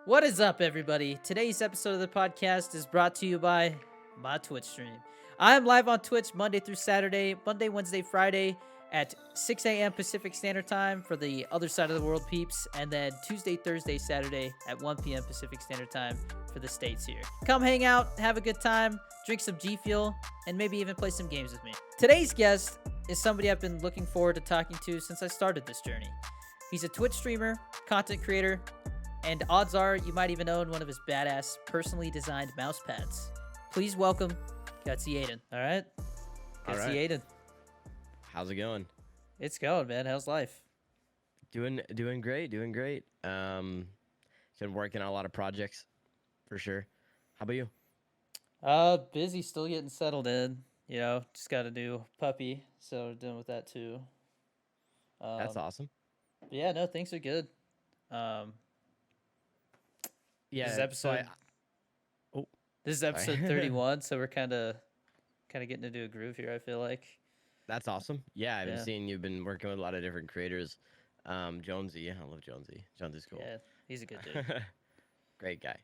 What is up, everybody? Today's episode of the podcast is brought to you by my Twitch stream. I am live on Twitch Monday through Saturday, Monday, Wednesday, Friday at 6 a.m. Pacific Standard Time for the other side of the world peeps, and then Tuesday, Thursday, Saturday at 1 p.m. Pacific Standard Time for the States here. Come hang out, have a good time, drink some G Fuel, and maybe even play some games with me. Today's guest is somebody I've been looking forward to talking to since I started this journey. He's a Twitch streamer, content creator, and odds are you might even own one of his badass personally designed mouse pads. Please welcome GutzyAiden. All right? All right. GutzyAiden. How's it going? It's going, man. How's life? Doing great, Been working on a lot of projects for sure. How about you? Busy, still getting settled in. You know, just got a new puppy, so dealing with that too. That's awesome. But yeah, no, things are good. Yeah. This is episode. This is episode 31, so we're kind of getting into a groove here. I feel like. That's awesome. Yeah, I've been seeing you've been working with a lot of different creators. Jonesy, I love Jonesy. Jonesy's cool. Yeah, he's a good dude. Great guy.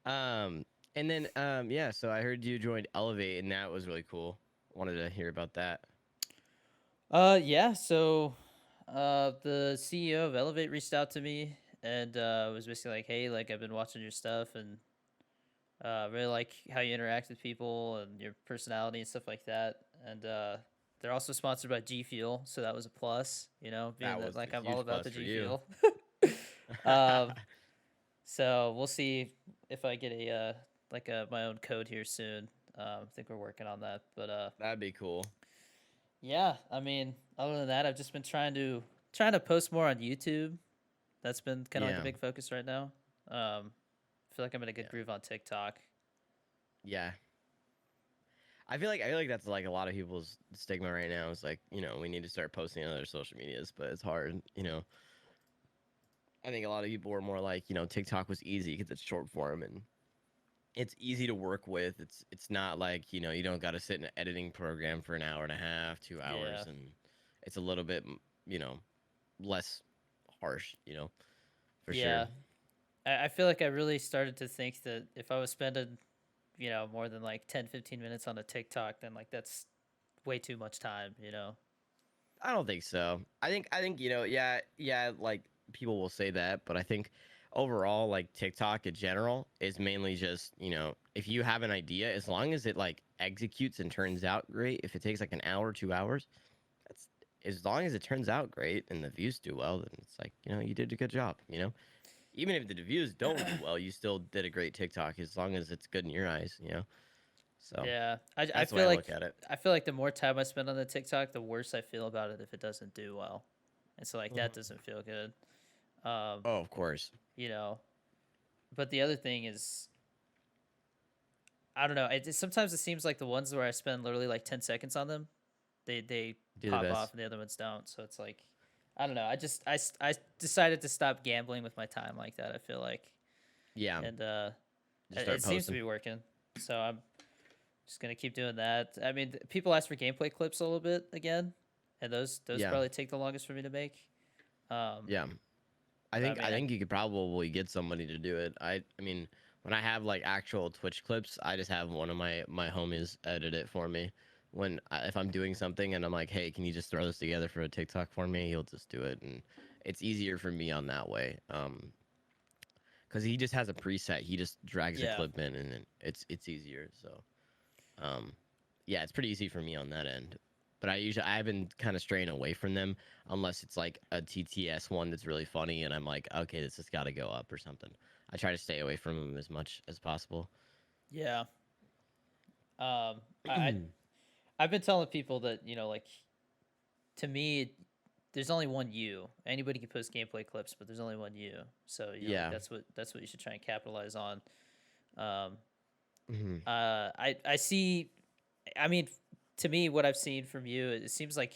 And then yeah, so I heard you joined Elevate, and that was really cool. Wanted to hear about that. Yeah. So, the CEO of Elevate reached out to me and was basically like, "Hey, like I've been watching your stuff and really like how you interact with people and your personality and stuff like that." And they're also sponsored by G Fuel, so that was a plus. You know, being that like I'm all about the G Fuel. So we'll see if I get a my own code here soon. I think we're working on that, but that'd be cool. yeah, I mean, other than that, I've just been trying to post more on YouTube. That's been kind of like a big focus right now. I feel like I'm in a good groove on TikTok. Yeah. I feel like that's like a lot of people's stigma right now. It's like, you know, we need to start posting on other social medias, but it's hard, you know. I think a lot of people were more like, you know, TikTok was easy because it's short form and it's easy to work with. It's not like, you know, you don't got to sit in an editing program for an hour and a half, 2 hours, and it's a little bit, you know, less harsh, you know, for sure. I feel like I really started to think that if I was spending, you know, more than like 10, 15 minutes on a TikTok, then like that's way too much time, you know? I don't think so. I think, you know, yeah, like people will say that, but I think overall, like TikTok in general is mainly just, you know, if you have an idea, as long as it like executes and turns out great, if it takes like an hour, 2 hours, that's as long as it turns out great and the views do well, then it's like, you know, you did a good job, you know? Even if the views don't do well, you still did a great TikTok as long as it's good in your eyes, you know? So yeah, I that's the feel way I like look at it. I feel like the more time I spend on the TikTok, the worse I feel about it if it doesn't do well, and so like that doesn't feel good. Oh, of course. You know, but the other thing is, I don't know. Sometimes it seems like the ones where I spend literally like 10 seconds on them, they Do the pop best. off and the other ones don't. So it's like, I don't know. I decided to stop gambling with my time like that. I feel like, Yeah. and Just it start seems to posting. be working. So I'm just gonna keep doing that. I mean, people ask for gameplay clips a little bit again, and those Yeah. probably take the longest for me to make. Yeah. I think you could probably get somebody to do it. I mean, when I have like actual Twitch clips, I just have one of my homies edit it for me. If I'm doing something and I'm like, hey, can you just throw this together for a TikTok for me? He'll just do it, and it's easier for me on that way. Because he just has a preset. He just drags a clip in, and then it's easier. So, yeah, it's pretty easy for me on that end. But I've been kind of straying away from them unless it's like a TTS one that's really funny, and I'm like, okay, this has got to go up or something. I try to stay away from them as much as possible. Yeah. I've been telling people that, you know, like, to me, there's only one you. Anybody can post gameplay clips, but there's only one you. So you know, like, that's what you should try and capitalize on. I see. I mean, to me, what I've seen from you, it seems like,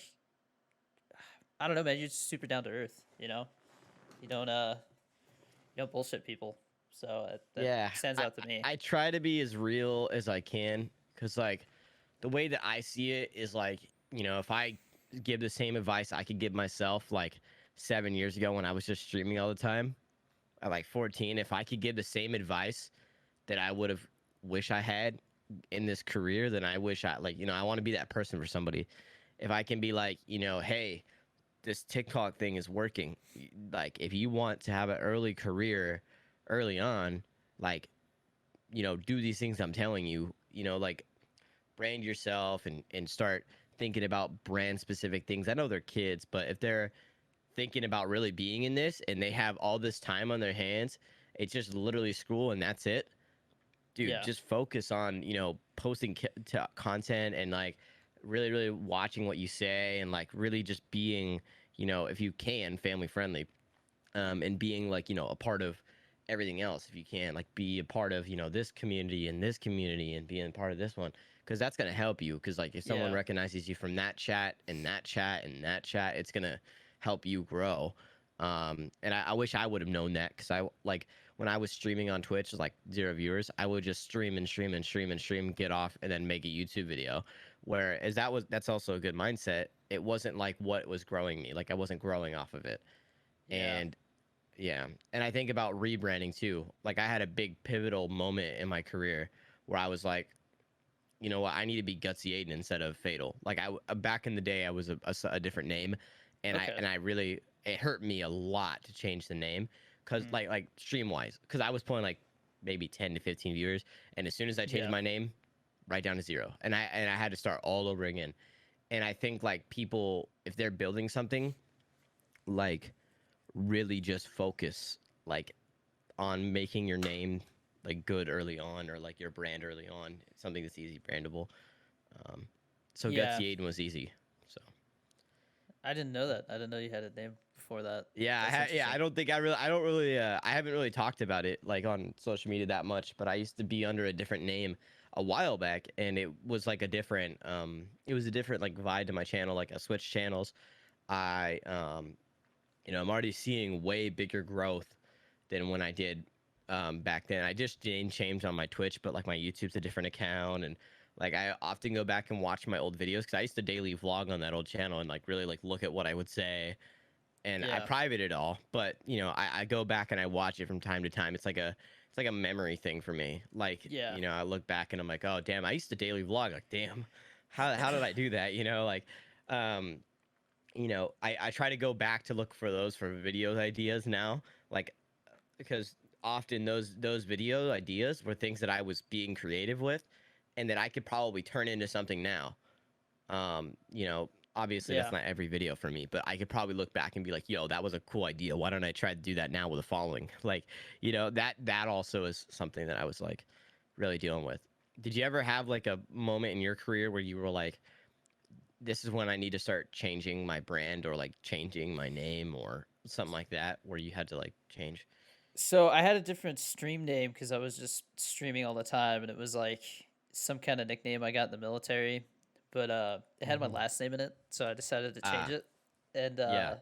I don't know, man. You're just super down to earth. You know, you don't bullshit people. So that stands out to me. I try to be as real as I can, because like the way that I see it is like, you know, if I give the same advice I could give myself like 7 years ago when I was just streaming all the time, at like 14, if I could give the same advice that I would have wish I had in this career, then I wish I like, I want to be that person for somebody. If I can be like, hey, this TikTok thing is working. Like, if you want to have an early career early on, like, do these things I'm telling you, like brand yourself and start thinking about brand specific things. I know they're kids, but if they're thinking about really being in this and they have all this time on their hands, it's just literally school and that's it. Dude, Yeah. just focus on, posting content and like really, really watching what you say and like really just being, if you can, family friendly, and being like, a part of everything else if you can, like be a part of, this community and being part of this one. Because that's going to help you. Because like if someone Yeah. recognizes you from that chat and that chat and that chat, it's going to help you grow. And I wish I would have known that because I like when I was streaming on Twitch, like 0 viewers, I would just stream and stream and stream and stream, get off, and then make a YouTube video. Whereas that's also a good mindset. It wasn't like what was growing me. Like I wasn't growing off of it. Yeah. And yeah, and I think about rebranding too. Like I had a big pivotal moment in my career where I was like, you know what, I need to be GutzyAiden instead of Fatal. Like back in the day, I was a different name, and I Okay. and I really it hurt me a lot to change the name because Mm. like stream wise, because I was pulling like maybe 10 to 15 viewers, and as soon as I changed Yeah. my name, right down to zero, and I had to start all over again. And I think like people, if they're building something, like really just focus like on making your name like good early on or like your brand early on, something that's easy brandable. um, so Yeah. Gutsy Aiden was easy. So I didn't know that. I didn't know you had a name before that. yeah, That's yeah, interesting. I don't really I haven't really talked about it like on social media that much, but I used to be under a different name a while back, and it was like a different it was a different like vibe to my channel. Like I switched channels. I I'm already seeing way bigger growth than when I did back then. I just didn't change on my Twitch, but like my YouTube's a different account, and like I often go back and watch my old videos because I used to daily vlog on that old channel and like really like look at what I would say, and I Yeah. private it all. But I go back and I watch it from time to time. It's like a memory thing for me. Like Yeah. I look back and I'm like, oh damn, I used to daily vlog. Like damn, how did I do that? Like um I try to go back to look for those for video ideas now, like because often those video ideas were things that I was being creative with, and that I could probably turn into something now. Obviously that's Yeah. not every video for me, but I could probably look back and be like, yo, that was a cool idea. Why don't I try to do that now with a following? Like, that also is something that I was like really dealing with. Did you ever have like a moment in your career where you were like, this is when I need to start changing my brand or like changing my name or something like that, where you had to like change? So I had a different stream name because I was just streaming all the time, and it was like some kind of nickname I got in the military, but it had my Mm-hmm. last name in it, so I decided to change Ah, it, and yeah. uh,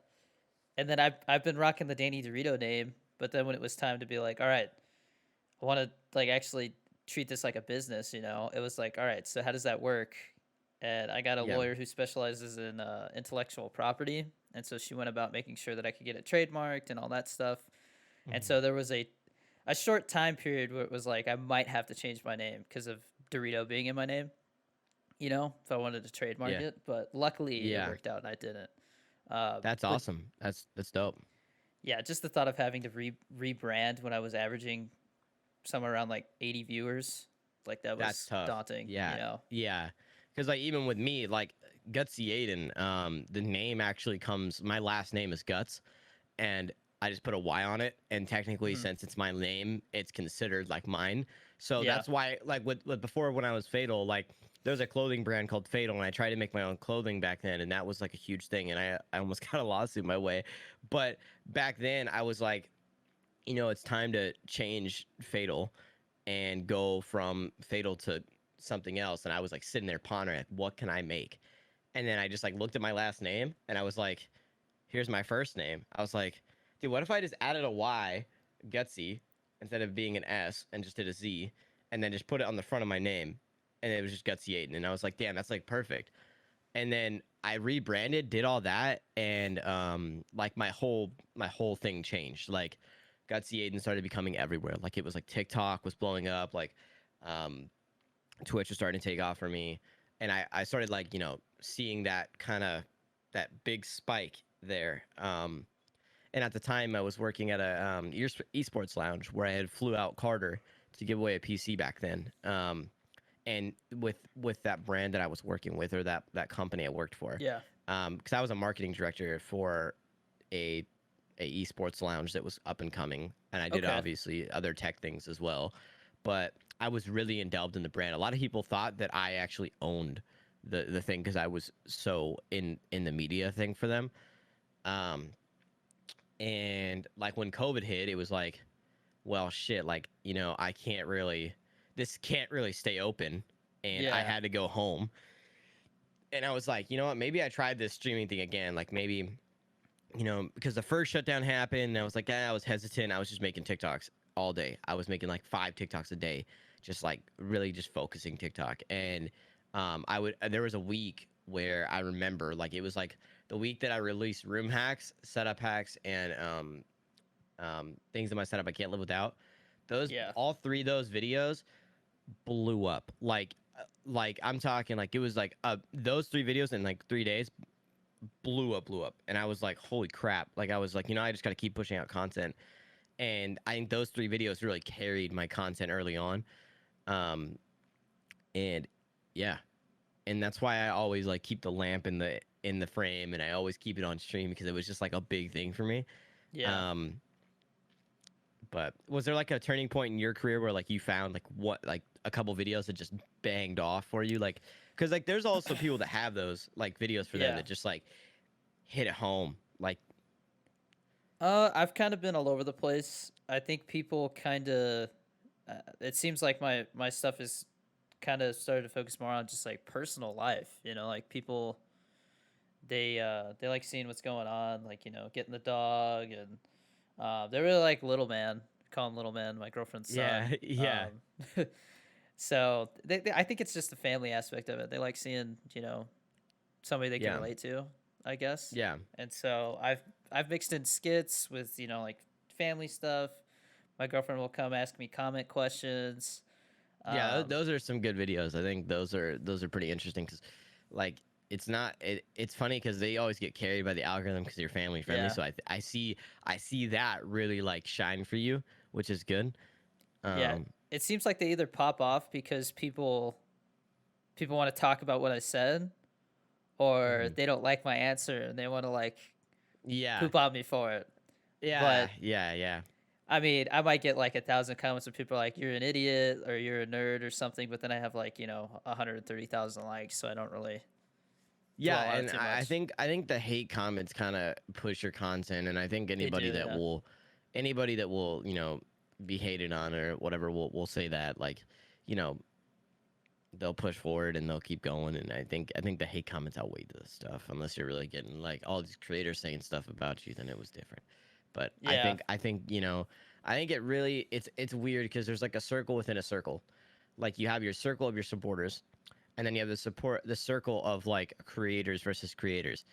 and then I've been rocking the Danny Dorito name, but then when it was time to be like, all right, I want to like actually treat this like a business, it was like, all right, so how does that work? And I got a Yeah. lawyer who specializes in intellectual property, and so she went about making sure that I could get it trademarked and all that stuff. And Mm-hmm. so there was a short time period where it was like I might have to change my name because of Dorito being in my name, if I wanted to trademark Yeah. it. But luckily it Yeah. worked out and I didn't. That's But awesome. That's dope. yeah, just the thought of having to rebrand when I was averaging somewhere around like 80 viewers, like that That's was tough. daunting. Yeah. Yeah. Because like even with me, like Gutsy Aiden, the name actually comes. My last name is Guts, and I just put a Y on it. And technically, Hmm. since it's my name, it's considered like mine. So Yeah. that's why, like with before when I was Fatal, like there's a clothing brand called Fatal, and I tried to make my own clothing back then, and that was like a huge thing, and I almost got a lawsuit my way. But back then, I was like, it's time to change Fatal and go from Fatal to something else. And I was like sitting there pondering, like, what can I make? And then I just like looked at my last name and I was like, here's my first name. I was like, dude, what if I just added a Y, Gutsy, instead of being an S and just did a Z, and then just put it on the front of my name, and it was just Gutsy Aiden. And I was like, damn, that's like perfect. And then I rebranded, did all that, and like my whole thing changed. Like GutzyAiden started becoming everywhere. Like it was like TikTok was blowing up, like um, Twitch was starting to take off for me, and I started like seeing that kind of that big spike there. And at the time, I was working at a esports lounge where I had flew out Carter to give away a PC back then. And with that brand that I was working with, or that company I worked for, Yeah. because I was a marketing director for a esports lounge that was up and coming, and I did Okay. obviously other tech things as well, but I was really indulged in the brand. A lot of people thought that I actually owned the thing because I was so in the media thing for them. Um, and like when COVID hit, it was like, well, shit, like I can't really, this can't really stay open, and I Yeah. had to go home. And I was like, you know what? Maybe I tried this streaming thing again. Like maybe because the first shutdown happened, and I was like, I was hesitant. I was just making TikToks all day. I was making like 5 TikToks a day, just like really just focusing TikTok. And there was a week where I remember, like, it was like the week that I released room hacks, setup hacks, and things in my setup I can't live without. Those Yeah. all three of those videos blew up. Like I'm talking like it was like those 3 videos in like 3 days blew up, and I was like, holy crap. Like I was like, I just got to keep pushing out content, and I think those 3 videos really carried my content early on. um and yeah, and that's why I always like keep the lamp in the frame, and I always keep it on stream because it was just like a big thing for me. Yeah. um but was there like a turning point in your career where like you found like what, like a couple videos that just banged off for you, like because like there's also people that have those like videos for them Yeah. that just like hit it home, like I've kind of been all over the place. I think people kind of. It seems like my stuff is kind of started to focus more on just like personal life. Like people they like seeing what's going on, like getting the dog, and they really like Little Man. Call him Little Man, my girlfriend's yeah. son. Yeah. So I think it's just the family aspect of it. They like seeing somebody they can Yeah. relate to, I guess. Yeah. And so I've mixed in skits with like family stuff. My girlfriend will come ask me comment questions. Yeah, Um, those are some good videos. I think those are pretty interesting because, like, it's funny because they always get carried by the algorithm because you're family friendly. yeah, So I see that really like shine for you, which is good. yeah. Um, It seems like they either pop off because people want to talk about what I said, or mhm. they don't like my answer and they want to like Yeah, poop on me for it. yeah, But yeah, yeah, I mean, I might get like 1,000 comments of people like, "You're an idiot" or "You're a nerd" or something. But then I have like 130,000 likes, so I don't really yeah. dwell on it And too I much. think I think the hate comments kind of push your content, and I think They do, yeah. anybody that will be hated on or whatever will say that, like, you know they'll push forward and they'll keep going. And I think the hate comments outweigh the stuff, unless you're really getting like all these creators saying stuff about you, then it was different. But i Yeah, think i think you know I think it's weird because there's like a circle within a circle. Like you have your circle of your supporters, and then you have the circle of like creators versus creators.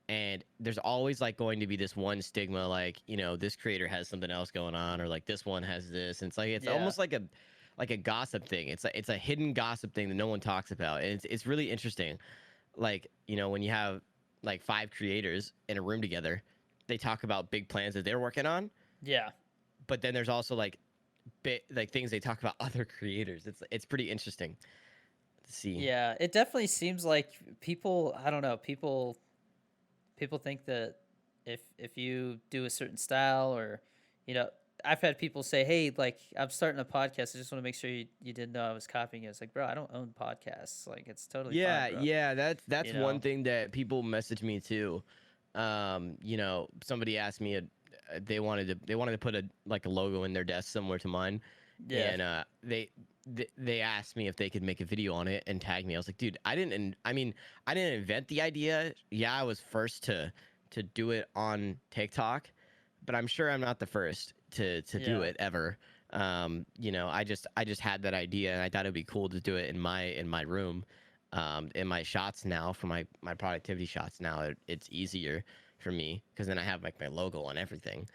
And there's always like going to be this one stigma, like this creator has something else going on, or like this one has this, and it's like it's yeah, almost like a gossip thing. It's a hidden gossip thing that no one talks about, and it's really interesting. Like when you have like 5 creators in a room together, they talk about big plans that they're working on, yeah, but then there's also like like things they talk about other creators. It's pretty interesting to see. yeah. It definitely seems like people. I don't know. People think that if you do a certain style, or you know I've had people say, hey, like, I'm starting a podcast, I just want to make sure you didn't know I was copying it. It's like, bro, I don't own podcasts, like, it's totally fine, Yeah, bro. yeah, that's you one know thing that people message me too. Somebody asked me, they wanted to put a like a logo in their desk similar to mine, yeah, and they asked me if they could make a video on it and tag me. I was like, dude, I didn't invent the idea. Yeah, I was first to do it on TikTok, but I'm sure I'm not the first to do yeah, it ever. I just had that idea, and I thought it'd be cool to do it in my room, in my shots now for my productivity shots now. It's easier for me because then I have like my logo on everything.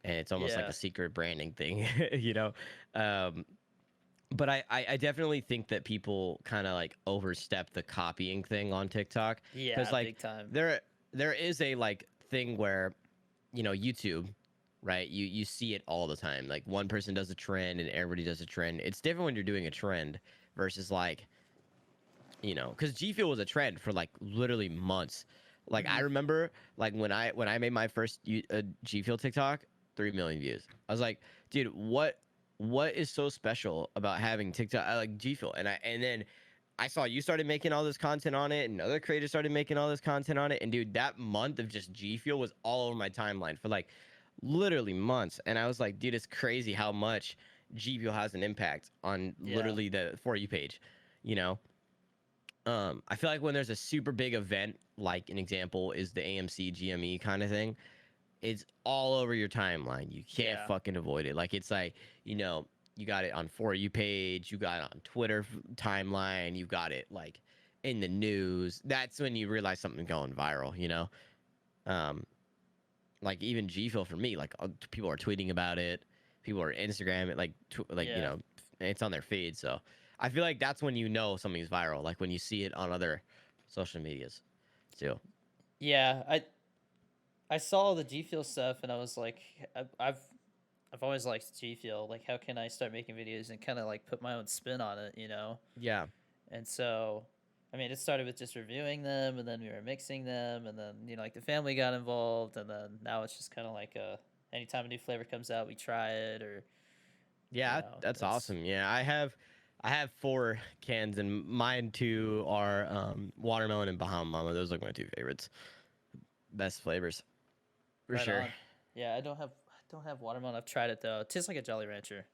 and it's almost like Yeah. a secret branding thing, you know. Um, but I definitely think that people kind of like overstep the copying thing on TikTok because Yeah, like big time. there there is a like thing where YouTube, right? You see it all the time. Like one person does a trend and everybody does a trend. It's different when you're doing a trend versus like because G Fuel was a trend for like literally months. Like I Mhm. remember like when I made my first G Fuel TikTok, 3 million views. I was like, dude, what is so special about having TikTok? I like G Fuel, and then I saw you started making all this content on it, and other creators started making all this content on it, and dude, that month of just G Fuel was all over my timeline for like literally months, and I was like, dude, it's crazy how much G Fuel has an impact on Yeah. literally the For You page, you know. I feel like when there's a super big event, like an example is the AMC GME kind of thing, it's all over your timeline. You can't Yeah. fucking avoid it. Like it's like, you got it on For You page, you got it on Twitter timeline, you got it like in the news. That's when you realize something's going viral. Um, like even G Fuel for me, like people are tweeting about it, people are Instagram it, like Yeah. it's on their feed. So I feel like that's when you know something's viral, like when you see it on other social medias too. Yeah. I saw the G Fuel stuff and I was like, I've always liked G Fuel. Like, how can I start making videos and kind of like put my own spin on it, you know? Yeah, And so, I mean, it started with just reviewing them, and then we were mixing them, and then like the family got involved, and then now it's just kind of like anytime a new flavor comes out, we try it, or yeah, that's it's awesome. Yeah, I have 4 cans, and mine two are watermelon and Bahama Mama. Those are my two favorites, best flavors for right sure. on. Yeah, I don't have watermelon. I've tried it though. It tastes like a Jolly Rancher.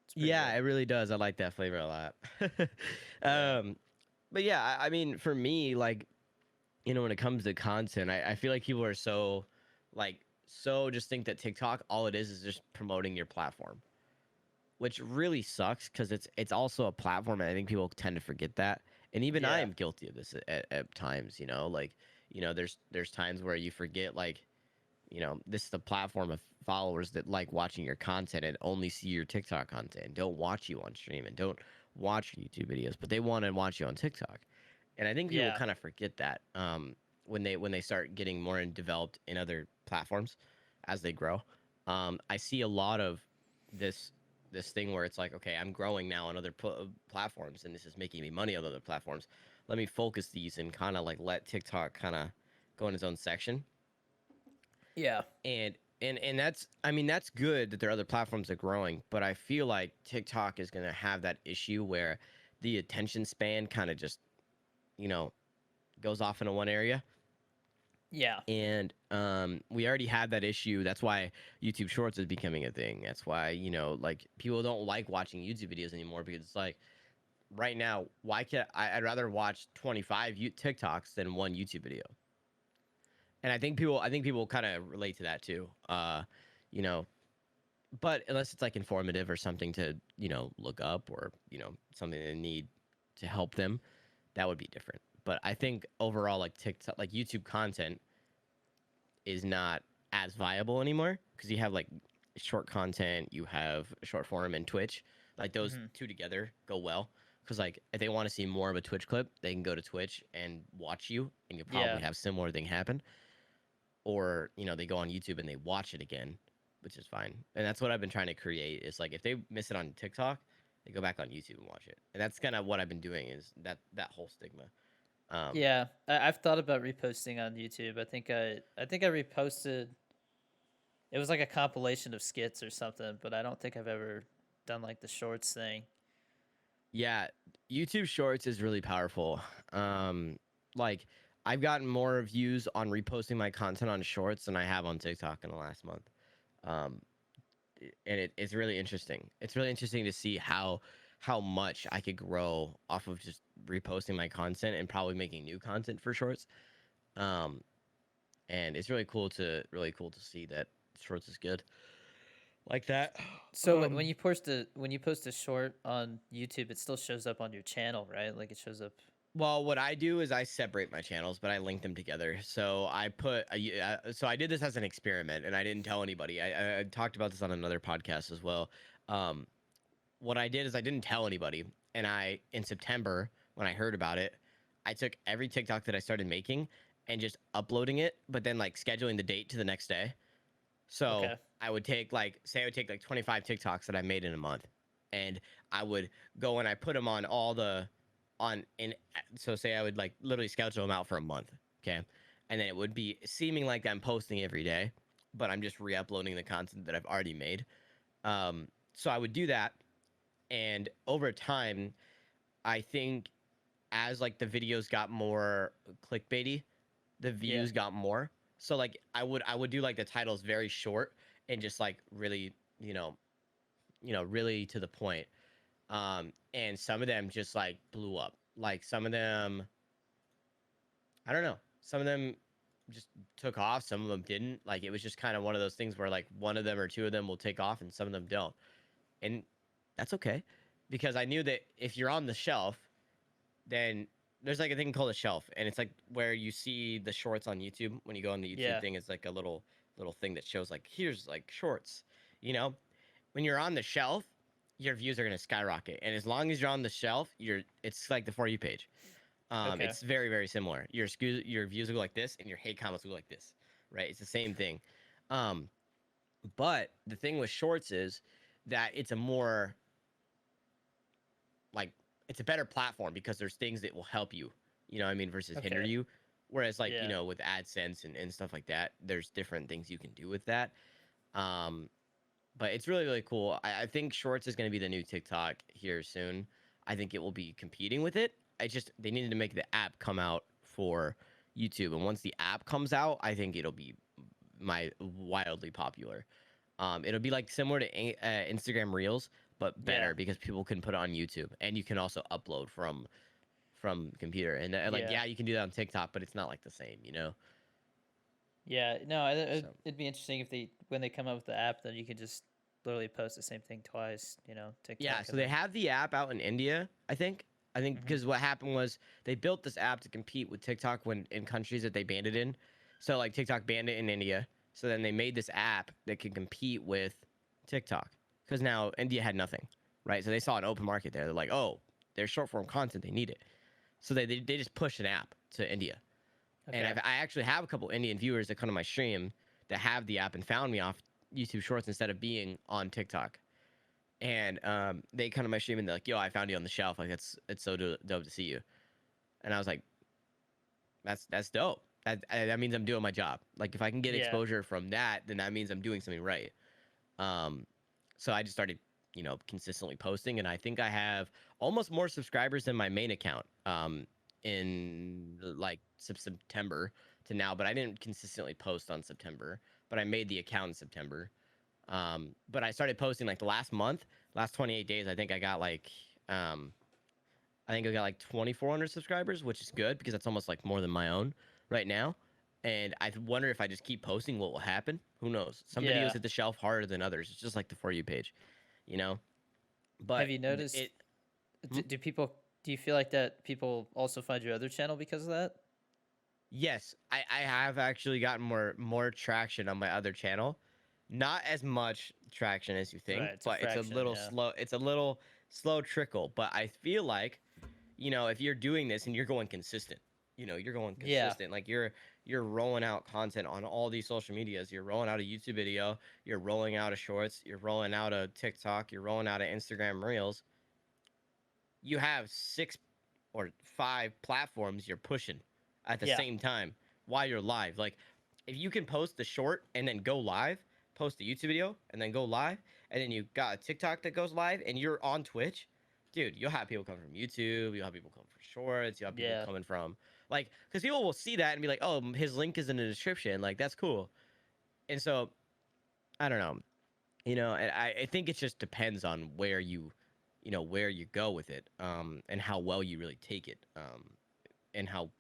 It's pretty Yeah, good. it really does. I like that flavor a lot. Yeah. um, but yeah, I mean, for me, like, when it comes to content, I feel like people are so just think that TikTok, all it is just promoting your platform, which really sucks because it's also a platform, and I think people tend to forget that. And even I Yeah. am guilty of this at times. Like, there's times where you forget, like, this is the platform of followers that like watching your content and only see your TikTok content and don't watch you on stream and don't watch your YouTube videos, but they want to watch you on TikTok. And I think people Yeah. kind of forget that when they start getting more and developed in other platforms as they grow. I see a lot of this this thing where it's like, okay, I'm growing now on other platforms, and this is making me money on other platforms. Let me focus these and kind of like let TikTok kind of go in its own section. Yeah. And that's, I mean, that's good that there are other platforms that are growing, but I feel like TikTok is going to have that issue where the attention span kind of just you know goes off into one area. Yeah. And we already have that issue. That's why YouTube Shorts is becoming a thing. That's why like people don't like watching YouTube videos anymore, because it's like right now, why can't I'd rather watch 25 TikToks than one YouTube video. And I think people kind of relate to that too. You know, but unless it's like informative or something to look up, or something they need to help them, that would be different. But I think overall, like TikTok, like YouTube content is not as viable anymore, because you have like short content, you have short form, and Twitch. Like those Hmm. two together go well, because like if they want to see more of a Twitch clip, they can go to Twitch and watch you, and you'll Yeah. probably have similar thing happen. Or they go on YouTube and they watch it again, which is fine. And that's what I've been trying to create. Is like if they miss it on TikTok, they go back on YouTube and watch it. And that's kind of what I've been doing, is that whole stigma. Um, Yeah. I've thought about reposting on YouTube. I think I reposted. It was like a compilation of skits or something, but I don't think I've ever done like the shorts thing. yeah, YouTube Shorts is really powerful. Like I've gotten more views on reposting my content on Shorts than I have on TikTok in the last month. Um, and it's really interesting. It's really interesting to see how much I could grow off of just reposting my content and probably making new content for Shorts. Um, and it's really cool to see that Shorts is good like that. So when you post a short on YouTube, it still shows up on your channel, right? Like it shows up. Well, what I do is I separate my channels, but I link them together. So I put so I did this as an experiment, and I didn't tell anybody. I talked about this on another podcast as well. Um, what I did is I didn't tell anybody, and I in September when I heard about it, I took every TikTok that I started making and just uploading it, but then like scheduling the date to the next day. So Okay. I would take like say I would take like 25 TikToks that I made in a month, and I would go and I put them on all the on in so say I would like literally schedule them out for a month, okay, and then it would be seeming like I'm posting every day, but I'm just re-uploading the content that I've already made. So I would do that, and over time, I think as like the videos got more clickbaity, the Yeah. views got more. So like I would do like the titles very short and just like really, really to the point. And some of them just like blew up. Like some of them, I don't know. Some of them just took off. Some of them didn't. Like it was just kind of one of those things where like one of them or two of them will take off and some of them don't. And that's okay because I knew that if you're on the shelf, then there's like a thing called a shelf, and it's like where you see the shorts on YouTube. When you go on the YouTube Yeah. thing, it's like a little thing that shows like here's like shorts. You know, when you're on the shelf, your views are gonna skyrocket, and as long as you're on the shelf, it's like the For You page. Okay. It's very very similar. Your views will go like this, and your hate comments will go like this, right? It's the same thing. Um, but the thing with shorts is that it's a more like it's a better platform because there's things that will help you, you know what I mean, versus hinder Okay. you. Whereas like, Yeah. with AdSense and stuff like that, there's different things you can do with that. Um, but it's really, really cool. I think Shorts is gonna be the new TikTok here soon. I think it will be competing with it. I just they needed to make the app come out for YouTube. And once the app comes out, I think it'll be my wildly popular. It'll be like similar to Instagram Reels, but Yeah. better because people can put it on YouTube, and you can also upload from computer. And like, Yeah. yeah, you can do that on TikTok, but it's not like the same, you know. Yeah. No, So it'd be interesting if they when they come up with the app, then you could just literally post the same thing twice. yeah, TikTok so and they then. have the app out in India, I think. I think Hmm. because what happened was they built this app to compete with TikTok when in countries that they banned it in. So like TikTok banned it in India. So then they made this app that could compete with TikTok because now India had nothing, right? So they saw an open market there. They're like, oh, there's short form content, they need it. So they just pushed an app to India. And Okay. I actually have a couple Indian viewers that come to my stream that have the app and found me off YouTube Shorts instead of being on TikTok. And they come to my stream and they're like, "Yo, I found you on the shelf. Like, it's so dope to see you." And I was like, "That's dope. That means I'm doing my job. Like, if I can get Yeah. exposure from that, then that means I'm doing something right." Um, so I just started, consistently posting, and I think I have almost more subscribers than my main account. In like September to now, but I didn't consistently post on September. But I made the account in September. But I started posting like the last month, last 28 days. Um, I think I got like 2,400 subscribers, which is good because that's almost like more than my own right now. And I wonder if I just keep posting, what will happen? Who knows? Some videos Yeah. hit the shelf harder than others. It's just like the For You page, you know. Have But you noticed? it, hmm? Do people? Do you feel like that people also find your other channel because of that? Yes, I have actually gotten more traction on my other channel. Not as much traction as you Right. think, It's a but it's a fraction. little Yeah. slow. It's a little slow trickle. But I feel like, if you're doing this and you're going consistent, you're going Yeah. consistent. Like you're rolling out content on all these social medias. You're rolling out a YouTube video. You're rolling out a Shorts. You're rolling out a TikTok. You're rolling out an Instagram Reels. You have 6 or 5 platforms you're pushing at the Yeah. same time while you're live. Like, if you can post the short and then go live, post the YouTube video and then go live, and then you got a TikTok that goes live and you're on Twitch, dude, you'll have people come from YouTube, you'll have people come from Shorts, you'll have people Yeah. coming from like, because people will see that and be like, oh, his link is in the description. Like, that's cool. And so, I don't know. And I think it just depends on where you go with it, and how well you really take it, and how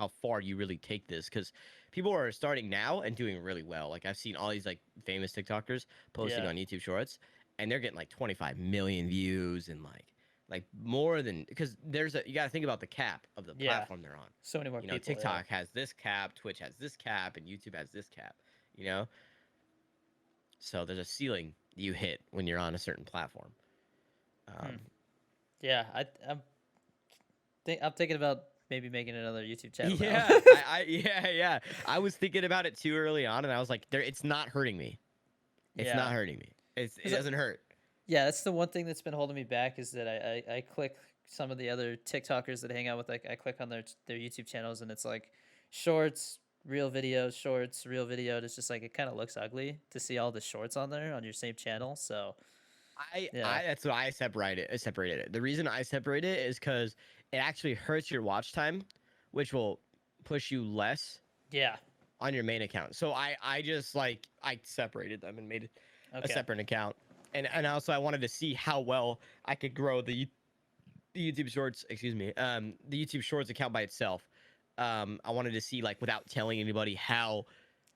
far you really take this, because people are starting now and doing really well. Like, I've seen all these like famous TikTokers posting Yeah. on YouTube Shorts, and they're getting like 25 million views and like like more than because you got to think about the cap of the Yeah. platform they're on. So many more You know, people. Yeah. TikTok has this cap, Twitch has this cap, and YouTube has this cap. You know, so there's a ceiling you hit when you're on a certain platform. Hmm. Um, Yeah. I'm thinking about maybe making another YouTube channel now. yeah, yeah. I was thinking about it too early on, and I was like, it's not hurting me. It's Yeah. not hurting me. It 'Cause doesn't hurt. yeah, that's the one thing that's been holding me back is that I click some of the other TikTokers that I hang out with. Like I click on their YouTube channels and it's like shorts, real videos, shorts, real video. And it's just like it kind of looks ugly to see all the shorts on there on your same channel. So yeah, I that's what I separated it. The reason I separate it is because it actually hurts your watch time, which will push you less yeah, on your main account. So I just like I separated them and made a okay, separate account. And also I wanted to see how well I could grow the YouTube Shorts, excuse me, the YouTube Shorts account by itself. I wanted to see like without telling anybody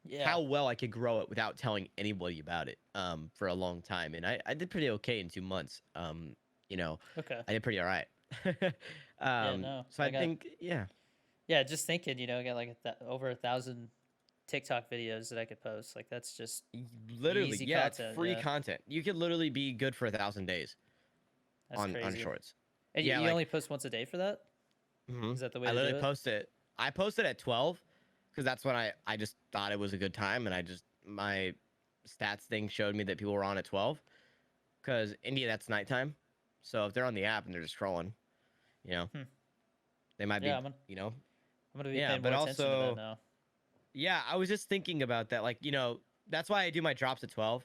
yeah, how well I could grow it without telling anybody about it for a long time. And I did pretty okay in 2 months. You know, okay, I did pretty all right. yeah. No, So I think, yeah, yeah. Just thinking, I got like over 1,000 TikTok videos that I could post. Like that's just literally, easy yeah, it's content. free Yeah, content. You could literally be good for 1,000 days that's on crazy. Shorts. And Yeah, you like only post once a day for that? hmm Is that the way I to do literally it? posted. I posted at 12 because that's when I just thought it was a good time, and I just my stats thing showed me that people were on at 12 because India that's nighttime. So if they're on the app and they're just scrolling, you know, Hmm. they might Yeah, be, you know, I'm gonna be yeah. paying But more attention to that also, now. yeah, I was just thinking about that. Like, that's why I do my drops at 12.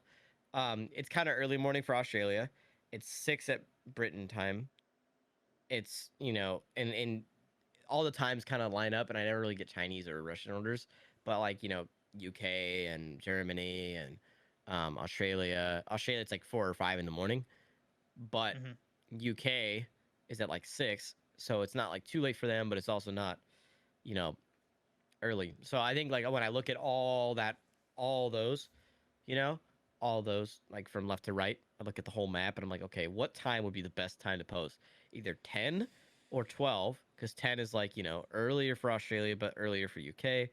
It's kind of early morning for Australia. It's 6 at Britain time. It's and all the times kind of line up, and I never really get Chinese or Russian orders, but like UK and Germany and Australia. Australia it's like 4 or 5 in the morning, but Hmm. UK is at like 6, so it's not like too late for them, but it's also not you know early. So I think like when I look at all those, you know, all those like from left to right, I look at the whole map and I'm like, okay, what time would be the best time to post? Either 10 or 12, because 10 is like earlier for Australia, but earlier for UK.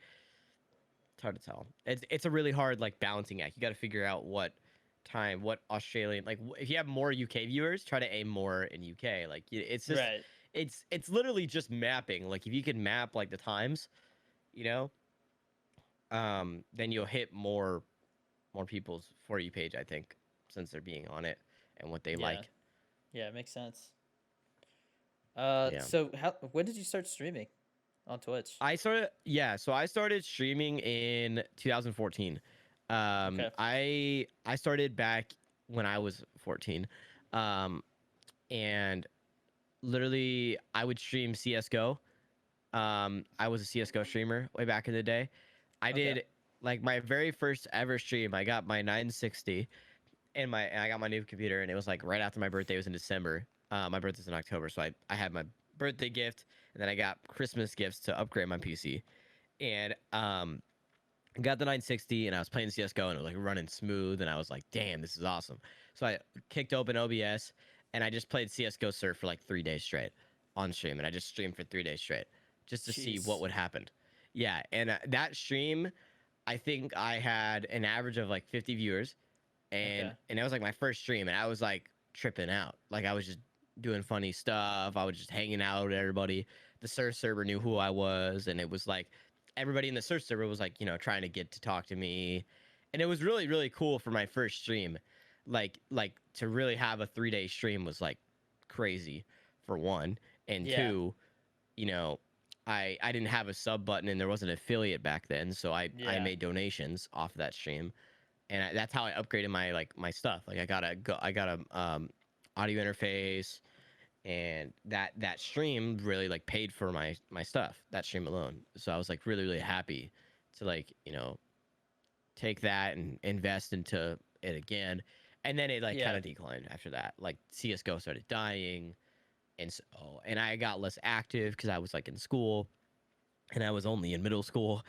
It's hard to tell. It's a really hard like balancing act. You got to figure out what time, what Australian like if you have more UK viewers, try to aim more in UK. Like it's just Right. it's literally just mapping. Like if you can map like the times, you know, then you'll hit more people's For You page, I think, since they're being on it and what they Yeah. like. Yeah, it makes sense. Yeah. So when did you start streaming on Twitch? So I started streaming in 2014. Okay. I started back when I was 14. Um, and literally I would stream CS:GO. I was a CS:GO streamer way back in the day. I Okay. did like my very first ever stream. I got my 960 and I got my new computer, and it was like right after my birthday. It was in December. My birthday's in October, so I had my birthday gift, and then I got Christmas gifts to upgrade my PC, and got the 960, and I was playing CS:GO, and it was like running smooth, and I was like, damn, this is awesome. So I kicked open OBS, and I just played CS:GO Surf for like 3 days straight on stream, and I just streamed for 3 days straight just to see what Jeez. would happen. Yeah, and that stream, I think I had an average of like 50 viewers, Okay. and that was like my first stream, and I was like tripping out. Like I was just doing funny stuff. I was just hanging out with everybody. The Surf server knew who I was, and it was like everybody in the Surf server was like trying to get to talk to me, and it was really really cool for my first stream. Like to really have a 3 day stream was like crazy for one, and Yeah. two, you know. I didn't have a sub button and there was an affiliate back then, so I Yeah. made donations off of that stream, and that's how I upgraded my stuff. Like I got a audio interface, and that stream really like paid for my stuff. That stream alone. So I was like really really happy to like take that and invest into it again. And then it like kind Yeah. of declined after that. Like CS:GO started dying, and I got less active because I was like in school, and I was only in middle school,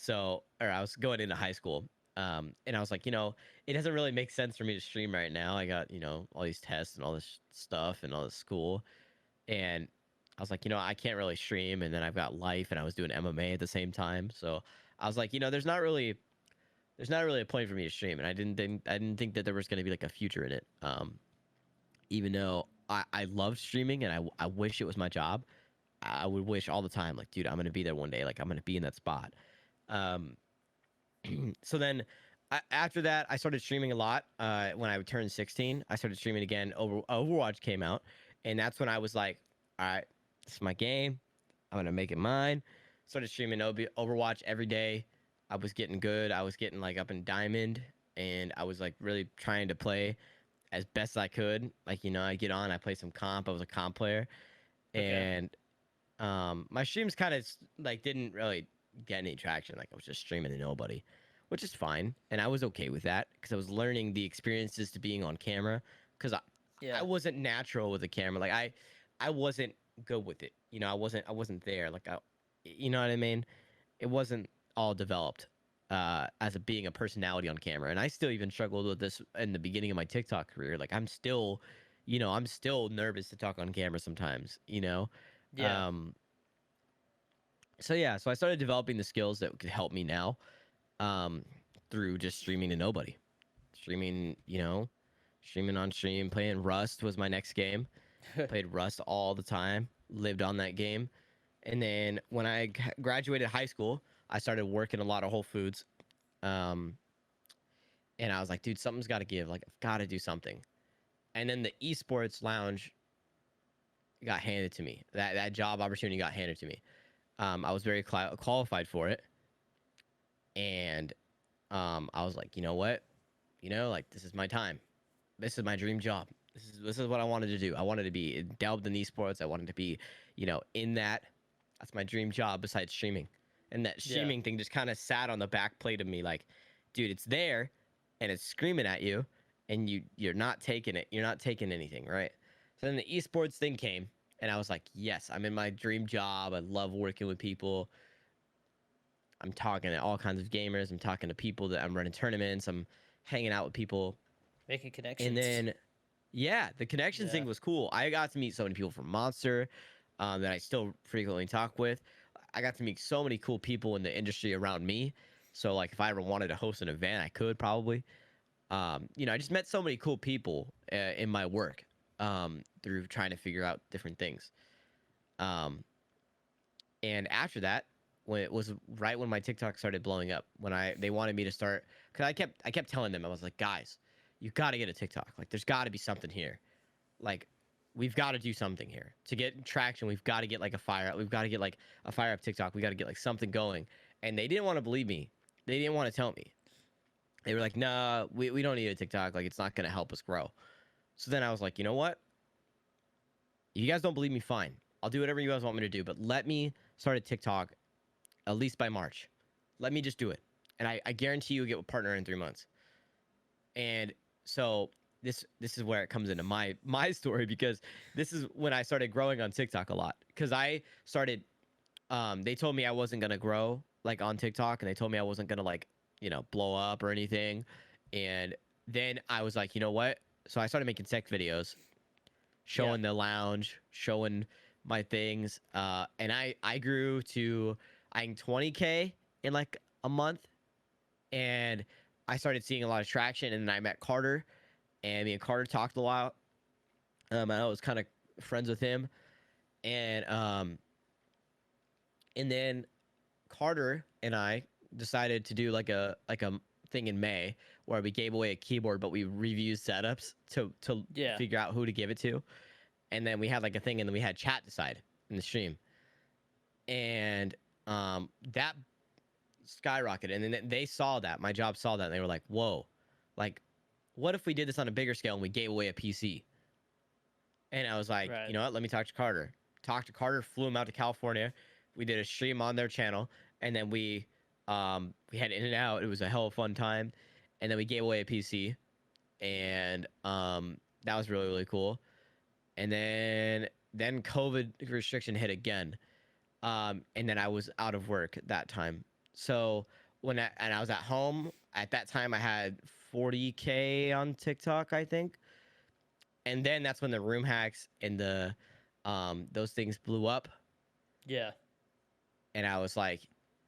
or I was going into high school, And I was like, it doesn't really make sense for me to stream right now. I got, all these tests and all this stuff and all this school. And I was like, I can't really stream. And then I've got life and I was doing MMA at the same time. So I was like, there's not really a point for me to stream. And I didn't think that there was going to be like a future in it. Even though I love streaming and I wish it was my job. I would wish all the time, like, dude, I'm going to be there one day. Like, I'm going to be in that spot. Um, so then after that, I started streaming a lot. When I turned 16, I started streaming again. Overwatch came out, and that's when I was like, all right, this is my game. I'm gonna make it mine. Started streaming Overwatch every day. I was getting good. I was getting like up in diamond, and I was like really trying to play as best I could. Like, I get on, I play some comp. I was a comp player, Okay. and my streams kind of like didn't really get any traction. Like, I was just streaming to nobody, which is fine, and I was okay with that because I was learning the experiences to being on camera. Because I Yeah. wasn't natural with the camera. Like, I wasn't good with it. I wasn't there. Like, you know what I mean? It wasn't all developed as being a personality on camera, and I still even struggled with this in the beginning of my TikTok career. Like, I'm still nervous to talk on camera sometimes. Yeah. Um, so yeah, so I started developing the skills that could help me now, um, through just streaming to nobody, streaming, streaming on stream. Playing Rust was my next game. Played Rust all the time. Lived on that game. And then when I graduated high school, I started working a lot of Whole Foods. Um, and I was like, dude, something's got to give. Like, I've got to do something. And then the esports lounge got handed to me. That job opportunity got handed to me. I was very qualified for it, and I was like, you know what, like, this is my time. This is my dream job. This is what I wanted to do. I wanted to be delved in esports. I wanted to be, in that. That's my dream job besides streaming. And that Yeah. streaming thing just kind of sat on the back plate of me, like, dude, it's there, and it's screaming at you, and you're not taking it. You're not taking anything, right? So then the esports thing came, and I was like, yes, I'm in my dream job. I love working with people. I'm talking to all kinds of gamers. I'm talking to people that I'm running tournaments. I'm hanging out with people. Making And connections. then, yeah, the connections Yeah. thing was cool. I got to meet so many people from Monster, that I still frequently talk with. I got to meet so many cool people in the industry around me. So, like, if I ever wanted to host an event, I could probably. I just met so many cool people in my work, through trying to figure out different things. Um, and after that, when it was right when my TikTok started blowing up, when they wanted me to start, because I kept telling them, I was like, guys, you got to get a TikTok. Like, there's got to be something here. Like, we've got to do something here to get traction. We've got to get like a fire. We've got to get like a fire up TikTok. We got to get like something going. And they didn't want to believe me. They didn't want to tell me. They were like, nah, we don't need a TikTok. Like, it's not gonna help us grow. So then I was like, you know what? You guys don't believe me, fine. I'll do whatever you guys want me to do, but let me start a TikTok at least by March. Let me just do it. And I guarantee you get a partner in 3 months. And so this is where it comes into my story, because this is when I started growing on TikTok a lot. Because I started, they told me I wasn't gonna grow like on TikTok, and they told me I wasn't gonna like, blow up or anything. And then I was like, you know what? So I started making tech videos, Yeah. showing the lounge, showing my things. And I grew to, I think, 20K in like a month, and I started seeing a lot of traction. And then I met Carter, and me and Carter talked a lot. I was kind of friends with him, and then Carter and I decided to do like a thing in May where we gave away a keyboard, but we reviewed setups to Yeah. figure out who to give it to. And then we had like a thing, and then we had chat decide in the stream, and that skyrocketed. And then they saw that my job saw that, and they were like, "Whoa, like, what if we did this on a bigger scale and we gave away a PC?" And I was like, you Right. know what? Let me talk to Carter. Talked to Carter, flew him out to California. We did a stream on their channel, and then we had in and out. It was a hell of a fun time, and then we gave away a PC, and that was really really cool. And then COVID restriction hit again, and then I was out of work that time. So and I was at home, at that time I had 40K on TikTok, I think. And then that's when the room hacks and the those things blew up, Yeah. and I was like,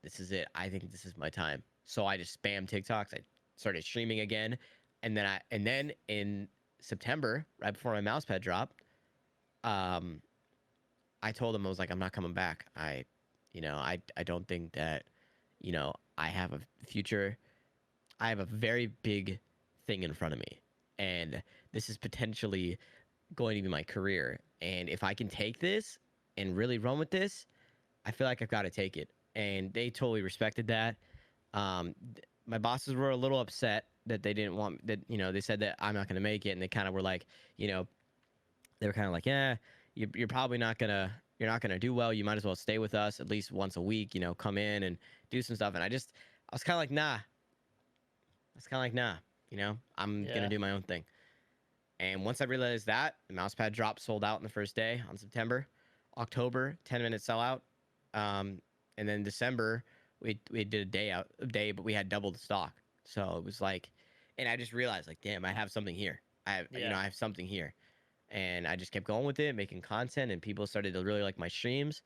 this is it. I think this is my time. So I just spam TikToks. I started streaming again, and then in September, right before my mousepad dropped, um, I told him I was like, I'm not coming back. I don't think that, I have a future. I have a very big thing in front of me, and this is potentially going to be my career. And if I can take this and really run with this, I feel like I've got to take it. And they totally respected that. My bosses were a little upset that they didn't want that. They said that I'm not going to make it, and they kind of were like, you know, they were kind of like, yeah, you're probably not gonna you're not gonna do well. You might as well stay with us at least once a week. Come in and do some stuff. And I was kind of like, nah. I was kind of like, nah. I'm gonna Yeah. do my own thing. And once I realized that, the mousepad drop sold out in the first day on September. October, 10-minute sellout. And then December, we did a day, but we had double the stock. So it was like, and I just realized like, damn, I have something here. Yeah. I have something here. And I just kept going with it, making content, and people started to really like my streams.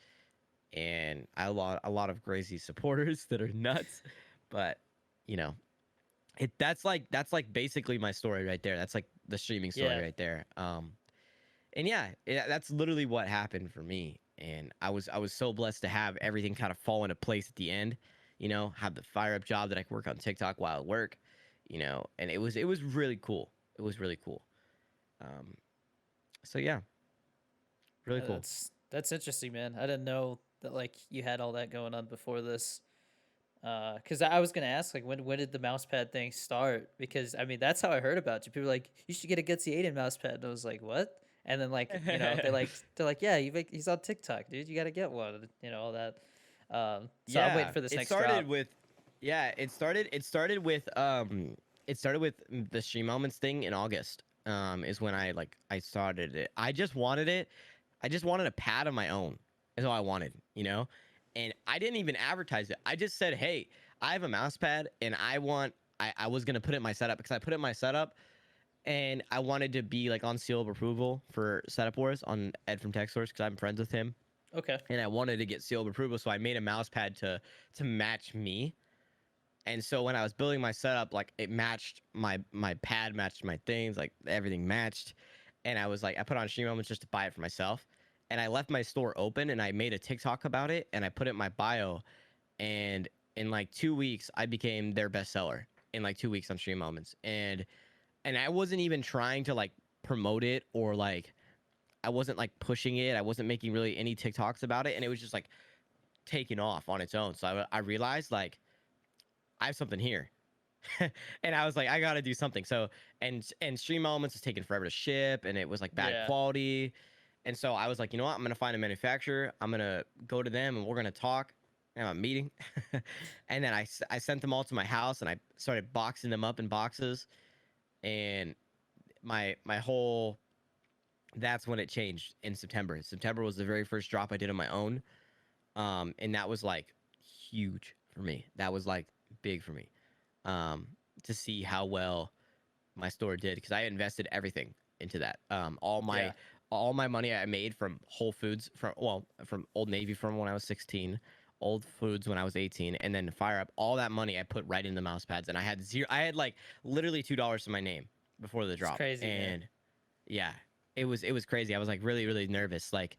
And I have a lot of crazy supporters that are nuts, but you know, that's like basically my story right there. That's like the streaming story Yeah. right there. And yeah, that's literally what happened for me. And I was so blessed to have everything kind of fall into place at the end. Have the fire up job that I could work on TikTok while at work. And it was really cool. It was really cool. Um, so yeah, really Yeah, cool. that's interesting, man. I didn't know that like you had all that going on before this. Because I was gonna ask like when did the mousepad thing start? Because I mean that's how I heard about you. People were like you should get a GutzyAiden mousepad, and I was like what? And then like they're like yeah he's on TikTok, dude. You gotta get one. All that. So I'm waiting Yeah, for this it next started drop. with yeah, it started with the stream elements thing in August. Is when I started it. I just wanted a pad of my own. Is all I wanted. And I didn't even advertise it. I just said, "Hey, I have a mouse pad and I was going to put it in my setup because I put it in my setup and I wanted to be like on seal of approval for Setup Wars on Ed from TechSource because I'm friends with him Okay. and I wanted to get seal of approval, so I made a mouse pad to match me. And so when I was building my setup, like it matched my pad, matched my things, like everything matched. And I was like, I put on Stream Moments just to buy it for myself. And I left my store open and I made a TikTok about it and I put it in my bio. And in like 2 weeks, I became their bestseller in like 2 weeks on Stream Moments. And I wasn't even trying to like promote it or like I wasn't like pushing it. I wasn't making really any TikToks about it. And it was just like taking off on its own. So I realized like I have something here. And I was like, I gotta do something. So and Stream Elements was taking forever to ship, and it was like bad Yeah. quality. And so I was like, you know what? I'm gonna find a manufacturer. I'm gonna go to them, and we're gonna talk. And have a meeting. And then I sent them all to my house, and I started boxing them up in boxes. And my whole that's when it changed in September. September was the very first drop I did on my own. And that was like huge for me. That was like big for me. um, to see how well my store did because I invested everything into that. Yeah. All my money I made from Whole Foods from Old Navy from when I was 16, Old Foods when I was 18, and then Fire Up. All that money I put right into mouse pads, and I had zero. I had like literally $2 to my name before the It's drop, crazy, man. and yeah, it was crazy. I was like really nervous. Like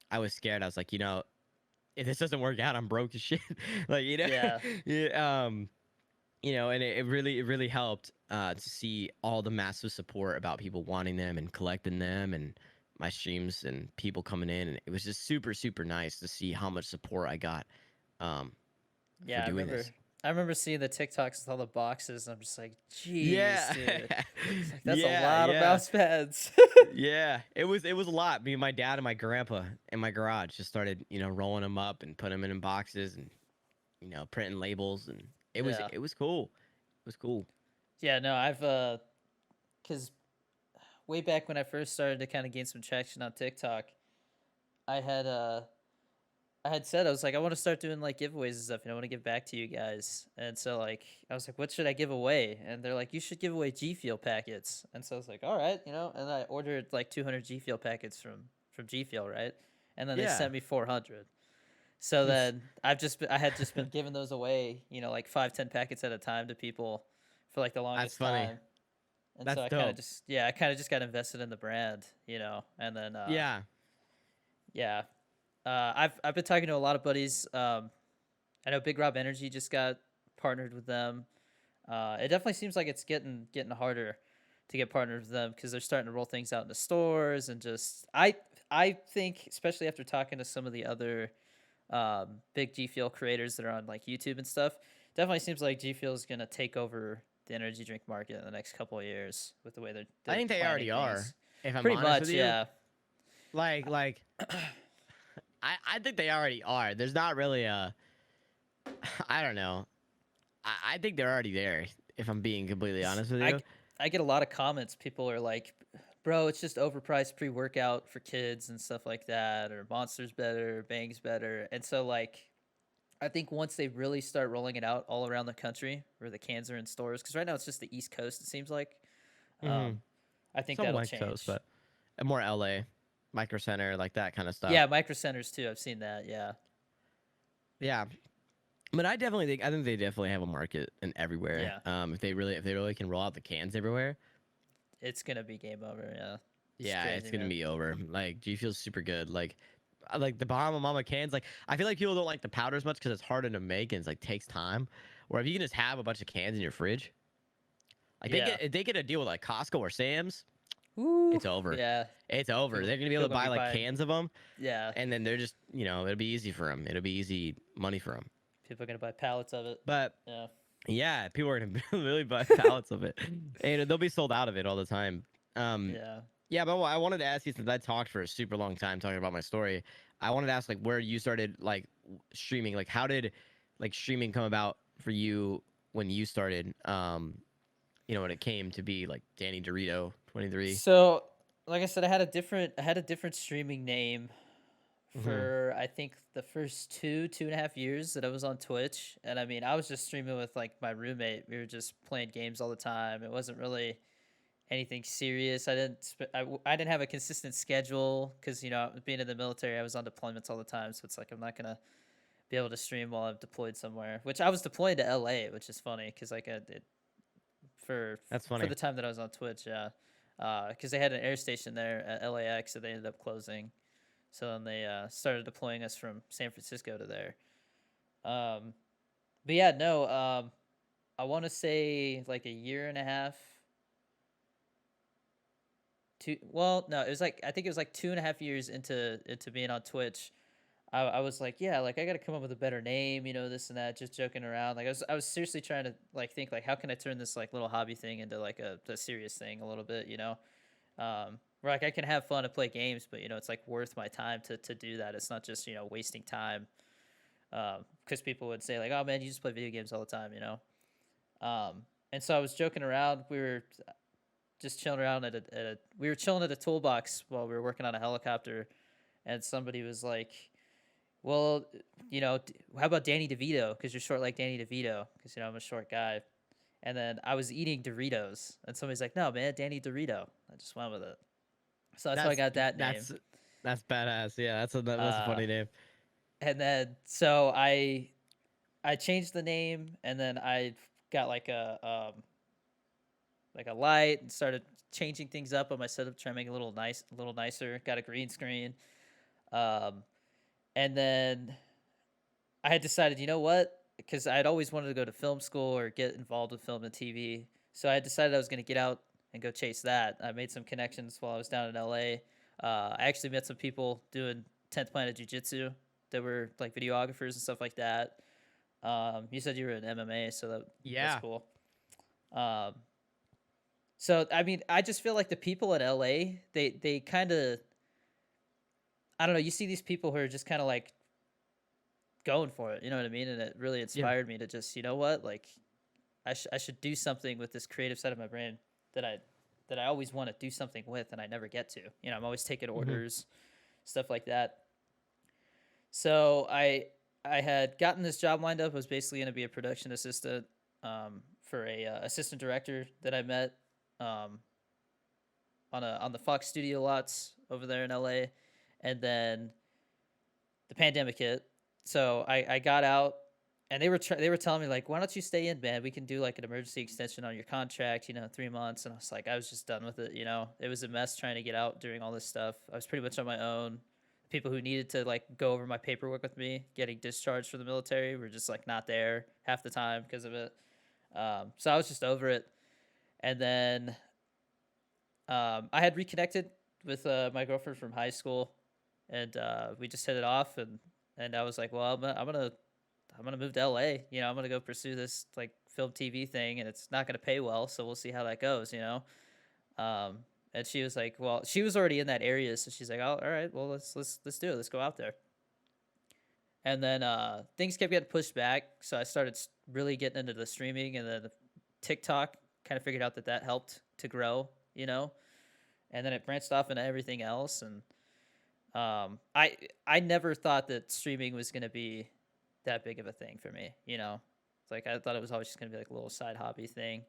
I was scared. I was like, if this doesn't work out, I'm broke as shit. like Yeah. yeah, and it really helped to see all the massive support about people wanting them and collecting them and my streams and people coming in, and it was just super super nice to see how much support I got um, for Yeah. doing this. I remember seeing the TikToks with all the boxes, and I'm just like, jeez, Yeah, dude. It's like that's a yeah, lot of yeah, mouse pads. yeah. It was a lot. Me and my dad and my grandpa in my garage just started rolling them up and putting them in boxes and printing labels, and it was Yeah. it was cool. It was cool. Yeah, no, cuz way back when I first started to kind of gain some traction on TikTok, I had I had said, I was like, I want to start doing like giveaways and stuff, and I want to give back to you guys. And so like, I was like, what should I give away? And they're like, you should give away G Fuel packets. And so I was like, all right, and I ordered like 200 G Fuel packets from G Fuel, right? And then they Yeah. sent me 400. So then I had just been giving those away, like 5, 10 packets at a time to people for like the That's longest funny. time. And so That's I kind of dope. just, yeah, I kind of just got invested in the brand, and then, Yeah. yeah, I've been talking to a lot of buddies. I know Big Rob Energy just got partnered with them. It definitely seems like it's getting harder to get partnered with them because they're starting to roll things out in the stores and just I think especially after talking to some of the other big G Fuel creators that are on like YouTube and stuff, definitely seems like G Fuel is gonna take over the energy drink market in the next couple of years with the way they're I they're think they planning already are. things. If I'm Pretty honest with much, you, yeah. like I think they already are. There's not really a I don't know. I think they're already there. If I'm being completely honest with I, you. g- I get a lot of comments. People are like, bro, it's just overpriced pre workout for kids and stuff like that, or Monster's better, Bang's better. And so, like, I think once they really start rolling it out all around the country where the cans are in stores, because right now it's just the East Coast, it seems like, Mm-hmm. um, I think Some that'll West Coast, change. but more LA, Micro Center, like that kind of stuff. Yeah, micro centers too. I've seen that. Yeah. Yeah, but I think they definitely have a market in everywhere. Yeah. If they really can roll out the cans everywhere, It's going to be game over. Yeah. It's yeah, it's crazy, gonna man. be over. Like G feels super good. Like I like the Bahama Mama cans. Like I feel like people don't like the powder as much because it's harder to make and it's like takes time. Or if you can just have a bunch of cans in your fridge, like Yeah. if they get a deal with like Costco or Sam's, Woo. it's over. Yeah. It's over. People, They're gonna be able people to going to buy be like buying. cans of them, Yeah. and then they're just it'll be easy for them. It'll be easy money for them. People are going to buy pallets of it. But Yeah. yeah, people are gonna really buy pallets of it, and they'll be sold out of it all the time. Um, Yeah. yeah, but I wanted to ask you since I talked for a super long time talking about my story. I wanted to ask like where you started like streaming. Like how did like streaming come about for you when you started? When it came to be like Danny Dorito 23. So, like I said, I had a different streaming name Mm-hmm. for I think the first 2.5 years that I was on Twitch, and I mean I was just streaming with like my roommate. We were just playing games all the time. It wasn't really anything serious. I didn't have a consistent schedule because being in the military, I was on deployments all the time. So it's like I'm not gonna be able to stream while I'm deployed somewhere. Which I was deployed to LA, which is funny because like I did That's for funny. the time that I was on Twitch, yeah, because they had an air station there at LAX, and they ended up closing. So then they started deploying us from San Francisco to there. Um, but yeah, no, I want to say like a year and a half. Well, no, it was like I think it was like 2.5 years into being on Twitch. I was like, yeah, like I got to come up with a better name, this and that, just joking around. Like I was seriously trying to like think like how can I turn this like little hobby thing into like a serious thing a little bit. Where like I can have fun and play games, but it's like worth my time to do that. It's not just wasting time. Because people would say like, oh man, you just play video games all the time. And so I was joking around. We were just chilling around we were chilling at a toolbox while we were working on a helicopter, and somebody was like, well, how about Danny DeVito? Because you're short like Danny DeVito. Because I'm a short guy. And then I was eating Doritos, and somebody's like, "No, man, Danny Dorito." I just went with it, so that's how I That's got that name. that's that's badass. Yeah, that's a Uh, funny name. and then so I changed the name, and then I got like a light and started changing things up on my setup, trying to make it a little nicer. Got a green screen, um, and then I had decided, you know what? Because I had always wanted to go to film school or get involved with film and TV. So I decided I was going to get out and go chase that. I made some connections while I was down in LA. I actually met some people doing 10th Planet Jiu Jitsu that were like videographers and stuff like that. You said you were in MMA, so that's Yeah, cool. Um, so I mean, I just feel like the people in LA, they kind of, I don't know. You see these people who are just kind of like going for it. You know what I mean? And it really yeah. inspired me to just, you know what, like I should do something with this creative side of my brain that I always want to do something with, and I never get to. I'm always taking Hmm. orders, stuff like that. So I had gotten this job lined up. I was basically going to be a production assistant for a assistant director that I met um, on the Fox studio lots over there in LA, and then the pandemic hit. So I got out, and they were telling me like, why don't you stay in, man? We can do like an emergency extension on your contract, 3 months. And I was like, I was just done with it. It was a mess trying to get out during all this stuff. I was pretty much on my own. People who needed to like go over my paperwork with me, getting discharged from the military, were just like not there half the time because of it. So I was just over it. And then I had reconnected with my girlfriend from high school, and we just hit it off. And I was like, well, I'm gonna move to LA. I'm gonna go pursue this like film TV thing, and it's not gonna pay well, so we'll see how that goes. Um, and she was like, well, she was already in that area, so she's like, oh, all right, well, let's do it. Let's go out there. And then things kept getting pushed back, so I started really getting into the streaming, and then the TikTok. Kind of figured out that helped to grow, and then it branched off into everything else. And I never thought that streaming was gonna be that big of a thing for me. It's like I thought it was always just gonna be like a little side hobby thing.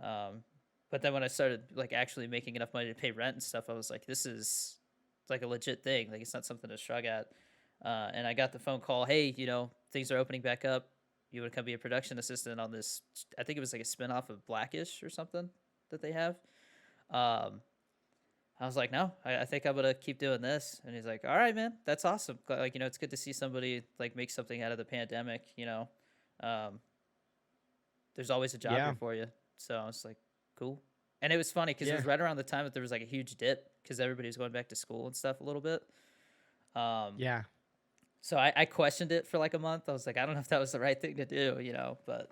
Um, but then when I started like actually making enough money to pay rent and stuff, I was like, this is like a legit thing. Like it's not something to shrug at. And I got the phone call, hey, things are opening back up. You would come be a production assistant on this. I think it was like a spinoff of Blackish or something that they have. Um, I was like, no, I think I'm gonna keep doing this. And he's like, all right, man, that's awesome. Like, it's good to see somebody like make something out of the pandemic. Um, there's always a job Yeah. here for you. So I was like, cool. And it was funny because it Yeah. was right around the time that there was like a huge dip because everybody was going back to school and stuff a little bit. Um, Yeah. so I questioned it for like a month. I was like, I don't know if that was the right thing to do, but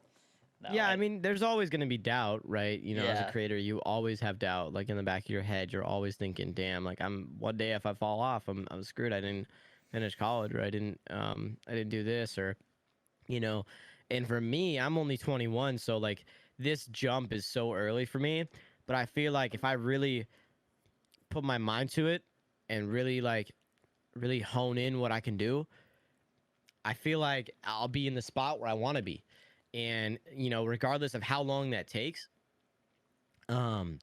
no, Yeah, I mean, there's always going to be doubt, right? As a yeah, creator, you always have doubt. Like in the back of your head, you're always thinking, "Damn, like one day if I fall off, I'm screwed. I didn't finish college, or I didn't do this, or you know." And for me, I'm only 21, so like this jump is so early for me. But I feel like if I really put my mind to it and really hone in what I can do, I feel like I'll be in the spot where I want to be. And, regardless of how long that takes, um,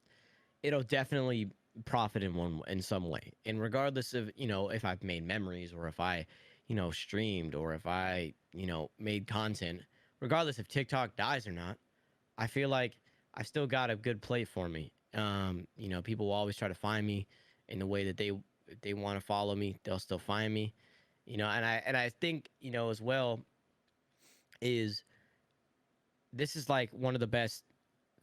it'll definitely profit in some way. And regardless of, if I've made memories or if I, streamed or if I, made content, regardless if TikTok dies or not, I feel like I've still got a good plate for me. People will always try to find me in the way that they want to follow me, they'll still find me. And I think, as well is this is like one of the best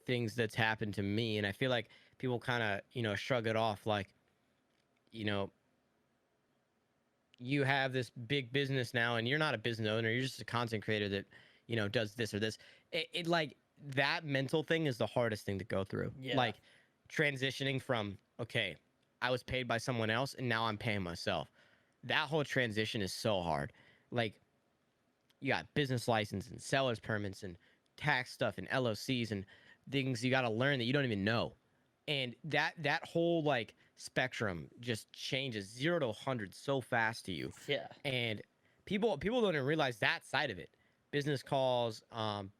things that's happened to me, and I feel like people kind of shrug it off like, you know you have this big business now and you're not a business owner, you're just a content creator that does this or this. It like that mental thing is the hardest thing to go through, yeah, like transitioning from, okay, I was paid by someone else and now I'm paying myself. That whole transition is so hard. Like, you got business license and seller's permits and tax stuff and LOCs and things you got to learn that you don't even know. And that whole like spectrum just changes 0 to 100 so fast to you. yeah, And people don't even realize that side of it. Business calls,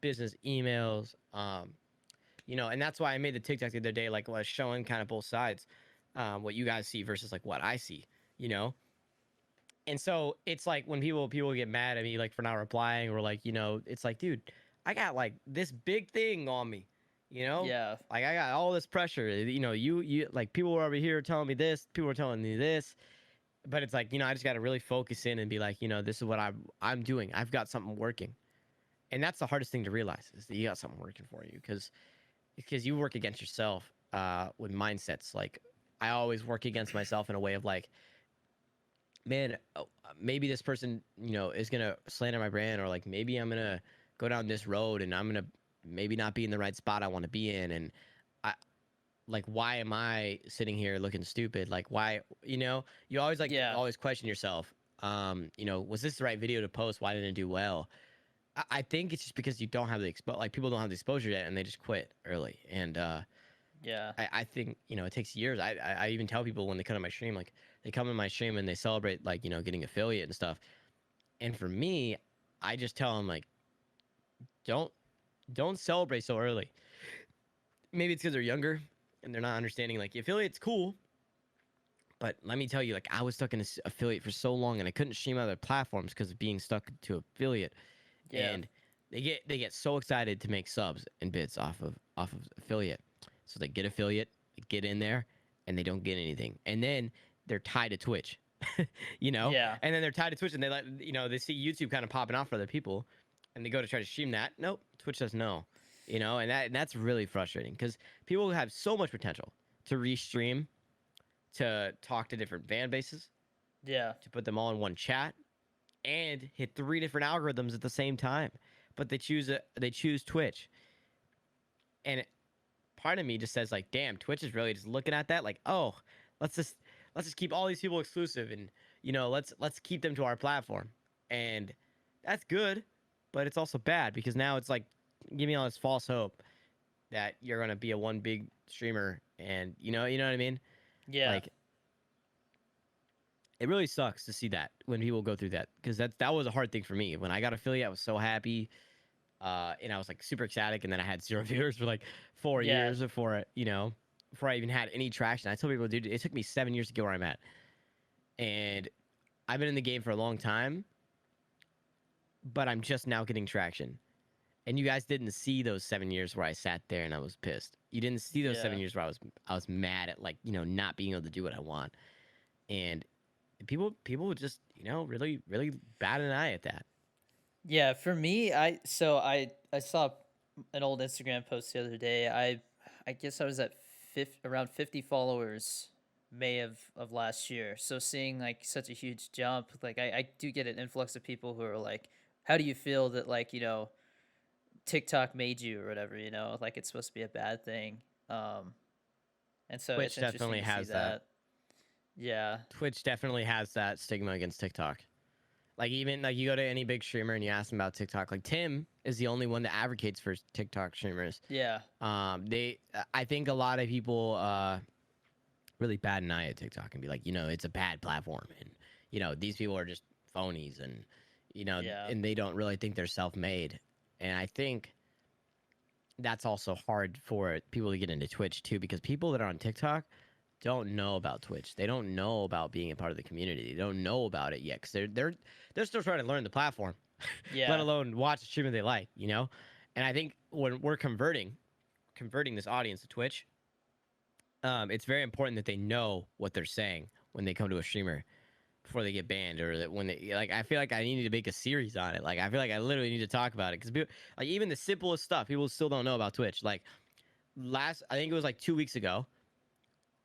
business emails, and that's why I made the TikTok the other day, like was showing kind of both sides, what you guys see versus like what I see, you know. And so it's like when people get mad at me like for not replying, or like, it's like, dude, I got like this big thing on me, yeah, like I got all this pressure. You like, people were over here telling me this, people were telling me this, but it's like, I just got to really focus in and be like, this is what I'm doing. I've got something working. And that's the hardest thing to realize, is that you got something working for you, because you work against yourself with mindsets. Like, I always work against myself in a way of like, man, maybe this person, is gonna slander my brand, or like maybe I'm gonna go down this road and I'm gonna maybe not be in the right spot I want to be in, and I like, why am I sitting here looking stupid? Like, why, you always like yeah, always question yourself. Was this the right video to post? Why didn't it do well? I think it's just because you don't have the like, people don't have the exposure yet, and they just quit early. And yeah, I think it takes years. I even tell people when they come to my stream, like they come to my stream and they celebrate like getting affiliate and stuff. And for me, I just tell them like, don't don't celebrate so early. Maybe it's because they're younger and they're not understanding like affiliate's cool. But let me tell you, like I was stuck in this affiliate for so long, and I couldn't stream other platforms because of being stuck to affiliate. Yeah. And they get so excited to make subs and bits off of affiliate, so they get affiliate, get in there, and they don't get anything, and then they're tied to Twitch, you know, Yeah. and then they're tied to Twitch, and they let they see YouTube kind of popping off for other people, and they go to try to stream that. Nope, Twitch says no, and that's really frustrating because people have so much potential to restream, to talk to different fan bases, Yeah. to put them all in one chat, and hit three different algorithms at the same time. But they choose Twitch, and part of me just says like, damn, Twitch is really just looking at that like, oh, let's just let's just keep all these people exclusive, and let's keep them to our platform, and that's good, but it's also bad because now it's like giving all this false hope that you're gonna be a one big streamer, and you know what I mean, Yeah. like it really sucks to see that when people go through that because that was a hard thing for me when I got affiliate. I was so happy, and I was like super ecstatic, and then I had zero viewers for like 4 years Yeah. before I even had any traction. I tell people, dude, it took me 7 years to get where I'm at, and I've been in the game for a long time, but I'm just now getting traction. And you guys didn't see those 7 years where I sat there and I was pissed. You didn't see those seven Yeah. years where I was mad at like not being able to do what I want, and people would just really really bat an eye at that. Yeah, for me, I saw an old Instagram post the other day. I guess I was at around 50 followers May of last year. So seeing like such a huge jump, like I do get an influx of people who are like, how do you feel that like, TikTok made you or whatever, like it's supposed to be a bad thing. Um and so it's Twitch interesting definitely to see has that. that. Yeah. Twitch definitely has that stigma against TikTok. Like even like you go to any big streamer and you ask them about TikTok. Like Tim is the only one that advocates for TikTok streamers. Yeah. I think a lot of people really bat an eye at TikTok and be like, it's a bad platform, and these people are just phonies, and Yeah. and they don't really think they're self-made. And I think that's also hard for people to get into Twitch too, because people that are on TikTok don't know about Twitch. They don't know about being a part of the community. They don't know about it yet because they're still trying to learn the platform, let Yeah. alone watch a streamer they like. And I think when we're converting this audience to Twitch, it's very important that they know what they're saying when they come to a streamer before they get banned, or that when they like. I feel like I need to make a series on it. Like I feel like I literally need to talk about it because like even the simplest stuff people still don't know about Twitch. Like I think it was like 2 weeks ago,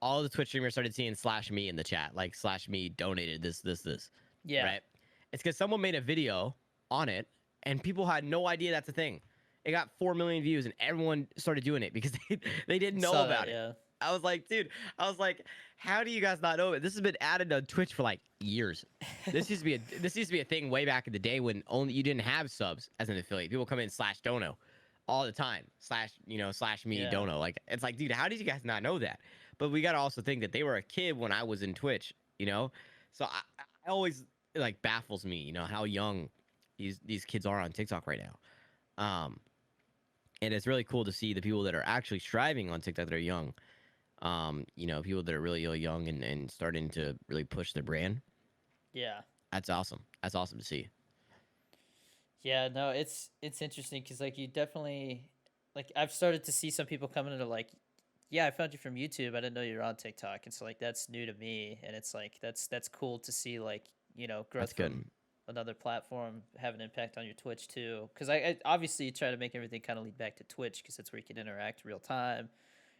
all the Twitch streamers started seeing slash me in the chat, like slash me donated this, Yeah. right? It's because someone made a video on it and people had no idea that's a thing. It got 4 million views and everyone started doing it because they didn't know Saw that, about it. yeah. I was like, dude, how do you guys not know it? This has been added to Twitch for like years. This used to be a thing way back in the day when only you didn't have subs as an affiliate. People come in slash dono all the time. Slash me Yeah. dono. Like it's like, dude, how did you guys not know that? But we gotta also think that they were a kid when I was in Twitch. So I always like baffles me, how young these kids are on TikTok right now. And it's really cool to see the people that are actually striving on TikTok that are young. People that are really, really young and starting to really push their brand. Yeah. That's awesome. That's awesome to see. Yeah, no, it's interesting because like you definitely like I've started to see some people coming into like, yeah, I found you from YouTube. I didn't know you were on TikTok, and so like that's new to me, and it's like that's cool to see like growth That's good. from another platform have an impact on your Twitch too. Because I obviously try to make everything kind of lead back to Twitch because that's where you can interact real time.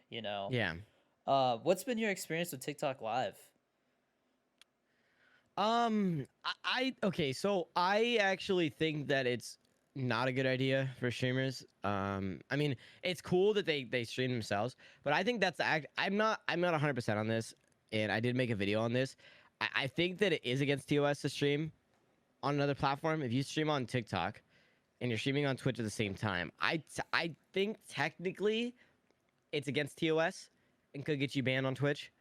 You know, Yeah. what's been your experience with TikTok Live? Okay, so I actually think that it's not a good idea for streamers. I mean, it's cool that they stream themselves, but I think I'm not 100% on this, and I did make a video on this. I think that it is against TOS to stream on another platform. If you stream on TikTok and you're streaming on Twitch at the same time, I think technically it's against TOS and could get you banned on Twitch.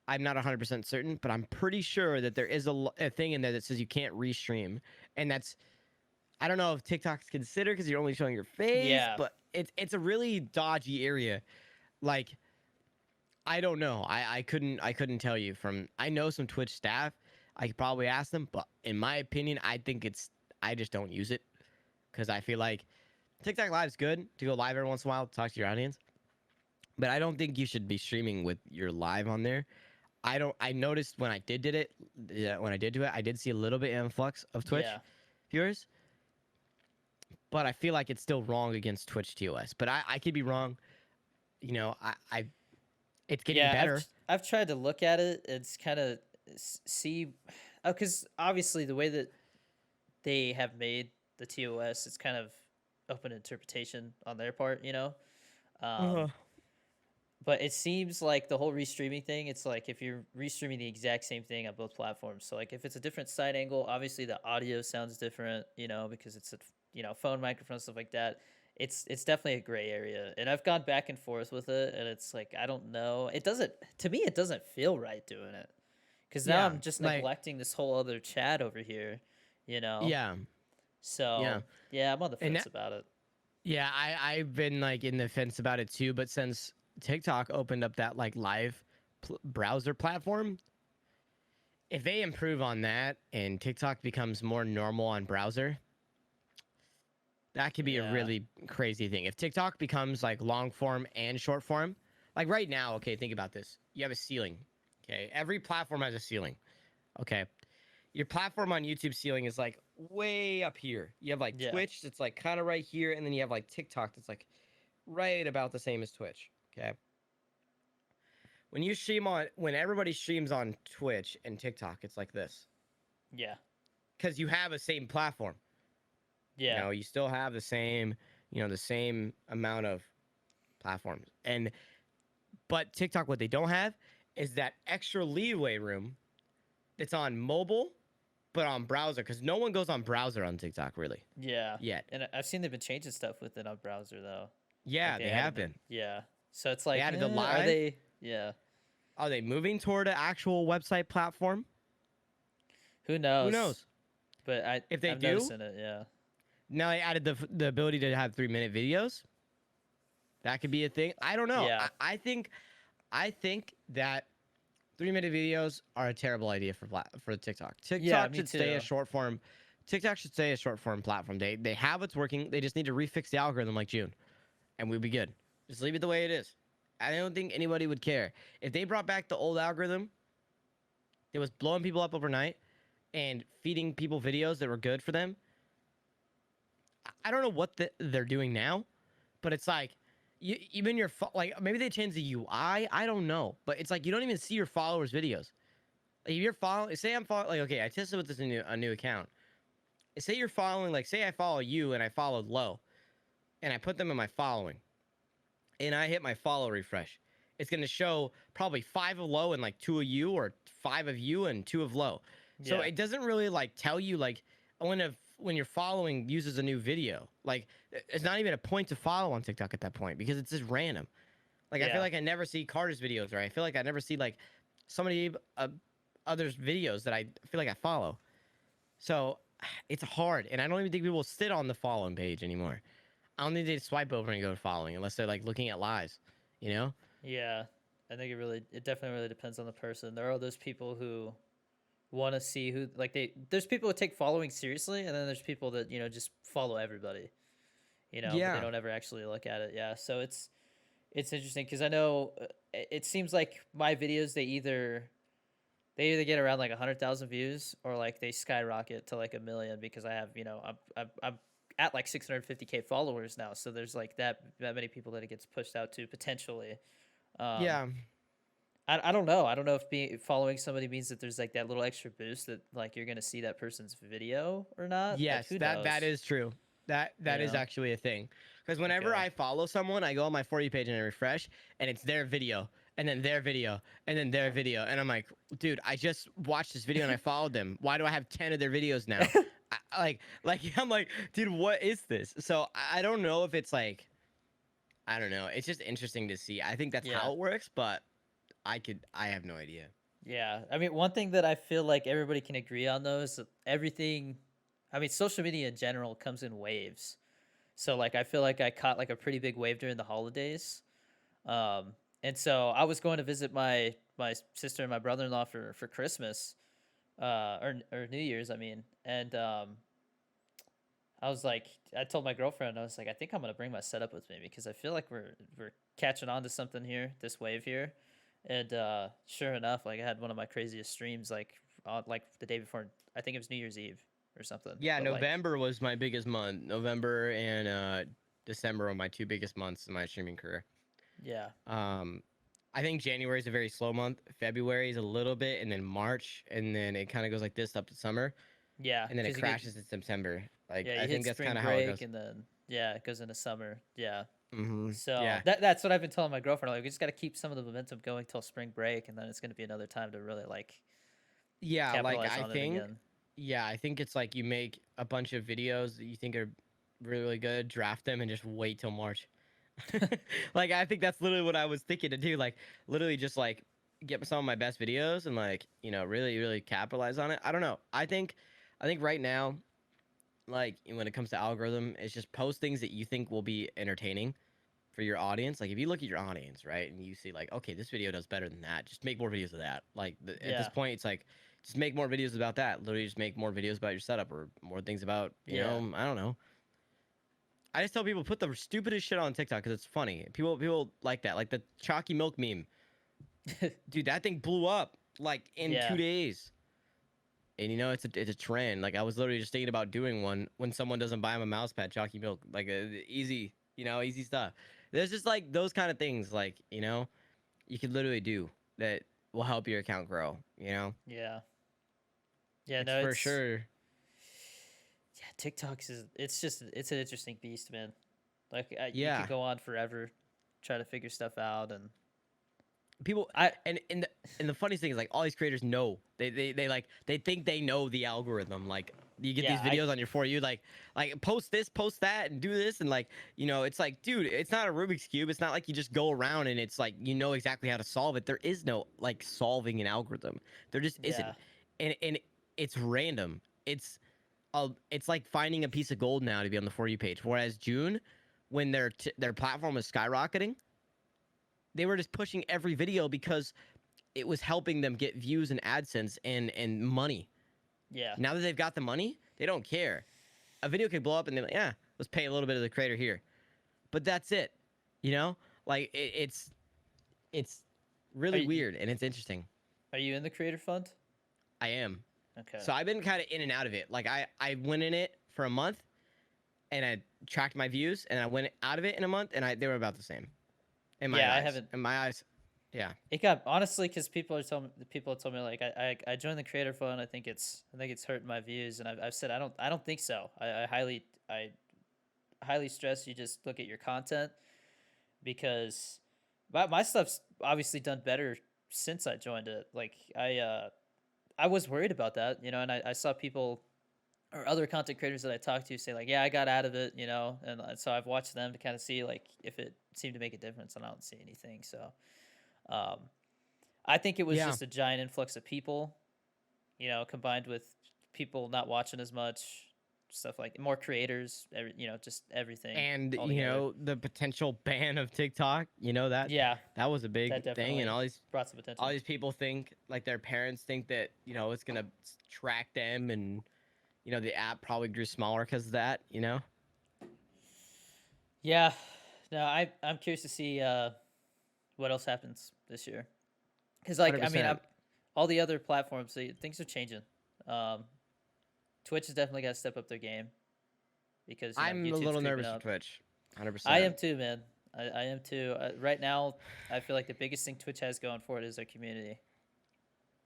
I'm not 100% certain, but I'm pretty sure that there is a thing in there that says you can't restream, and that's I don't know if TikTok's considered because you're only showing your face, Yeah. but it's a really dodgy area. Like I don't know. I couldn't tell you from I know some Twitch staff. I could probably ask them, but in my opinion, I think it's I just don't use it because I feel like TikTok Live is good to go live every once in a while, talk to your audience, but I don't think you should be streaming with your live on there. I don't. I noticed when I did it, yeah, when I did do it, I did see a little bit influx of Twitch Yeah. viewers, but I feel like it's still wrong against Twitch TOS. But I could be wrong. You know, it's getting Yeah, better. I've tried to look at it. It's kind of see, because obviously the way that they have made the TOS, it's kind of open interpretation on their part, you know. Um, Uh, but it seems like the whole restreaming thing, it's like if you're restreaming the exact same thing on both platforms. So like if it's a different side angle, obviously the audio sounds different, you know, because it's a phone microphone, stuff like that. It's definitely a gray area, and I've gone back and forth with it, and it's like I don't know. It doesn't to me. It doesn't feel right doing it because now yeah, I'm just like neglecting this whole other chat over here, you know. yeah, yeah, So yeah, I'm on the and fence about it. yeah, I've been like in the fence about it too. But since TikTok opened up that like live browser platform, if they improve on that and TikTok becomes more normal on browser, that could be a Yeah, really crazy thing. If TikTok becomes like long form and short form, like right now, okay, think about this. You have a ceiling. Okay. Every platform has a ceiling. Okay. Your platform on YouTube ceiling is like way up here. You have like yeah, Twitch that's like kind of right here, and then you have like TikTok that's like right about the same as Twitch. Okay. When everybody streams on Twitch and TikTok, it's like this. yeah, Because you have a same platform. You yeah, know, you still have the same, the same amount of platforms. But TikTok, what they don't have is that extra leeway room that's on mobile, but on browser. Because no one goes on browser on TikTok really yeah. yet. And I've seen they've been changing stuff with it on browser though. Like Yeah, they they added have the been. yeah. So it's They like, added the are live. they? Yeah. Are they moving toward an actual website platform? Who Who knows? knows? But If they I'm do, noticing it. Yeah. now they added the ability to have 3-minute videos. That could be a thing. I don't know. Yeah. I think that 3-minute videos are a terrible idea for TikTok. Yeah. TikTok Me should stay a too. short form. TikTok should stay a short form platform. They have what's working. They just need to refix the algorithm like June, and we'd be good. Just leave it the way it is. I don't think anybody would care if they brought back the old algorithm. It was blowing people up overnight and feeding people videos that were good for them. I don't know what they're doing now, but it's like even like maybe they changed the UI. I don't know, but it's like you don't even see your followers' videos. Like if you're following, say I'm following, like okay, I tested with this a new account. Say you're following, like say I follow you and I followed Low, and I put them in my following, and I hit my follow refresh. It's gonna show probably 5 of Low and like 2 of you, or 5 of you and 2 of Low. So Yeah. it doesn't really like tell you like when you're following uses a new video. Like it's not even a point to follow on TikTok at that point because it's just random. Like I feel Yeah. like I never see Carter's videos, or I feel like I never see like somebody others videos that I feel like I follow. So it's hard, and I don't even think people sit on the following page anymore. I don't think they swipe over and go to following unless they're like looking at lives, you know? Yeah. I think it definitely really depends on the person. There are those people who want to see who like there's people who take following seriously, and then there's people that just follow everybody, but they Yeah, don't ever actually look at it. Yeah. So it's interesting because I know it seems like my videos they either get around like 100,000 views, or like they skyrocket to like a million because I have I'm at like 650K followers now. So there's like that many people that it gets pushed out to potentially. Um, yeah, I don't know. I don't know if following somebody means that there's like that little extra boost that like you're gonna see that person's video or not. Like yes, who that knows? is true. That You is know? actually a thing. Because whenever Okay. I follow someone, I go on my For You page and I refresh, and it's their video, and then their video, and then their video, and I'm like, dude, I just watched this video and I followed them. Why do I have 10 of their videos now? Like I'm like, dude, what is this? So I don't know if it's like, I don't know. It's just interesting to see. I think that's Yeah. how it works, but I have no idea. Yeah, I mean, one thing that I feel like everybody can agree on though is that everything. I mean, social media in general comes in waves. So like, I feel like I caught like a pretty big wave during the holidays. Um, and so I was going to visit my sister and my brother in law for Christmas, or New Year's, I mean, and I was like, I told my girlfriend, I was like, I think I'm gonna bring my setup with me because I feel like we're catching on to something here, this wave here, and sure enough, like I had one of my craziest streams like on like the day before, I think it was New Year's Eve or something, Yeah, but like November was my biggest month. November and December were my two biggest months in my streaming career. yeah, Um, I think January is a very slow month. February is a little bit, and then March, and then it kind of goes like this up to summer, yeah, and then it because you get crashes in September. Like yeah, I you hit think that's spring kind of how it break goes. and then yeah, it goes into summer, yeah. So Yeah. that's what I've been telling my girlfriend. Like, we just got to keep some of the momentum going till spring break, and then it's gonna be another time to really like Yeah, like capitalize on it again. I think it's like you make a bunch of videos that you think are really good, draft them, and just wait till March. Like I think that's literally what I was thinking to do. Like literally just like get some of my best videos and like really capitalize on it. I don't know. I think right now, like when it comes to algorithm, it's just post things that you think will be entertaining for your audience. Like if you look at your audience, right, and you see like, okay, this video does better than that, just make more videos of that. Like at this Yeah, point, it's like just make more videos about that. Literally, just make more videos about your setup or more things about yeah. I don't know. I just tell people put the stupidest shit on TikTok because it's funny. People like that, like the chalky milk meme. Dude, that thing blew up like in Yeah. 2 days. And it's a trend. Like I was literally just thinking about doing one when someone doesn't buy them a mouse pad, chalky milk, like easy, easy stuff. There's just like those kind of things, like you could literally do that will help your account grow. Yeah. Yeah, It's no, for sure. yeah, TikToks is it's an interesting beast, man. Like you could Yeah, go on forever try to figure stuff out and people I and the funniest thing is like all these creators know they like they think they know the algorithm. Like you get yeah, these videos on your For You, like post this, post that, and do this, and like it's like, dude, it's not a Rubik's cube. It's not like you just go around and it's like exactly how to solve it. There is no like solving an algorithm. There just isn't, yeah. and it's random. It's like finding a piece of gold now to be on the For You page. Whereas June, when their platform was skyrocketing, they were just pushing every video because it was helping them get views and AdSense and money. Yeah. Now that they've got the money, they don't care. A video could blow up and they're like, yeah, let's pay a little bit of the creator here. But that's it. You know? Like it's Are really you weird and it's interesting. are you in the creator fund? I am. Okay. So I've been kind of in and out of it. Like I went in it for a month and I tracked my views and I went out of it in a month and they were about the same. In my Yeah, I eyes. haven't In my eyes. Yeah. it got honestly because people have told me like I joined the creator fund. I think it's hurting my views, and I've said I don't think so. I highly stress you just look at your content because my stuff's obviously done better since I joined it. Like I was worried about that, and I saw people or other content creators that I talked to say like, yeah, I got out of it, and so I've watched them to kind of see like if it seemed to make a difference, and I don't see anything. So um, I think it was Yeah. just a giant influx of people, combined with people not watching as much stuff like more creators, just everything And all together. the potential ban of TikTok, Yeah, that was a that big thing, and definitely brought some all attention. these people think like their parents think that it's gonna track them, and the app probably grew smaller because of that. Yeah, no, I'm curious to see what else happens this year because like I mean 100%. all the other platforms things are changing. Um, Twitch has definitely got to step up their game because I'm a YouTube's little creeping nervous for up. Twitch. I 100%. am too, man. I am too. Right now, I feel like the biggest thing Twitch has going for it is their community.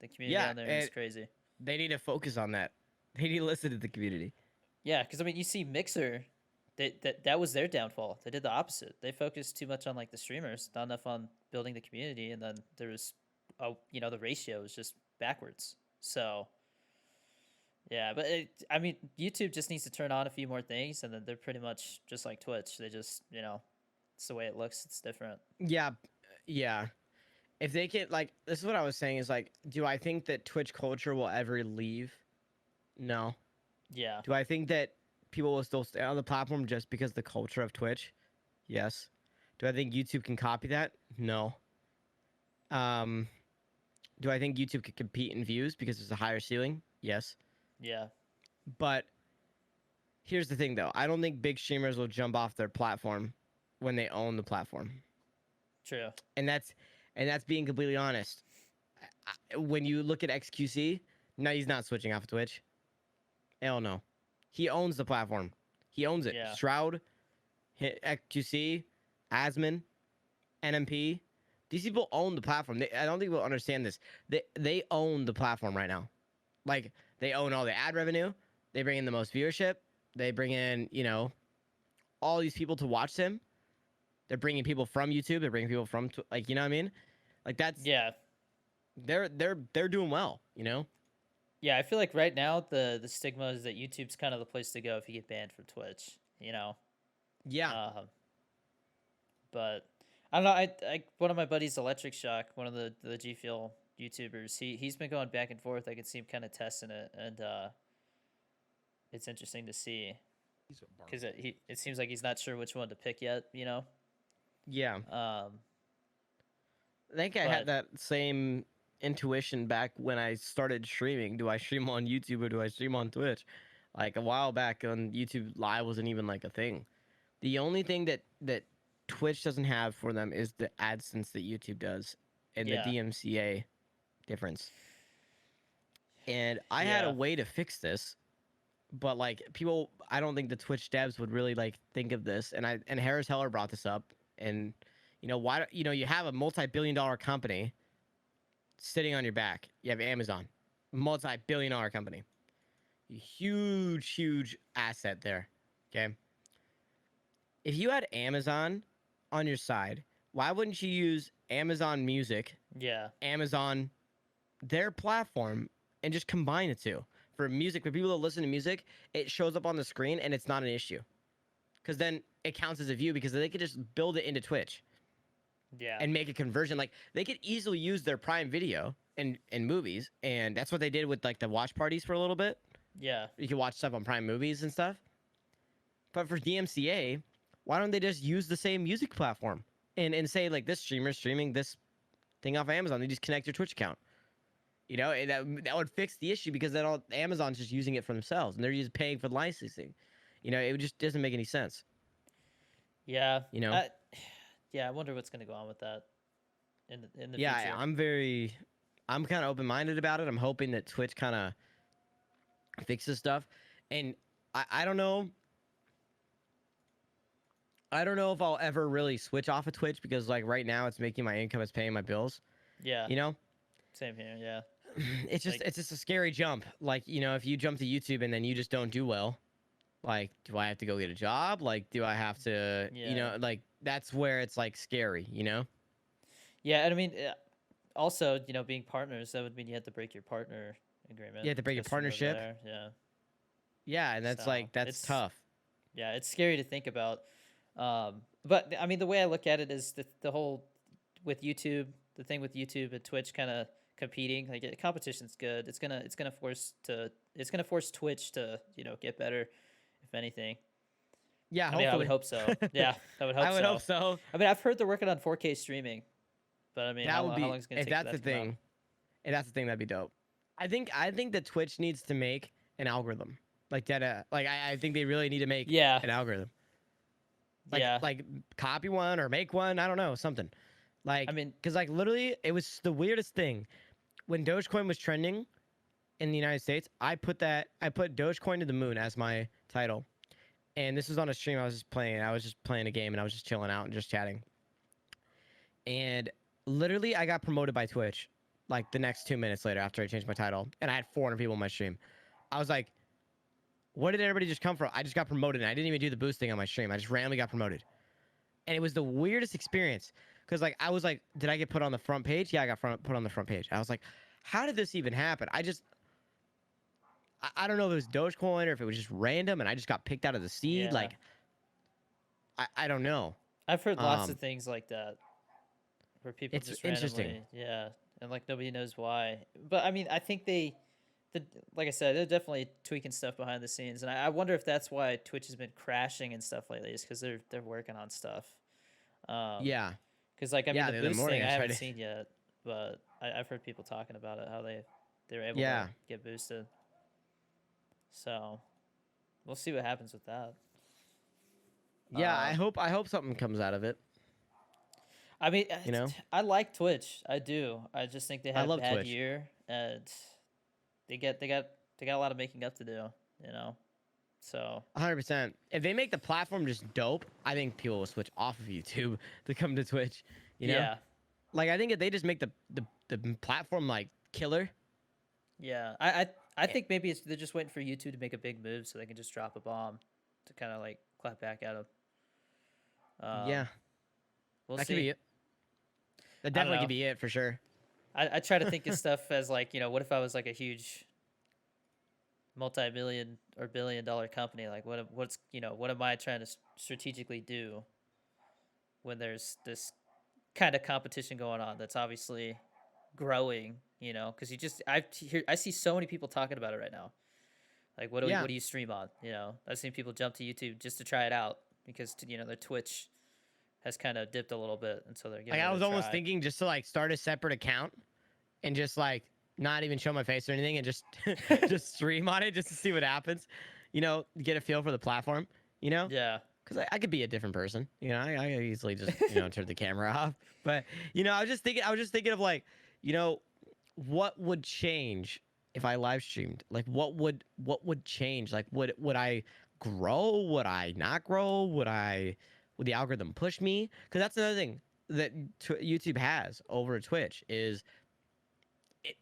The community Yeah, on there is crazy. they need to focus on that. They need to listen to the community. Yeah, because I mean, you see Mixer, that was their downfall. They did the opposite. They focused too much on like the streamers, not enough on building the community, and then there was, the ratio was just backwards. So yeah, but I mean, YouTube just needs to turn on a few more things, and then they're pretty much just like Twitch. They just, it's the way it looks. It's different. Yeah, yeah. if they can, like, this is what I was saying is like, do I think that Twitch culture will ever leave? No. Yeah. Do I think that people will still stay on the platform just because the culture of Twitch? Yes. Do I think YouTube can copy that? No. Um, do I think YouTube could compete in views because there's a higher ceiling? Yes. Yeah. But here's the thing, though. I don't think big streamers will jump off their platform when they own the platform, True. and that's being completely honest. When you look at XQC, no, he's not switching off of Twitch. Hell no. He owns the platform. He owns it. Yeah. Shroud, XQC, Asman, NMP. These people own the platform. I don't think people understand this. They own the platform right now. Like, they own all the ad revenue. They bring in the most viewership. They bring in, all these people to watch them. They're bringing people from YouTube. They're bringing people from like, you know what I mean? Like, that's Yeah. they're doing well, Yeah, I feel like right now the stigma is that YouTube's kind of the place to go if you get banned from Twitch, you know. Yeah. But I don't know. I one of my buddies, Electric Shock, one of the G Fuel YouTubers, he's been going back and forth. I can see him kind of testing it, and it's interesting to see because it seems like he's not sure which one to pick yet, you know. Yeah. Um, I think I but had that same intuition back when I started streaming. Do I stream on YouTube or do I stream on Twitch? Like a while back on YouTube Live wasn't even like a thing. The only thing that Twitch doesn't have for them is the AdSense that YouTube does and the yeah, DMCA difference. And I had a yeah, way to fix this, but like people, I don't think the Twitch devs would really like think of this. And Harris Heller brought this up, and why you have a multi-billion-dollar company sitting on your back. You have Amazon, multi-billion-dollar company, huge asset there. Okay, if you had Amazon on your side, why wouldn't you use Amazon Music, yeah, Amazon, their platform, and just combine the two? For music, for people that listen to music, it shows up on the screen and it's not an issue. Because then it counts as a view because they could just build it into Twitch yeah, and make a conversion. Like they could easily use their Prime Video in movies, and that's what they did with like the watch parties for a little bit. yeah, You can watch stuff on Prime Movies and stuff. But for DMCA, why don't they just use the same music platform and say like this streamer streaming this thing off Amazon? They just connect your Twitch account. That would fix the issue because then all Amazon's just using it for themselves and they're just paying for the licensing. It just doesn't make any sense. yeah. You know? Yeah, I wonder what's gonna go on with that in the Yeah, future. I'm kind of open-minded about it. I'm hoping that Twitch kind of fixes stuff, and I don't know. I don't know if I'll ever really switch off of Twitch because like right now it's making my income, it's paying my bills. Yeah, You know, same here. Yeah, it's like just a scary jump. Like if you jump to YouTube and then you just don't do well, like do I have to go get a job? Like do I have to yeah, like that's where it's like scary. yeah. And I mean, also, being partners, that would mean you have to break your partner agreement. You have to break your Just from over partnership. there. Yeah. Yeah, and that's So like that's it's tough. yeah, it's scary to think about. But I mean, the way I look at it is the whole with YouTube, the thing with YouTube and Twitch kind of competing. Like competition's good. It's gonna force Twitch to get better, if anything. Yeah, I mean, I would hopefully. hope so. Yeah, I would hope I would so. hope so. I mean, I've heard they're working on 4K streaming, but I mean, That would how be long is it gonna if take for that's that the to come out? thing. If that's the thing, that'd be dope. I think that Twitch needs to make an algorithm like that. Like I think they really need to make Yeah, an algorithm. yeah. Like copy one or make one. I don't know, something. I Like mean, because like literally, it was the weirdest thing when Dogecoin was trending in the United States. I put Dogecoin to the moon as my title, and this was on a stream. I was just playing. I was just playing a game, and I was just chilling out and just chatting. And literally, I got promoted by Twitch like the next 2 minutes later after I changed my title, and I had 400 people in my stream. I was like, "Where did everybody just come from?" I just got promoted, and I didn't even do the boosting on my stream. I just randomly got promoted, and it was the weirdest experience because like I was like, "Did I get put on the front page?" Yeah, I got put on the front page. I was like, "How did this even happen?" I don't know if it was Dogecoin or if it was just random, and I just got picked out of the seed. yeah. Like I don't know. I've heard lots of Um, things like that, where people It's just interesting. randomly, yeah, and like nobody knows why. But I mean, I think the like I said, they're definitely tweaking stuff behind the scenes, and I wonder if that's why Twitch has been crashing and stuff lately, is because they're working on stuff. Yeah. Because like I mean, Yeah, the the other boost morning thing I I tried haven't to. seen yet, but I've heard people talking about it, how they were able to Yeah. get boosted. So we'll see what happens with that. Yeah, Um, I hope something comes out of it, I mean, you know? I like Twitch. I do. I just think they I had a love bad Twitch. year, and they got a lot of making up to do. You know, so 100%. If they make the platform just dope, I think people will switch off of YouTube to come to Twitch, you know? yeah, Like I think if they just make the platform like killer. yeah. I eh, think maybe they're just waiting for YouTube to make a big move so they can just drop a bomb to kind of like clap back at them. Yeah, We'll that could see. be it. That I don't definitely know. could be it for sure. I try to think of stuff as like, what if I was like a huge multi-million or billion-dollar company? Like, what am I trying to strategically do when there's this kind of competition going on that's obviously growing? Because I see so many people talking about it right now. Like, Yeah. what do you stream on? I've seen people jump to YouTube just to try it out because their Twitch has kind of dipped a little bit, and so they're Like giving I it a was almost try. thinking just to like start a separate account and just like not even show my face or anything and just just stream on it just to see what happens. You know, get a feel for the platform, you know? Yeah, Because I could be a different person. You know, I could easily just, turn the camera off. But, I was just thinking of like, you know, what would change if I live streamed? Like what would change? Like would I grow? Would I not grow? Would the algorithm push me? Because that's another thing that YouTube has over Twitch is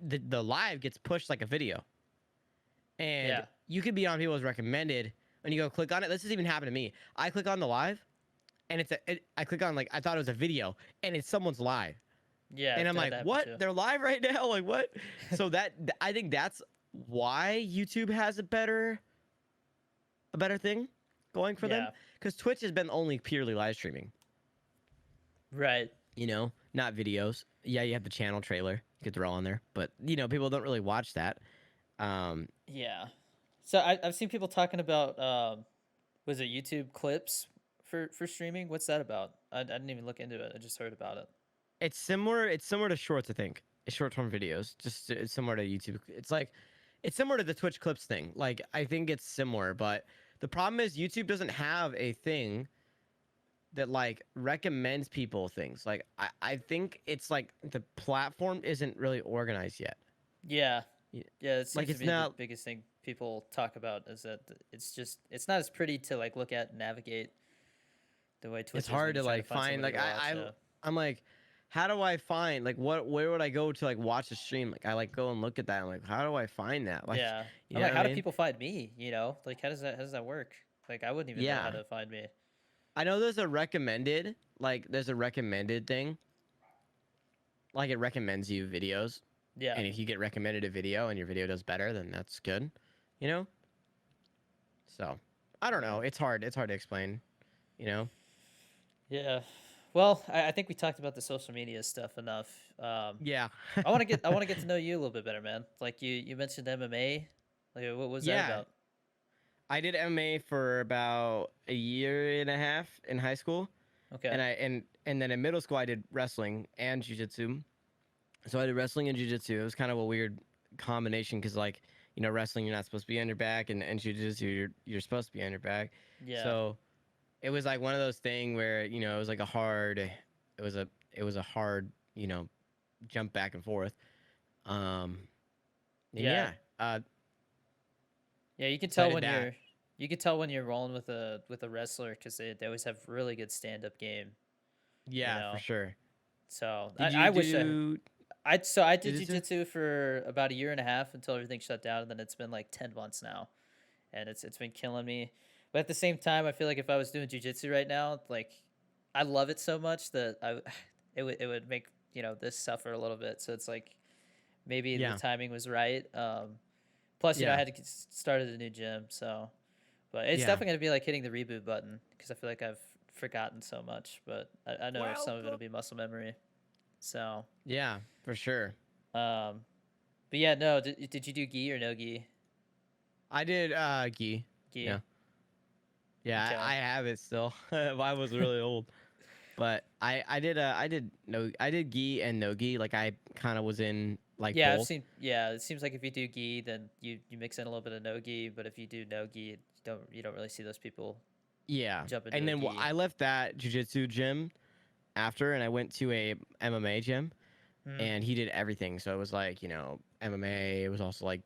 the live gets pushed like a video, and yeah, you could be on people's recommended, and you go click on it. This has even happened to me. I click on the live, and I click on like I thought it was a video, and it's someone's live, yeah. and I've I'm had like, that happen what? too. They're live right now? Like what? So I think that's why YouTube has a better thing going for them, Yeah, because Twitch has been only purely live streaming. right. Not videos. Yeah, you have the channel trailer you could throw on there, but people don't really watch that. Um, Yeah. So I've seen people talking about was it YouTube clips for streaming? What's that about? I didn't even look into it. I just heard about it. it's similar. It's similar to shorts, I think. It's short-form videos. Just it's similar to YouTube. It's similar to the Twitch clips thing. Like I think it's similar, but the problem is YouTube doesn't have a thing that like recommends people things. Like I think it's like the platform isn't really organized yet. Yeah. Y- Yeah, it Like seems to it's be the not. biggest thing people talk about is that it's not as pretty to like look at and navigate the way It's Twitch is when hard you're to trying to like find find somebody like to watch. Yeah. I'm like, how do I find like where would I go to like watch a stream? Like I like go and look at that. I'm like, how do I find that? Like, Yeah. you I'm know like, what I how do mean? people find me? Like how does that work? Like I wouldn't even know how Yeah. to find me. I know there's a recommended thing. Like it recommends you videos. Yeah. And if you get recommended a video and your video does better, then that's good. You know? So I don't Yeah. know. It's hard. It's hard to explain, you know? Yeah. Well, I think we talked about the social media stuff enough. Yeah. I want to get to know you a little bit better, man. Like you mentioned MMA. Like what was that Yeah. about? I did MMA for about a year and a half in high school. Okay. And then in middle school I did wrestling and jiu-jitsu. So I did wrestling and jiu-jitsu. It was kind of a weird combination because like, wrestling you're not supposed to be on your back and jiu-jitsu you're supposed to be on your back. Yeah. So it was like one of those things where, it was like it was a hard, jump back and forth. Um and Yeah. yeah, Yeah. You can so I tell did when that. you're rolling with a wrestler because they always have really good stand up game. You Yeah, for know. sure. So Did I you wish do I did jiu-jitsu? jujitsu for about a year and a half until everything shut down, and then it's been like 10 months now, and it's been killing me. But at the same time, I feel like if I was doing jujitsu right now, like I love it so much that it would make this suffer a little bit. So it's like maybe the Yeah. timing was right. Plus, I Yeah. had to started a new gym, so but it's Yeah. definitely gonna be like hitting the reboot button because I feel like I've forgotten so much. But I know some of it'll Welcome. be muscle memory. So, Yeah, for sure. um, but yeah, no. Did you do gi or no gi? I did gi. Gi. Yeah. Yeah, Okay. I have it still. I was really old. But I did no I did gi and no gi. Like I kind of was in like Yeah, I've both. seen. Yeah, it seems like if you do gi, then you mix in a little bit of no gi. But if you do no gi, you don't really see those people Yeah. jump into And a then gi. I left that jujitsu gym after, and I went to a MMA gym, Hmm. and he did everything. So it was like MMA. It was also like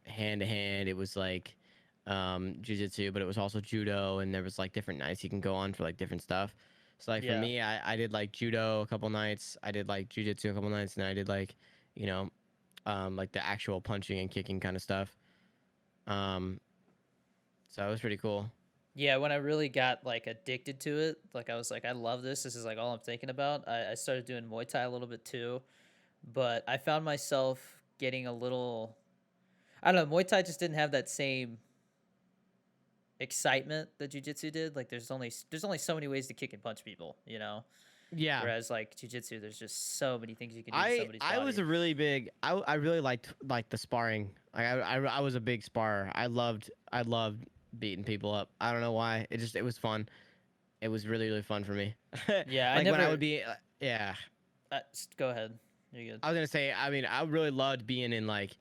hand to hand. It was like jujitsu, but it was also judo, and there was like different nights you can go on for like different stuff. So like for Yeah. me, I did like judo a couple nights. I did like jujitsu a couple nights, and I did you know like the actual punching and kicking kind of stuff. Um, so it was pretty cool. Yeah, when I really got like addicted to it, like I was like, I love this. This is like all I'm thinking about. I started doing Muay Thai a little bit too, but I found myself getting a little. I don't know. Muay Thai just didn't have that same excitement that Jiu-Jitsu did. Like there's only so many ways to kick and punch people, you know. Yeah, Whereas like Jiu-Jitsu, there's just so many things you can do to somebody's I was body. a really big. I really liked like the sparring. I was a big sparrer. I loved beating people up. I don't know why. It was fun. It was really really fun for me. Yeah, I Like when I never. would be yeah. Go ahead. You're good. I was gonna say. I mean, I really loved being in like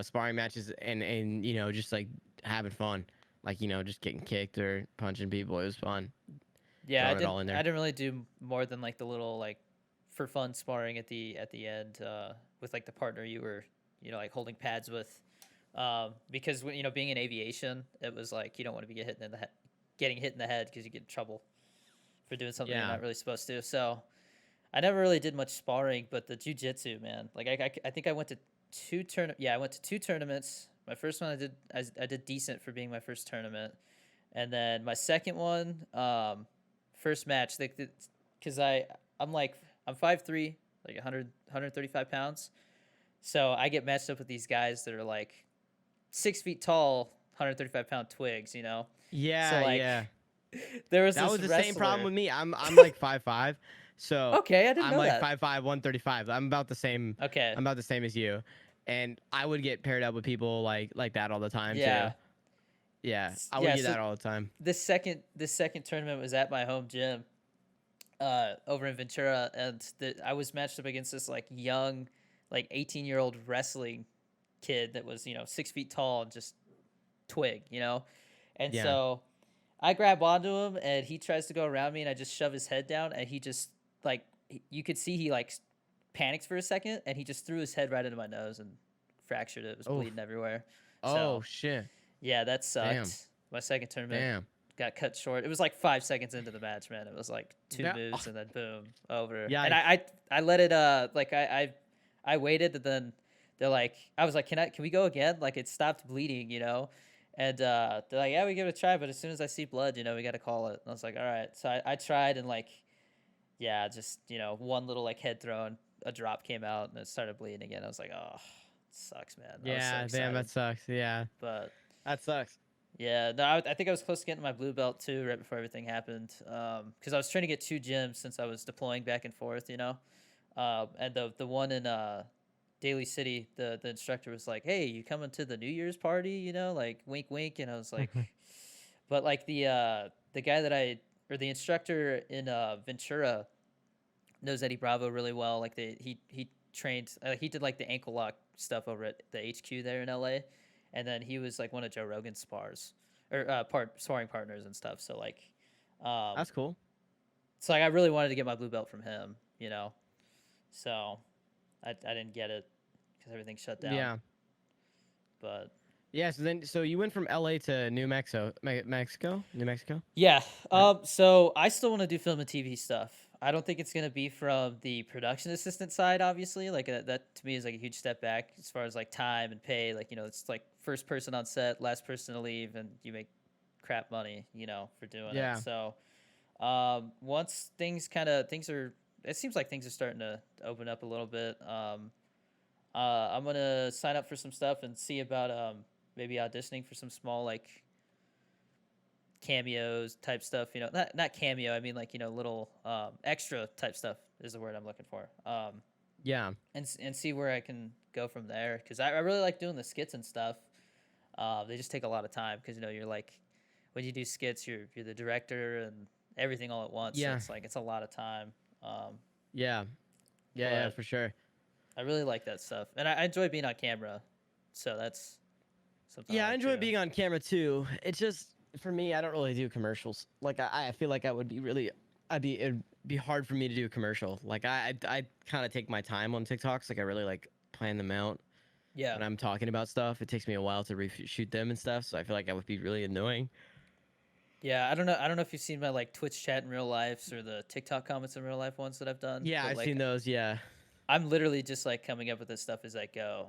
sparring matches and just like having fun. Like just getting kicked or punching people. It was fun. Yeah, I Throwing it didn't. all in I there. didn't really do more than like the little like for fun sparring at the end with like the partner you were like holding pads with, because when being in aviation, it was like you don't want to be getting hit in the head because you get in trouble for doing something you're Yeah. not really supposed to. So I never really did much sparring, but the jujitsu, man, like I think I went to I went to two tournaments. My first one I did decent for being my first tournament, and then my second one, first match, because I'm 5'3", like 135 pounds. So I get matched up with these guys that are like 6 feet tall, 135-pound twigs, you know. So Yeah. like, Yeah. there was That this was the same problem wrestler. with me. I'm like 5'5", so Okay, I didn't I'm know like that. 5'5", 135. I'm about the same. Okay, I'm about the same as you, and I would get paired up with people like that all the time too. yeah, Yeah, I would yeah. get So that all the time. this second tournament was at my home gym, over in Ventura, and I was matched up against this like young, like 18-year-old wrestling kid that was 6 feet tall and just twig, and Yeah. so I grab onto him and he tries to go around me and I just shove his head down and he just like you could see he like panicked for a second and he just threw his head right into my nose and fractured it. It was Oh. bleeding everywhere. Oh So shit. yeah, that Damn. sucked. My second tournament Damn. got cut short. It was like 5 seconds into the match, man. It was like two Yeah. moves and then boom, over. And Yikes. I let it like I waited and then they're like I was like, can we go again? Like it stopped bleeding, And they're like, yeah, we give it a try, but as soon as I see blood, we gotta call it. And I was like, all right. So I tried and like yeah, just one little like head throw and a drop came out and it started bleeding again. I was like, oh, it sucks, man. I was so Yeah. Damn. excited. That sucks. Yeah. But That sucks. yeah, no, I think I was close to getting my blue belt too, right before everything happened. Because I was trying to get two gyms since I was deploying back and forth, And the one in Daly City, the instructor was like, "Hey, you coming to the New Year's party?" Like wink, wink. And I was like, but like the guy or the instructor in Ventura knows Eddie Bravo really well. Like he trained, he did like the ankle lock stuff over at the HQ there in LA, and then he was like one of Joe Rogan's sparring partners and stuff. So like, um, That's cool. so like I really wanted to get my blue belt from him. So I didn't get it because everything shut down. Yeah. But Yeah. So you went from LA to New Mexico, Mexico, New Mexico, yeah, right? so I still want to do film and TV stuff. I don't think it's gonna be from the production assistant side, obviously. Like that to me is like a huge step back as far as like time and pay. Like it's like first person on set, last person to leave, and you make crap money, for doing it. Yeah. So once it seems like things are starting to open up a little bit. I'm gonna sign up for some stuff and see about maybe auditioning for some small like cameos type stuff, not cameo, I mean like little extra type stuff is the word I'm looking for. and see where I can go from there. Because I really like doing the skits and stuff. They just take a lot of time because you're like when you do skits, you're the director and everything all at once. So Yeah. it's like it's a lot of time. Um, Yeah. Yeah, but for sure. I really like that stuff, and I enjoy being on camera. So that's something I Yeah, I like enjoy too. being on camera too. It's just for me, I don't really do commercials. Like I feel like I would be really, it'd be hard for me to do a commercial. Like I kind of take my time on TikToks. Like I really like plan them out Yeah. when I'm talking about stuff. It takes me a while to reshoot them and stuff. So I feel like I would be really annoying. Yeah, I don't know. I don't know if you've seen my like Twitch chat in real life or the TikTok comments in real life ones that I've done. Yeah, But I've seen like, those. Yeah. I'm literally just like coming up with this stuff as I go,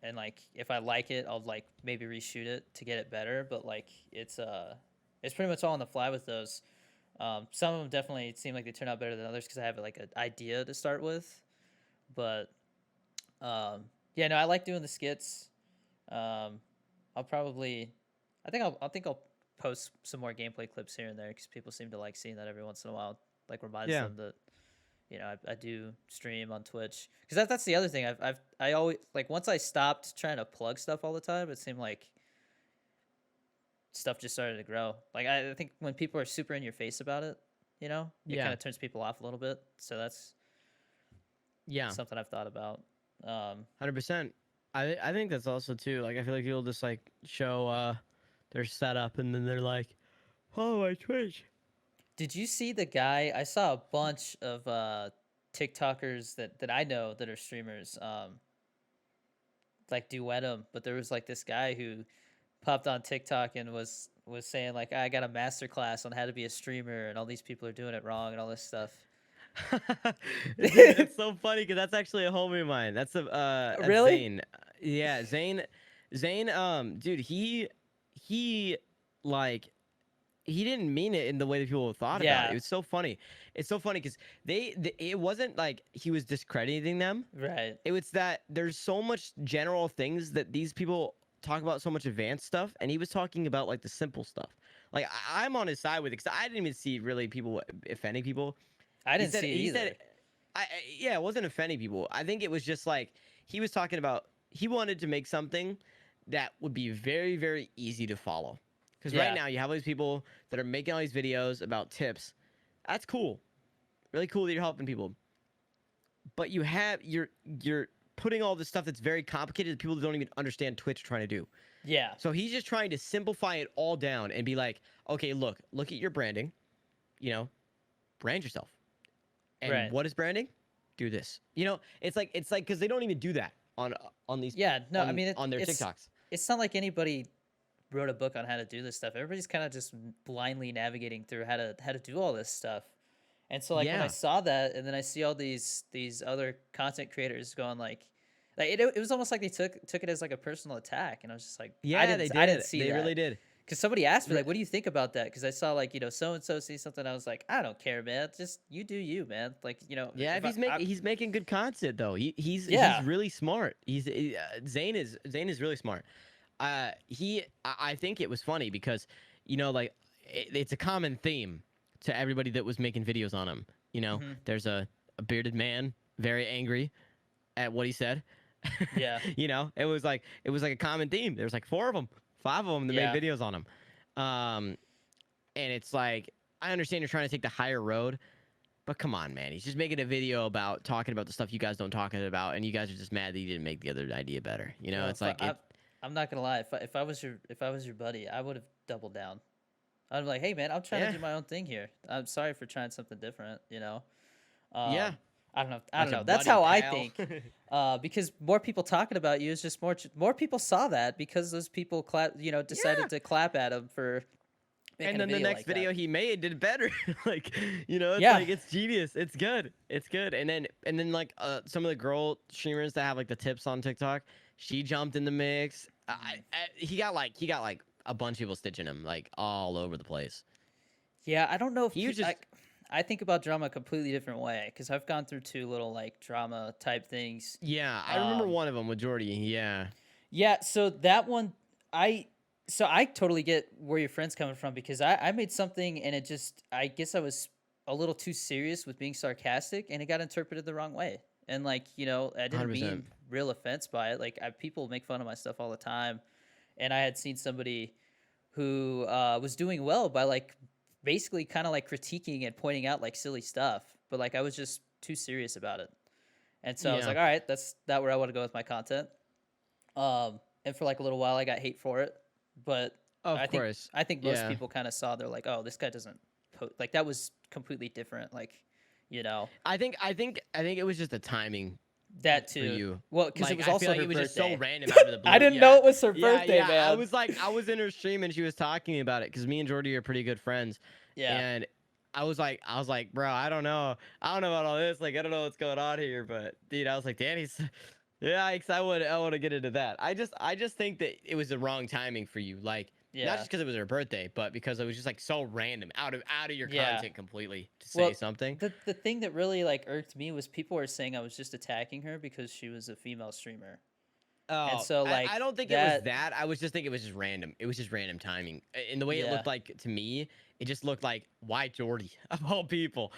and like if I like it, I'll like maybe reshoot it to get it better. But like it's pretty much all on the fly with those. Some of them definitely seem like they turn out better than others because I have like an idea to start with. But yeah, no, I like doing the skits. Um, I'll probably, I think I'll post some more gameplay clips here and there because people seem to like seeing that every once in a while. Like reminds Yeah. them that I do stream on Twitch because that's the other thing. I always like once I stopped trying to plug stuff all the time, it seemed like stuff just started to grow. Like I think when people are super in your face about it, it kind Yeah. of turns people off a little bit. So that's Yeah. something I've thought about. 100%. I think that's also too. Like I feel like people just like show their setup and then they're like, "Oh, my Twitch." Did you see the guy? I saw a bunch of TikTokers that I know that are streamers, like duet him, but there was like this guy who popped on TikTok and was saying like I got a master class on how to be a streamer and all these people are doing it wrong and all this stuff. Dude, it's so funny because that's actually a homie of mine. That's Really? Zane. Yeah, Zane. Dude, he like he didn't mean it in the way that people thought about it. It Yeah. was so funny. It's so funny because it wasn't like he was discrediting them. Right. It was that there's so much general things that these people talk about, so much advanced stuff, and he was talking about like the simple stuff. Like I'm on his side with it because I didn't even see really people offending people. I He didn't said see it he either. said yeah, it wasn't offending people. I think it was just like he was talking about he wanted to make something that would be very, very easy to follow. Because right Yeah. now you have all these people that are making all these videos about tips. That's cool. Really cool that you're helping people. But you're putting all this stuff that's very complicated that people that don't even understand Twitch trying to do. Yeah. So he's just trying to simplify it all down and be like, okay, look at your branding, brand yourself. And Right. what is branding? Do this. It's like because they don't even do that on these Yeah. No, I mean on their TikToks. it's not like anybody wrote a book on how to do this stuff. Everybody's kind of just blindly navigating through how to do all this stuff. And so like when I Yeah. saw that and then I see all these other content creators going like it was almost like they took it as like a personal attack and I was just like Yeah, they did. I didn't see They that. really did. Cuz somebody asked me Re- like what do you think about that? Cuz I saw like, so and so see something I was like I don't care, man. Just you do you, man. Like, Yeah, if if he's making good content though. He's yeah. really smart. Zane is really smart. I think it was funny because like it's a common theme to everybody that was making videos on him. Mhm. There's a bearded man very angry at what he said. Yeah. It was like a common theme. There's like 4 of them, 5 of them that Yeah. made videos on him. And it's like I understand you're trying to take the higher road, but come on, man. He's just making a video about talking about the stuff you guys don't talk about, and you guys are just mad that you didn't make the other idea better. Well, It's like I'm not gonna lie. If I was your buddy, I would have doubled down. I'd be like, hey man, I'm trying to yeah, do my own thing here. I'm sorry for trying something different. yeah. I don't know. That's a That's buddy, how I pal. think. Because more people talking about you is just more people saw that because those people decided Yeah. to clap at him for making And a then the video next like video that. he made did better. Like, it's Yeah. like it's genius. It's good. It's good. And then like some of the girl streamers that have like the tips on TikTok, she jumped in the mix. He got like a bunch of people stitching him like all over the place. Yeah, I don't know if He was just I think about drama a completely different way because I've gone through 2 little like drama type things. yeah. I remember Um, one of them with Jordy. Yeah. Yeah, so that one, I totally get where your friend's coming from because I made something and it just, I guess I was a little too serious with being sarcastic and it got interpreted the wrong way. and like I didn't 100%. mean real offense by it. Like people make fun of my stuff all the time, and I had seen somebody who was doing well by like basically kind of like critiquing and pointing out like silly stuff, but like I was just too serious about it, and so I was Yeah. like, all right, that's not where I want to go with my content. And for like a little while, I got hate for it, but Of I think course. I think most Yeah. people kind of saw they're like, oh, this guy doesn't like that was completely different. Like, you know, I think it was just the timing that for too. you. Well, because it Like was I feel also like her it was just so birthday. random out of the I blue. didn't know Yeah. it was her Yeah, birthday, yeah. I man. was like I was in her stream and she was talking about it cuz me and Jordy are pretty good friends. Yeah, And I was like, bro, I don't know. I don't know about all this. Like I don't know what's going on here, but dude, I was like, Danny's yeah, I want to get into that. I just think that it was the wrong timing for you. Like not yeah, just because it was her birthday, but because it was just like so random, out of your yeah. content completely to say Well, something. the thing that really like irked me was people were saying I was just attacking her because she was a female streamer, and Oh, so I like don't think it was that, that. I was just think it was just random. It was just random timing. In the way it yeah, looked like to me, it just looked like why Jordy of all people.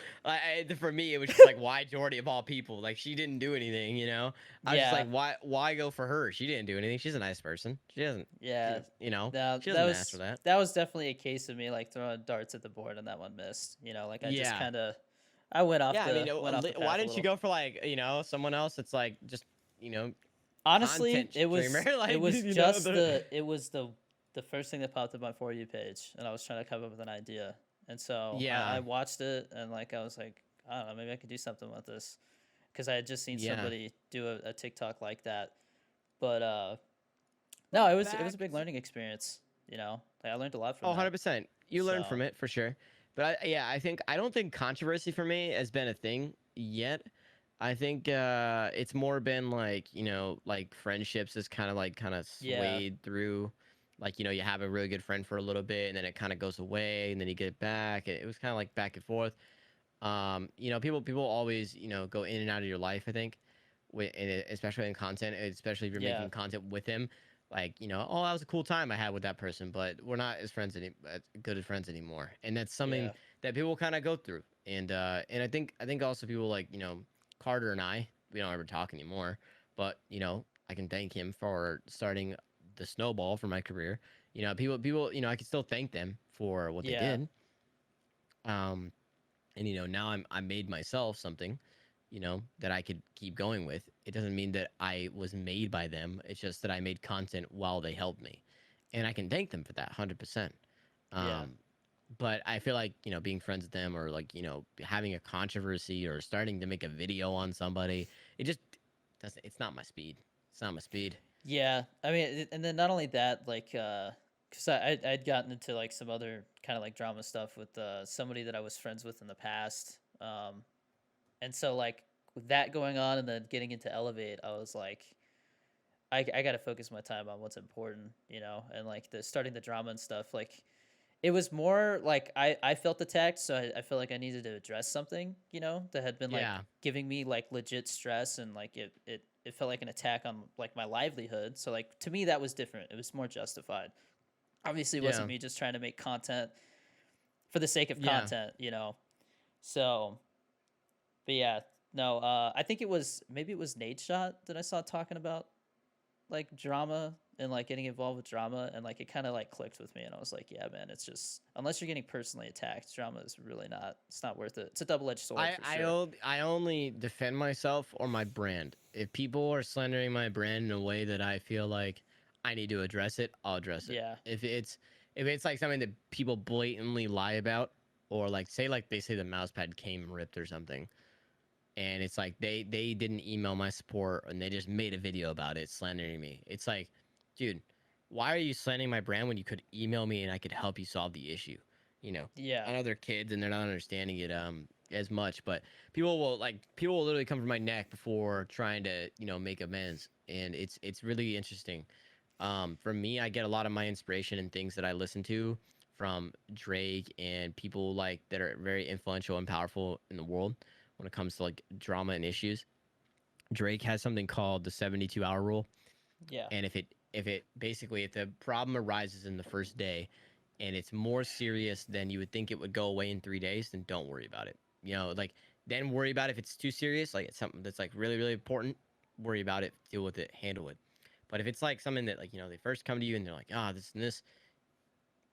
For me, it was just like why Jordy of all people. Like she didn't do anything, you know. I was just yeah, like why go for her? She didn't do anything. She's a nice person. She doesn't. She yeah. doesn't, you know. Now She doesn't ask for that. that was definitely a case of me like throwing darts at the board and that one missed. Like I just Yeah. kind of I went off Yeah. I mean, the why path a didn't you little. go for like someone else that's like just you know Honestly, content streamer it like was you know just the the first thing that popped up on For You page, and I was trying to come up with an idea, and so I yeah watched it, and like I was like, I don't know, maybe I could do something with this, because I had just seen yeah. somebody do a TikTok like that, but no, it was a Back big to learning experience. Like I learned a lot Oh, from that. 100%. You learn So from it for sure. But yeah, I don't think controversy for me has been a thing yet. I think it's more been like, like friendships is kind of yeah, swayed through like, you have a really good friend for a little bit and then it kind of goes away and then you get it back. It was kind of like back and forth. People always, go in and out of your life, I think. Especially in content, especially if you're yeah, making content with him, like oh, that was a cool time I had with that person, but we're not as as good as friends anymore, and that's something yeah, that people kind of go through, and I think also people like Carter and we don't ever talk anymore, but I can thank him for starting the snowball for my career. People I can still thank them for what they yeah, did. um and now I made myself something that I could keep going with. It doesn't mean that I was made by them. It's just that I made content while they helped me, and I can thank them for that 100%. yeah, um but I feel like being friends with them, or like having a controversy or starting to make a video on somebody, it just doesn't, it's not my speed. It's not my speed. yeah. I mean, and then not only that, like, cause I'd gotten into like some other kind of like drama stuff with somebody that I was friends with in the past, and so like with that going on, and then getting into Elevate, I was like, I got to focus my time on what's important, and like the starting the drama and stuff, like it was more like I felt attacked, so I felt like I needed to address something, that had been like Yeah. giving me like legit stress, and like it felt like an attack on like my livelihood. So like to me that was different. It was more justified. Obviously, it wasn't Yeah. me just trying to make content for the sake of Yeah. content. So, but yeah, no, I think maybe it was Nate Shot that I saw talking about like drama and like getting involved with drama, and like it kind of like clicked with me, and I was like, yeah, man, it's just unless you're getting personally attacked, drama is really not, it's not worth it. It's a double-edged sword I for I, sure. o- I only defend myself or my brand. If people are slandering my brand in a way that I feel like I need to address it, I'll address it. Yeah, If it's like something that people blatantly lie about, or like they say the mouse pad came ripped or something, and it's like they didn't email my support and they just made a video about it slandering me. It's like, dude, why are you slandering my brand when you could email me and I could help you solve the issue? yeah, I know they're kids and they're not understanding it as much, but people will literally come for my neck before trying to make amends, and it's really interesting. For me, I get a lot of my inspiration and things that I listen to from Drake and people like that are very influential and powerful in the world when it comes to like drama and issues. Drake has something called the 72-hour rule, yeah, and if the problem arises in the first day and it's more serious than you would think it would go away in 3 days, then don't worry about it. Like then worry about if it's too serious, like it's something that's like really really important. Worry about it, deal with it, handle it. But if it's like something that like they first come to you and they're like, this and this,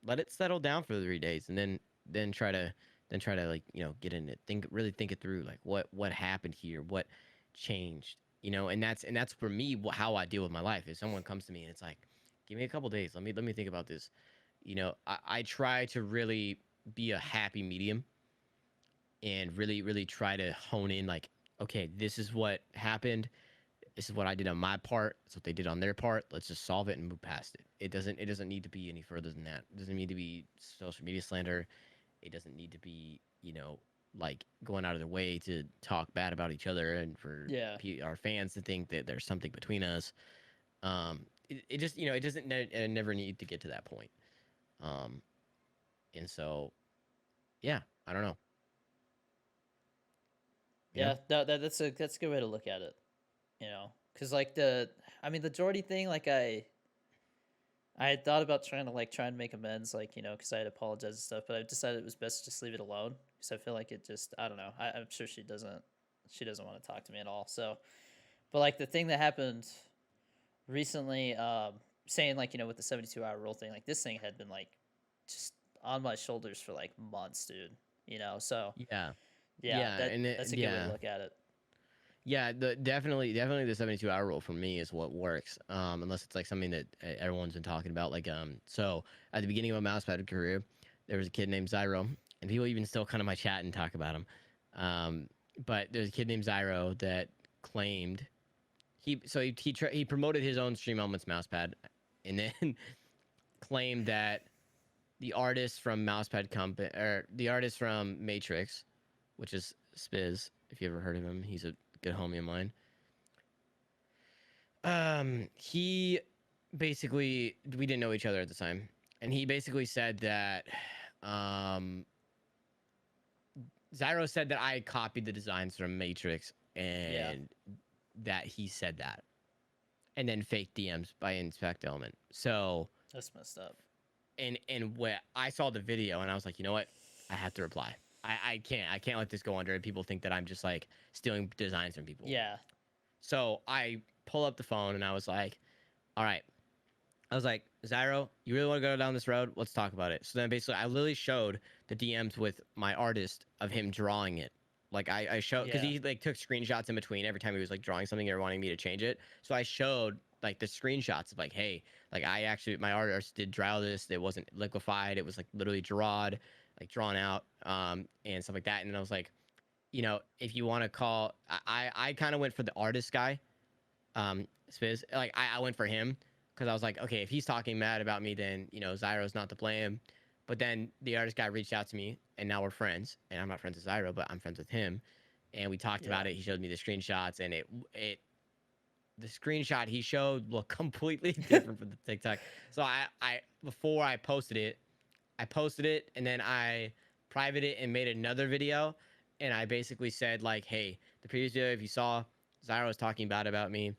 let it settle down for 3 days, and then try to like get in it, think it through, like what happened here, what changed, and that's for me how I deal with my life. If someone comes to me and it's like, give me a couple days, let me think about this. I try to really be a happy medium and really really try to hone in, like, okay, this is what happened, this is what I did on my part. That's what they did on their part. Let's just solve it and move past it. It doesn't need to be any further than that. It doesn't need to be social media slander. It doesn't need to be, like going out of their way to talk bad about each other and for Yeah. our fans to think that there's something between us. It just, it doesn't never need to get to that point. Um, and so, yeah, I don't know. You know? Yeah, that's a good way to look at it. Because like the Jordy thing, like I had thought about trying to like try and make amends, like because I had apologized and stuff, but I decided it was best to just leave it alone because I feel like it just I don't know. I'm sure she doesn't want to talk to me at all. So, but like the thing that happened recently, saying like with the 72-hour rule thing, like this thing had been like just on my shoulders for like months, dude. So Yeah, yeah, yeah, and that's a good way to yeah. look at it. Yeah, definitely the 72-hour rule for me is what works. Unless it's like something that everyone's been talking about. Like, so at the beginning of my mousepad career, there was a kid named Zyro, and people even still come to my chat and talk about him. But there's a kid named Zyro that claimed he promoted his own Stream Elements mousepad, and then claimed that the artist from Mousepad Company, or the artist from Matrix, which is Spiz, if you ever heard of him, he's a good homie of mine. He basically, we didn't know each other at the time, and he basically said that, Zyro said that I copied the designs from Matrix, Yeah, and that he said that, and then fake DMs by Inspect Element. So, that's messed up. and when I saw the video, and I was like, you know what, I have to reply. I can't let this go under, and people think that I'm just like stealing designs from people. Yeah, So I pull up the phone and I was like, all right. I was like, Zyro, you really want to go down this road? Let's talk about it. So then basically I literally showed the DMs with my artist of him drawing it. Like I showed, because yeah, he like took screenshots in between every time he was like drawing something or wanting me to change it. So I showed like the screenshots of like, hey, like my artist did draw this. It wasn't liquefied. It was like literally drawn out, and stuff like that. And then I was like, if you want to call, I kind of went for the artist guy, Spiz. Like I went for him because I was like, okay, if he's talking mad about me, then Zyro's not to blame. But then the artist guy reached out to me, and now we're friends. And I'm not friends with Zyro, but I'm friends with him. And we talked yeah, about it. He showed me the screenshots, and the screenshot he showed looked completely different from the TikTok. So I before I posted it, and then I privated it and made another video, and I basically said like, hey, the previous video, if you saw, Zyro was talking bad about me.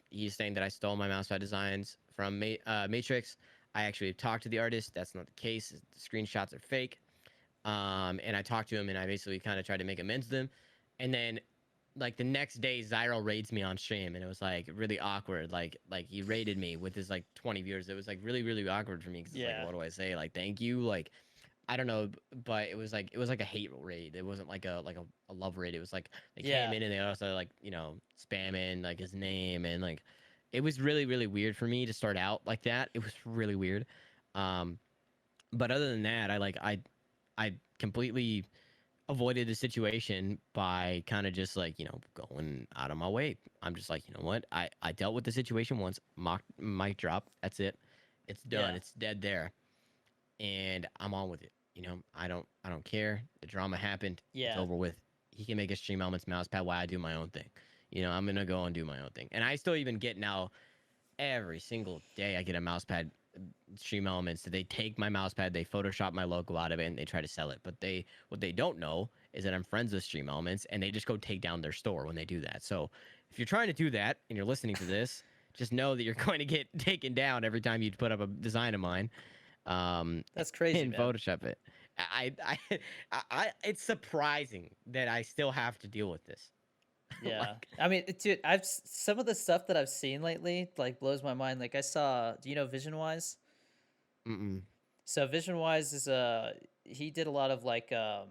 He's saying that I stole my mousepad designs from Matrix. I actually talked to the artist. That's not the case. The screenshots are fake. And I talked to him, and I basically kind of tried to make amends to them. And then, like the next day, Zyro raids me on stream, and it was like really awkward. Like he raided me with his like 20 viewers. It was like really really awkward for me because it's like, yeah, what do I say? Like, thank you. Like, I don't know, but it was like a hate raid. It wasn't like a love raid. It was like they came yeah, in and they also like spamming like his name, and like it was really really weird for me to start out like that. It was really weird. Um, but other than that, I completely avoided the situation by kind of just like going out of my way. I'm just like, you know what, I dealt with the situation once. Mic drop. That's it. It's done. yeah, It's dead there, and I'm on with it. I don't care. The drama happened. It's yeah, over with. He can make a Stream Elements mouse pad while I do my own thing. I'm gonna go and do my own thing. And I still even get now every single day I get a mouse pad, Stream Elements. They take my mouse pad, they Photoshop my logo out of it, and they try to sell it. But what they don't know is that I'm friends with Stream Elements, and they just go take down their store when they do that. So if you're trying to do that and you're listening to this, just know that you're going to get taken down every time you put up a design of mine, um, that's crazy, and man. Photoshop it. it's surprising that I still have to deal with this. Yeah. Like, I mean, dude, some of the stuff that I've seen lately like blows my mind. Like I saw, do you know Vision Wise? mm-mm. So Vision Wise is he did a lot of like kind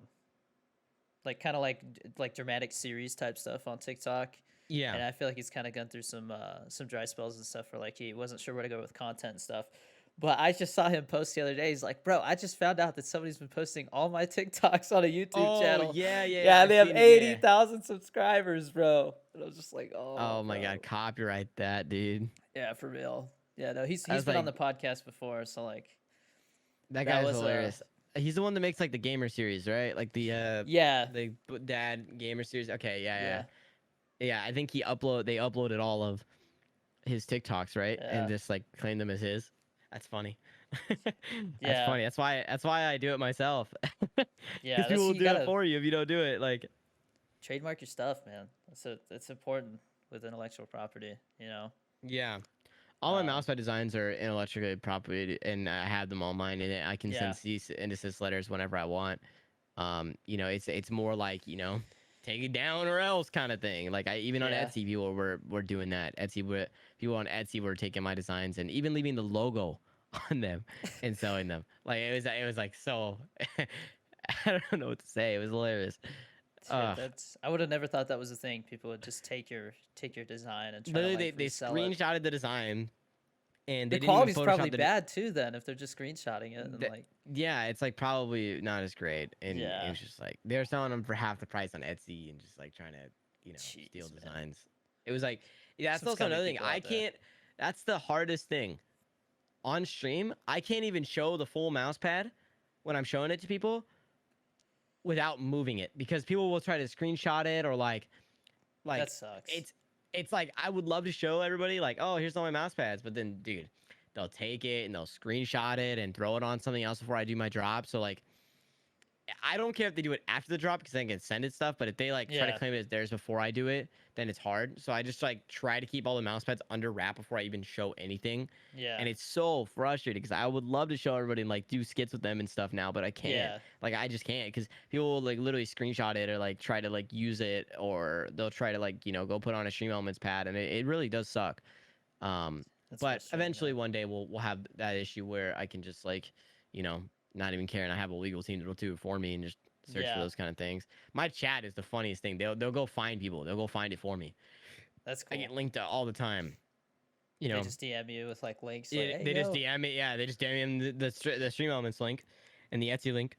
of like dramatic series type stuff on TikTok. Yeah. And I feel like he's kind of gone through some dry spells and stuff where like he wasn't sure where to go with content and stuff. But I just saw him post the other day. He's like, "Bro, I just found out that somebody's been posting all my TikToks on a YouTube Oh channel. yeah, yeah. Yeah, I've they have seen it. Yeah. 80,000 subscribers, bro." And I was just like, "Oh, Oh my god, bro, copyright that, dude. yeah, for real." Yeah, no, I he's was been on like, the podcast before, so like that that guy's was hilarious. He's the one that makes like the gamer series, right? Like yeah, the dad gamer series. Okay, yeah, yeah. yeah, Yeah, I think they uploaded all of his TikToks, right? And yeah, just like claim them as his. That's funny. That's yeah, funny. That's why I do it myself. Because yeah. people That's will you do it gotta for you if you don't do it. Like, trademark your stuff, man. That's important with intellectual property, you know. yeah. All my Um, mousepad designs are intellectually property, and I have them all mine, and I can yeah, send cease and desist letters whenever I want. It's more like take it down or else kind of thing. Like I even on yeah. Etsy, people were doing that. People on Etsy were taking my designs and even leaving the logo on them and selling them. Like it was like so. I don't know what to say. It was hilarious. Dude, Uh, that's I would have never thought that was a thing. People would just take your design and try to literally like they resell it. screenshotted the design and The they didn't even quality's probably Photoshop the. bad too then if they're just screenshotting it and the like yeah, it's like probably not as great, and it yeah. was just like they're selling them for half the price on Etsy and just like trying to steal Jeez, man. designs. It was like, yeah, that's Some also scummy another thing. people I out there. can't. That's the hardest thing on stream. I can't even show the full mouse pad when I'm showing it to people without moving it because people will try to screenshot it or That like sucks. it's like I would love to show everybody like, oh, here's all my mouse pads, but then dude, they'll take it and they'll screenshot it and throw it on something else before I do my drop. So like I don't care if they do it after the drop because I can send it stuff, but if they like try to Yeah. claim it as theirs before I do it, then it's hard. So I just like try to keep all the mouse pads under wrap before I even show anything. Yeah. And it's so frustrating because I would love to show everybody and like do skits with them and stuff now, but I can't. Yeah. Like I just can't because people will like literally screenshot it or like try to like use it or they'll try to like go put on a stream elements pad and it really does suck. Um, That's but frustrating, eventually man. one day we'll have that issue where I can just like you know not even care and I have a legal team that'll do it for me and just search for Yeah. those kind of things. My chat is the funniest thing. They'll go find people. They'll go find it for me. That's I cool. get linked to all the time. You They know, just DM you with like links like, "Hey, they just yo." DM me. Yeah, they just DM me the stream elements link and the Etsy link,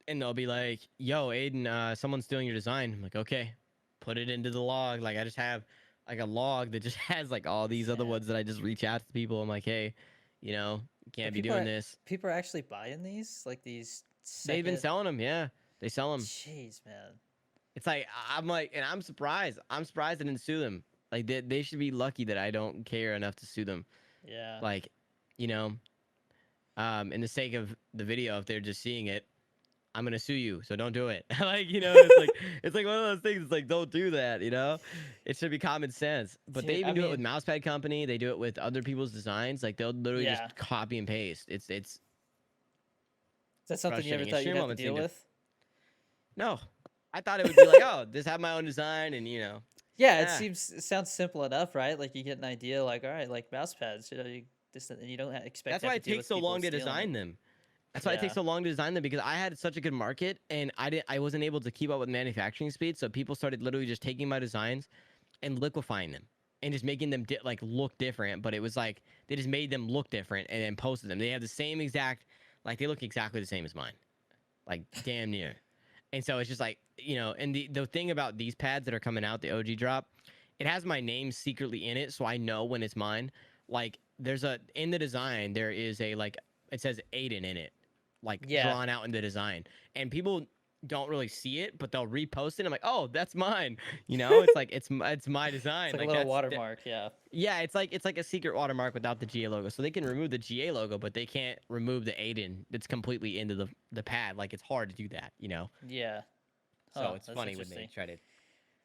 and they'll be like, "Yo, Aiden, someone's stealing your design." I'm like, "Okay, put it into the log." Like I just have like a log that just has like all these other Man. ones that I just reach out to people. I'm like, "Hey, you Are can't be doing this." people are actually buying these these They've been second. selling them. Yeah, they sell them. Jeez, man. It's like I'm like, and I'm surprised. I'm surprised I didn't sue them. Like they should be lucky that I don't care enough to sue them. Yeah. Like, you know, in the sake of the video, if they're just seeing it, I'm gonna sue you. So don't do it. Like, it's like one of those things. It's like don't do that. It should be common sense. But they Dude, I even do it with mean, Mousepad Company. They do it with other people's designs. Like they'll literally yeah. just copy and paste. It's Is that something you ever frustrating. And thought you'd stream have to elements deal need to. with? No, I thought it would be like, oh, just have my own design, and Yeah, yeah. it sounds simple enough, right? Like you get an idea, like all right, like mouse pads, you just and you don't expect That's to why have to it deal takes with so people long to stealing it. design them. That's why it takes Yeah, so long to design them because I had such a good market and I wasn't able to keep up with manufacturing speed. So people started literally just taking my designs and liquefying them and just making them like look different. But it was like they just made them look different and then posted them. They have the same exact, like they look exactly the same as mine, like damn near. And so it's just like and the thing about these pads that are coming out, the OG drop, it has my name secretly in it, so I know when it's mine. Like there's in the design there is a like it says Aiden in it like yeah. drawn out in the design, and people don't really see it, but they'll repost it. I'm like, oh, that's mine. It's like it's my It's design. like a Like little watermark. Yeah, yeah, it's like a secret watermark without the GA logo. So they can remove the GA logo, but they can't remove the Aiden that's completely into the pad. Like it's hard to do that. yeah. So Huh, it's that's funny when they interesting. try to.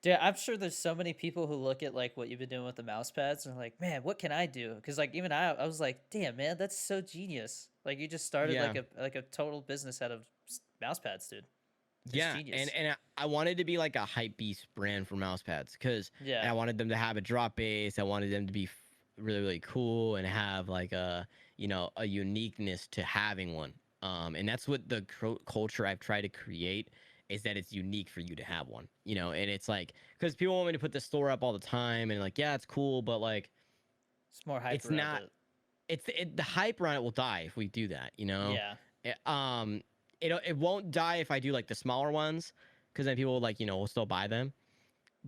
Dude, I'm sure there's so many people who look at like what you've been doing with the mouse pads and are like, man, what can I do? Because like even I was like, damn, man, that's so genius. Like you just started Yeah, like a total business out of mouse pads, dude. It's Yeah, genius. and I wanted to be like a hype beast brand for mouse pads because Yeah. I wanted them to have a drop base. I wanted them to be really really cool and have like a a uniqueness to having one. And that's what the culture I've tried to create is that it's unique for you to have one. And it's like because people want me to put the store up all the time and like yeah, it's cool, but like It's more hype it's around not it. the hype around it will die if we do that. Yeah. It, it won't die if I do like the smaller ones, because then people like will still buy them.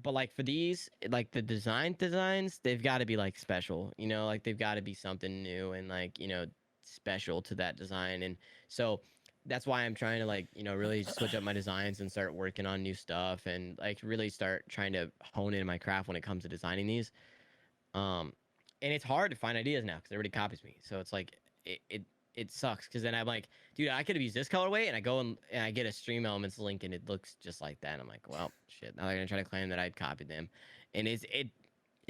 But like for these, like the designs, they've got to be like special. Like they've got to be something new and like special to that design. And so that's why I'm trying to like really switch up my designs and start working on new stuff and like really start trying to hone in my craft when it comes to designing these. Um, and it's hard to find ideas now because everybody copies me. So it's like it sucks because then I'm like, dude, I could have used this colorway, and I go and I get a Stream Elements link, and it looks just like that. And I'm like, well, shit. Now they're gonna try to claim that I'd copied them, and it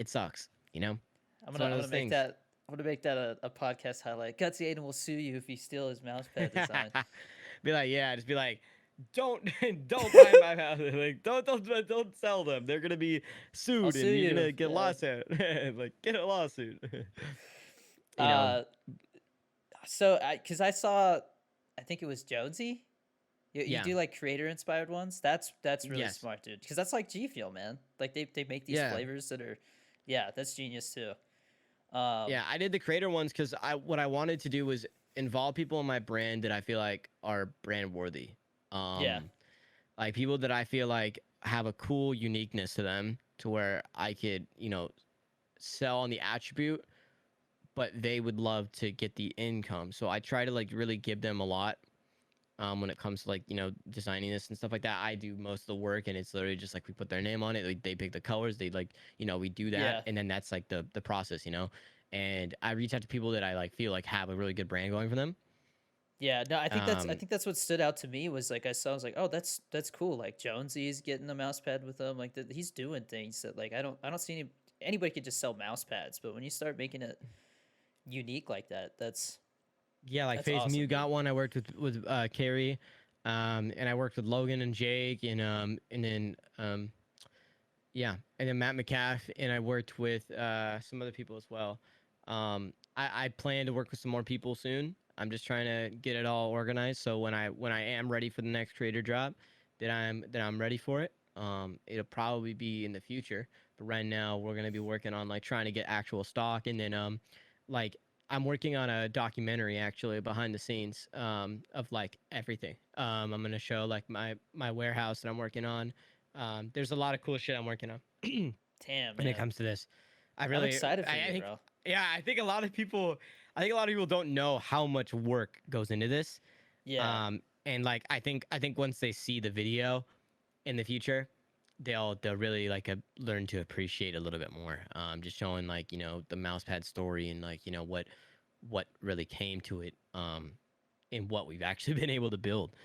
sucks. I'm It's gonna one I'm of gonna those make things. that I'm gonna make that a podcast highlight. GutzyAiden will sue you if you steal his mouse pad design. Be like, yeah, just be like, don't don't buy my house. Like, don't sell them. They're gonna be I'll sued, sue and you're you. gonna get a Yeah. lawsuit. Like, get a lawsuit. you know, Uh, so because I saw, I think it was Jonesy. You yeah, do like creator inspired ones. That's really yes, smart, dude. Because that's like G Fuel, man. Like they make these yeah. flavors that are, yeah, that's genius too. Um, Yeah, I did the creator ones because what I wanted to do was involve people in my brand that I feel like are brand worthy. yeah, Like people that I feel like have a cool uniqueness to them to where I could, sell on the attribute, but they would love to get the income. So I try to like really give them a lot when it comes to like designing this and stuff like that. I do most of the work, and it's literally just like we put their name on it. They pick the colors. They like we do that, yeah, and then that's like the process. And I reach out to people that I like feel like have a really good brand going for them. yeah. No, I Um, think that's what stood out to me was like I was like, oh, that's cool. Like Jonesy's getting a mouse pad with him. Like he's doing things that like I don't see anybody could just sell mouse pads, but when you start making it unique like that, yeah, like that's Phase awesome, Mew dude. got one. I worked with Carrie, and I worked with Logan and Jake, and then yeah, and then Matt McCaff, and I worked with some other people as well. I plan to work with some more people soon. I'm just trying to get it all organized. So when I am ready for the next creator job, that I'm ready for it. It'll probably be in the future, but right now we're gonna be working on like trying to get actual stock, and then like I'm working on a documentary actually behind the scenes of like everything. I'm gonna show like my warehouse that I'm working on. There's a lot of cool shit I'm working on Damn, when it man. comes to this. I I'm really, excited for I you, think, bro. yeah, I think a lot of people don't know how much work goes into this. Yeah. And like, I think once they see the video in the future, they'll really like learn to appreciate a little bit more. Just showing like the mousepad story and like what really came to it. And what we've actually been able to build.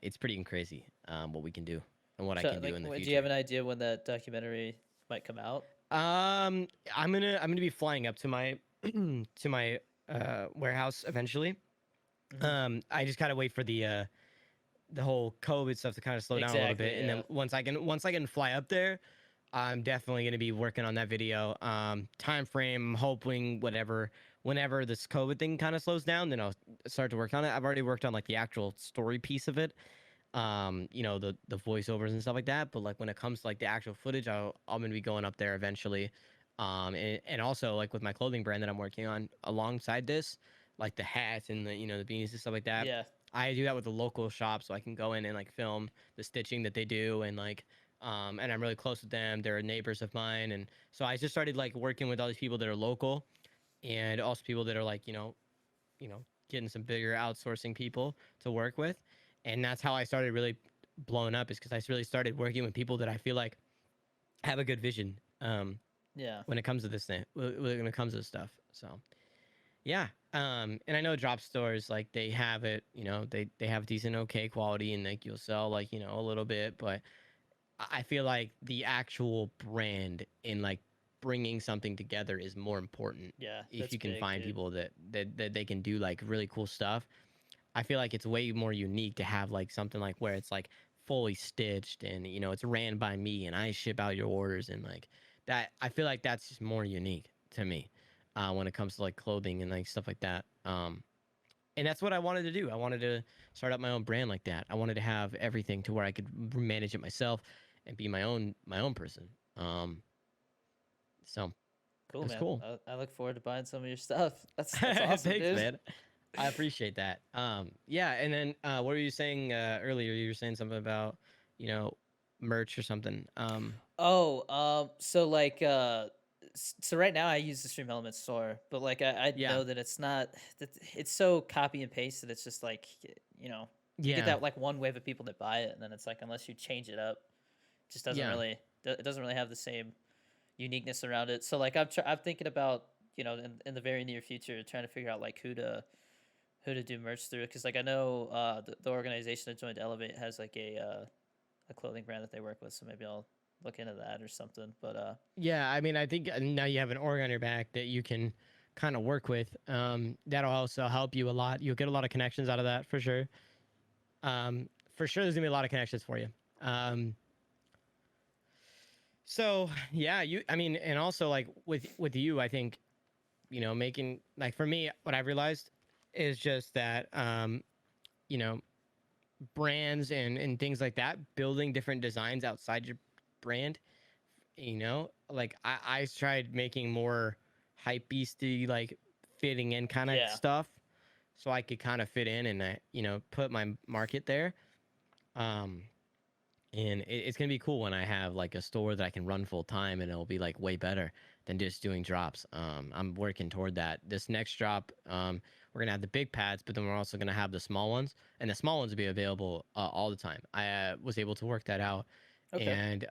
It's pretty crazy. What we can do and what I So, can do like, in the do you have future. an idea when that documentary might come out? I'm gonna be flying up to my to my warehouse eventually. Hmm. I just gotta wait for the whole COVID stuff to kind of slow down a little bit, Exactly. and Yeah. then once I can fly up there, I'm definitely gonna be working on that video. Time frame, hoping whenever this COVID thing kind of slows down, then I'll start to work on it. I've already worked on like the actual story piece of it, the voiceovers and stuff like that. But like when it comes to like the actual footage, I'm gonna be going up there eventually. And also like with my clothing brand that I'm working on alongside this, like the hats and the beanies and stuff like that. Yeah. I do that with the local shop, so I can go in and like film the stitching that they do, and like and I'm really close with them. They're neighbors of mine, and so I just started like working with all these people that are local, and also people that are like getting some bigger outsourcing people to work with, and that's how I started really blowing up. Is because I really started working with people that I feel like have a good vision Yeah. when it comes to this thing, when it comes to this stuff. So yeah, and I know drop stores like they have it, they have decent okay quality, and like you'll sell like a little bit, but I feel like the actual brand in like bringing something together is more important. Yeah. If That's you can big, find dude. people that they can do like really cool stuff, I feel like it's way more unique to have like something like where it's like fully stitched and it's ran by me and I ship out your orders and like that. I feel like that's just more unique to me when it comes to like clothing and like stuff like that. And that's what I wanted to do. I wanted to start up my own brand like that. I wanted to have everything to where I could manage it myself and be my own person. So Cool, it's man. cool. I look forward to buying some of your stuff. That's awesome, Thanks, dude. man. I appreciate that. Yeah, and then what were you saying earlier? You were saying something about, you know, merch or something. Oh, so like, so right now I use the Stream Elements store, but like I Yeah, know that it's not that it's so copy and paste that it's just like, you know, you get yeah, that like one wave of people that buy it, and then it's like unless you change it up, it just doesn't yeah. really it doesn't really have the same uniqueness around it. So like I'm thinking about, you know, in the very near future trying to figure out like who to do merch through, because like I know the organization that joined Elevate has like a clothing brand that they work with, so maybe I'll look into that or something. But Yeah, I mean, I think now you have an org on your back that you can kind of work with. That'll also help you a lot. You'll get a lot of connections out of that for sure. For sure, there's gonna be a lot of connections for you. Um, so yeah, I mean, and also like with you, I think making like for me, what I've realized is just that you know, brands and things like that, building different designs outside your brand. Like I tried making more hype beasty, like fitting in kind of yeah, stuff, so I could kind of fit in and put my market there. Um, and it's gonna be cool when I have like a store that I can run full time, and it'll be like way better than just doing drops. I'm working toward that. This next drop, we're gonna have the big pads, but then we're also gonna have the small ones, and the small ones will be available all the time. I was able to work that out, okay, and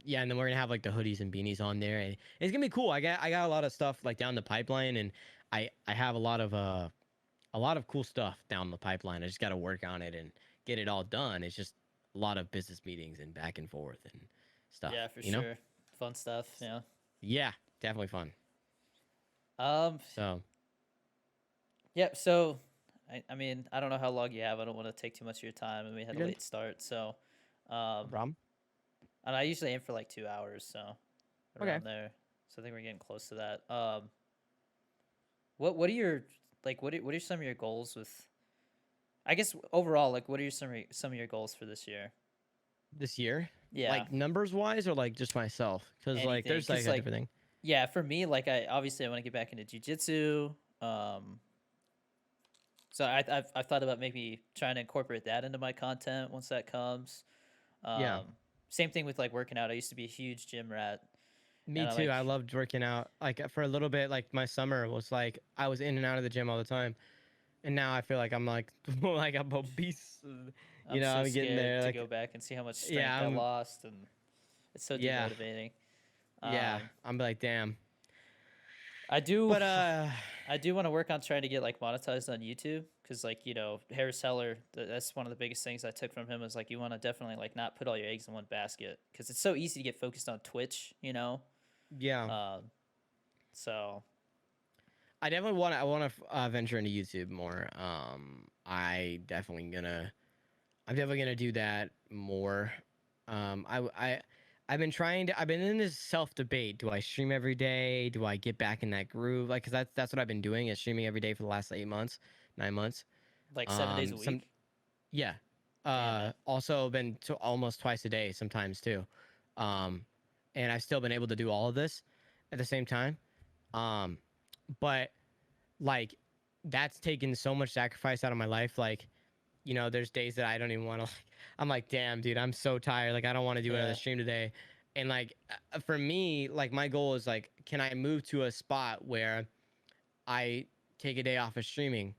yeah, and then we're gonna have like the hoodies and beanies on there, and it's gonna be cool. I got a lot of stuff like down the pipeline, and I have a lot of cool stuff down the pipeline. I just got to work on it and get it all done. It's just a lot of business meetings and back and forth and stuff, yeah, for sure, fun stuff. Yeah. Yeah, definitely fun. Um. So, Yeah. So, I mean, I don't know how long you have. I don't want to take too much of your time, and we had a you're good. late start. So, No um, problem. and I usually aim for like 2 hours, so Okay. around there. So I think we're getting close to that. What are your like? What are some of your goals with? I guess overall, like, what are some of your goals for this year? This year, Yeah, like numbers wise, or like just myself, because like anything. there's like Cause a like, different thing. yeah, for me, like, I obviously I want to get back into jujitsu. Um, so I've thought about maybe trying to incorporate that into my content once that comes. Yeah, Um, Same thing with like working out. I used to be a huge gym rat, me and I too. like, I loved working out. Like for a little bit, like my summer was like I was in and out of the gym all the time, and now I feel like I'm like like I'm obese. I'm so I'm getting scared there. to Like go back and see how much yeah, strength I lost, and it's so yeah, demotivating. yeah. Um, I'm like damn. I do But I do want to work on trying to get like monetized on YouTube, because like, you know, Harris Heller, that's one of the biggest things I took from him, is like you want to definitely like not put all your eggs in one basket, because it's so easy to get focused on Twitch, you know. yeah, Um, so I definitely want to. I want to venture into YouTube more. I'm definitely gonna do that more. I've been trying to. I've been in this self debate. Do I stream every day? Do I get back in that groove? Like, cause that's what I've been doing is streaming every day for the last 8 months, 9 months. like 7 days a Some week. yeah. Damn, man. Also been to almost twice a day sometimes too. Um, and I've still been able to do all of this at the same time. Um, but like that's taken so much sacrifice out of my life. Like, there's days that I don't even want to. Like, I'm like, damn, dude, I'm so tired. Like, I don't want to do another Yeah, stream today. And like, for me, like, my goal is like, can I move to a spot where I take a day off of streaming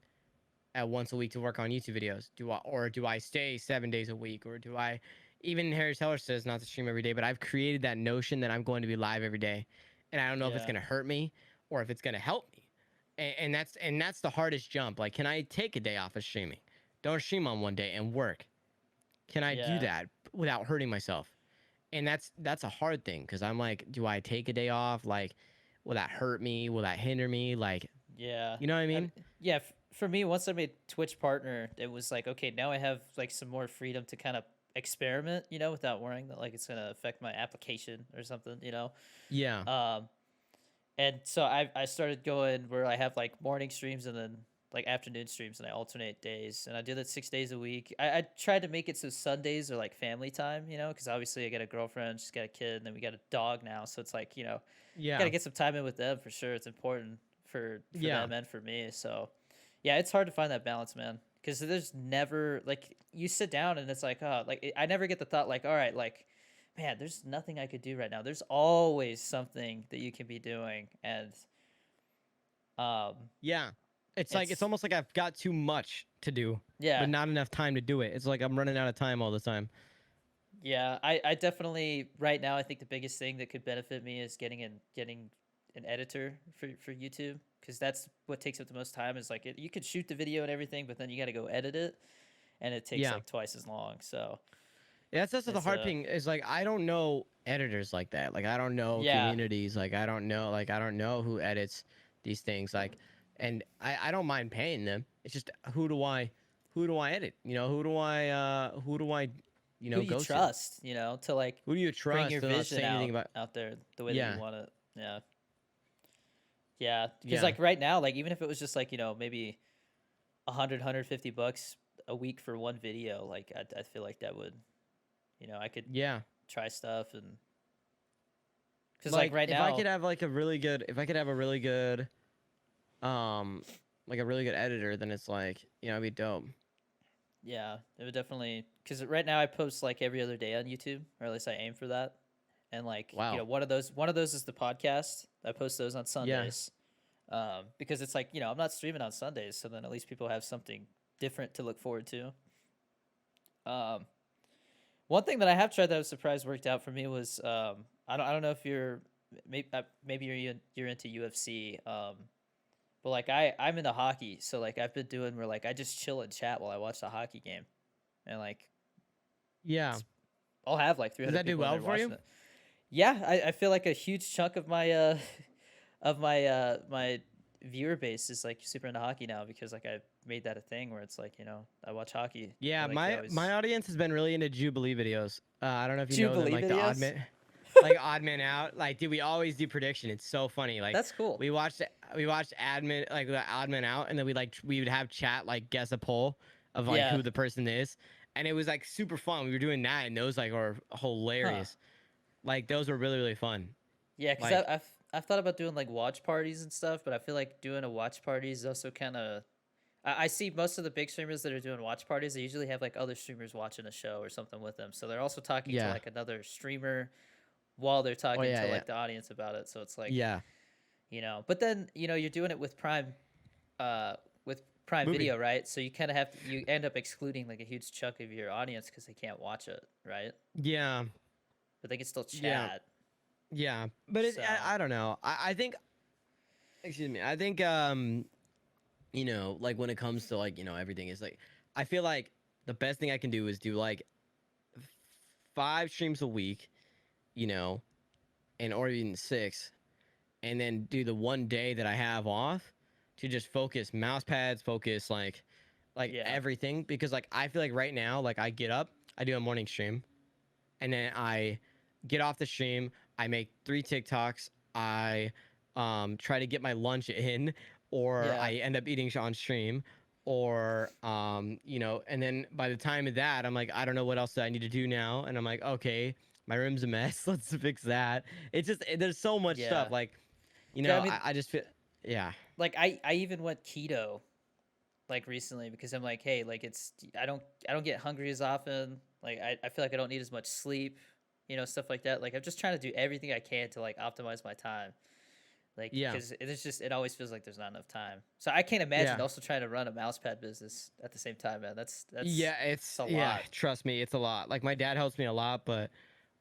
at once a week to work on YouTube videos? Do I stay 7 days a week, or do I? Even Harry Teller says not to stream every day, but I've created that notion that I'm going to be live every day, and I don't know if it's yeah, going to hurt me or if it's going to help me, and that's the hardest jump. Like, can I take a day off of streaming? Don't stream on one day and work. Can I do yeah, that without hurting myself? And that's a hard thing because I'm like, do I take a day off? Like, will that hurt me? Will that hinder me? Like, Yeah. You know what I And mean? yeah, for me, once I made Twitch partner, it was like, okay, now I have like some more freedom to kind of experiment, without worrying that like it's gonna affect my application or something, Yeah. Um, and so I started going where I have like morning streams and then like afternoon streams, and I alternate days, and I do that 6 days a week. I tried to make it so Sundays are like family time, because obviously I got a girlfriend, she's got a kid, and then we got a dog now, so it's like got to Yeah. get some time in with them for sure. It's important for Yeah. them and for me. So yeah, it's hard to find that balance, man. Because there's never like you sit down and it's like, oh, like I never get the thought like, all right, like, man, there's nothing I could do right now. There's always something that you can be doing, and um, Yeah. It's like it's it's almost like I've got too much to do, yeah, but not enough time to do it. It's like I'm running out of time all the time. yeah. I definitely right now I think the biggest thing that could benefit me is getting an editor for YouTube, because that's what takes up the most time. Is like you could shoot the video and everything, but then you got to go edit it, and it takes Yeah. like twice as long. So Yeah, that's the it's hard thing is like I don't know editors like that. Like I don't know yeah, communities. I don't know who edits these things. Like, and I don't mind paying them. It's just who do I edit? You know, who do I who do you go to? trust, to like Who do you bring trust your to not vision say anything about? out there the way that you Yeah, want it. Yeah. Yeah, because yeah, like right now, like even if it was just like maybe 100 $150 a week for one video, like I feel like that would, I could yeah. try stuff, and because like Like right if I now, could have like a really good, if I could have a really good, um, like a really good editor, then it's like it'd be dope. yeah, it would definitely, because right now I post like every other day on YouTube, or at least I aim for that, and like Wow. one of those is the podcast. I post those on Yeah. Sundays, because it's like I'm not streaming on Sundays, so then at least people have something different to look forward to. Um, One thing that I have tried that I was surprised worked out for me was I don't know if you're maybe you're into UFC, but like I'm into hockey, so like I've been doing where like I just chill and chat while I watch the hockey game, and like Yeah. it's I'll have like Does 300 that do people in well there for watching you? it. Yeah, I feel like a huge chunk of my my viewer base is like super into hockey now, because like I've made that a thing where it's like I watch hockey, Yeah, and like they my always audience has been really into Jubilee videos. I don't know if you know them, Jubilee like the videos. Odd Man Out. Like, dude, we always do prediction. It's so funny. Like, That's cool. we watched admin like the Odd Man Out, and then we would have chat like guess a poll of like Yeah. who the person is, and it was like super fun. We were doing that, and those like are Huh. hilarious. Like those were really really fun. Yeah, because Like, I've thought about doing like watch parties and stuff, but I feel like doing a watch party is also kind of. I see most of the big streamers that are doing watch parties. They usually have like other streamers watching a show or something with them, so they're also talking to yeah, like another streamer while they're oh talking yeah, to yeah, like the audience about it. So it's like yeah. but then you're doing it with Prime Movie. Video, right? So you kind of you end up excluding like a huge chunk of your audience because they can't watch it, right? Yeah, But they can still yeah, chat. yeah. But So I don't know. I think excuse me. I think like when it comes to like everything is like I feel like the best thing I can do is do like 5 streams a week, you know, and or even 6, and then do the one day that I have off to just focus mouse pads, focus like yeah, everything, because like I feel like right now like I get up, I do a morning stream, and then I get off the stream, I make 3 TikToks, I try to get my lunch in, or yeah, I end up eating on stream, or and then by the time of that, I'm like, I don't know what else I need to do now, and I'm like, okay, my room's a mess, let's fix that. It's just there's so much yeah. stuff like, Yeah, I mean, I just feel, yeah, like I even went keto like recently because I'm like, hey, like I don't get hungry as often. Like I feel like I don't need as much sleep, stuff like that. Like I'm just trying to do everything I can to like optimize my time. Like yeah, because it always feels like there's not enough time. So I can't imagine yeah. also trying to run a mouse pad business at the same time, man. That's Yeah, it's a yeah, lot. trust me, it's a lot. Like my dad helps me a lot, but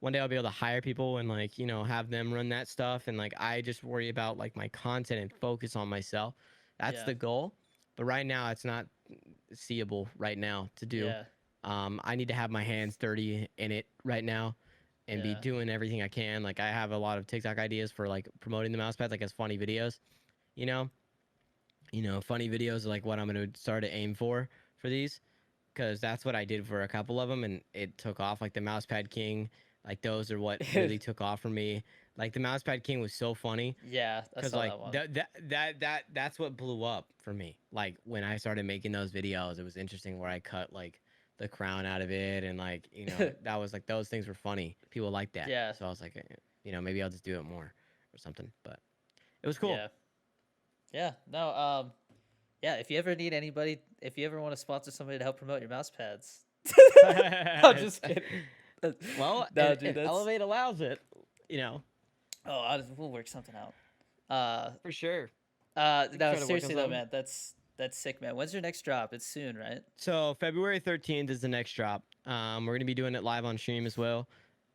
one day I'll be able to hire people and like, have them run that stuff, and like I just worry about like my content and focus on myself. That's Yeah. the goal. But right now it's not seeable right now to do. Yeah. I need to have my hands dirty in it right now and be Yeah. doing everything I can. Like I have a lot of TikTok ideas for like promoting the mouse pads like as funny videos, you know? funny videos are like what I'm gonna start to aim for these, because that's what I did for a couple of them, and it took off. Like the Mousepad King, like those are what really took off for me. Like the Mousepad King was so funny, Yeah, I because saw like that one. that's what blew up for me. Like when I started making those videos, it was interesting where I cut like the crown out of it, and like that was like those things were funny. People liked that, Yeah, so I was like, maybe I'll just do it more or something. But it was cool. yeah, yeah. No, yeah. If you ever need anybody, if you ever want to sponsor somebody to help promote your mouse pads, I'm just kidding. Well, No, dude, if that's Elevate allows it, you know, we'll work something out. Uh, for sure. We can no, try to work on seriously though, something. man, that's sick, man. When's your next drop? It's soon, right? So February 13th is the next drop. We're gonna be doing it live on stream as well.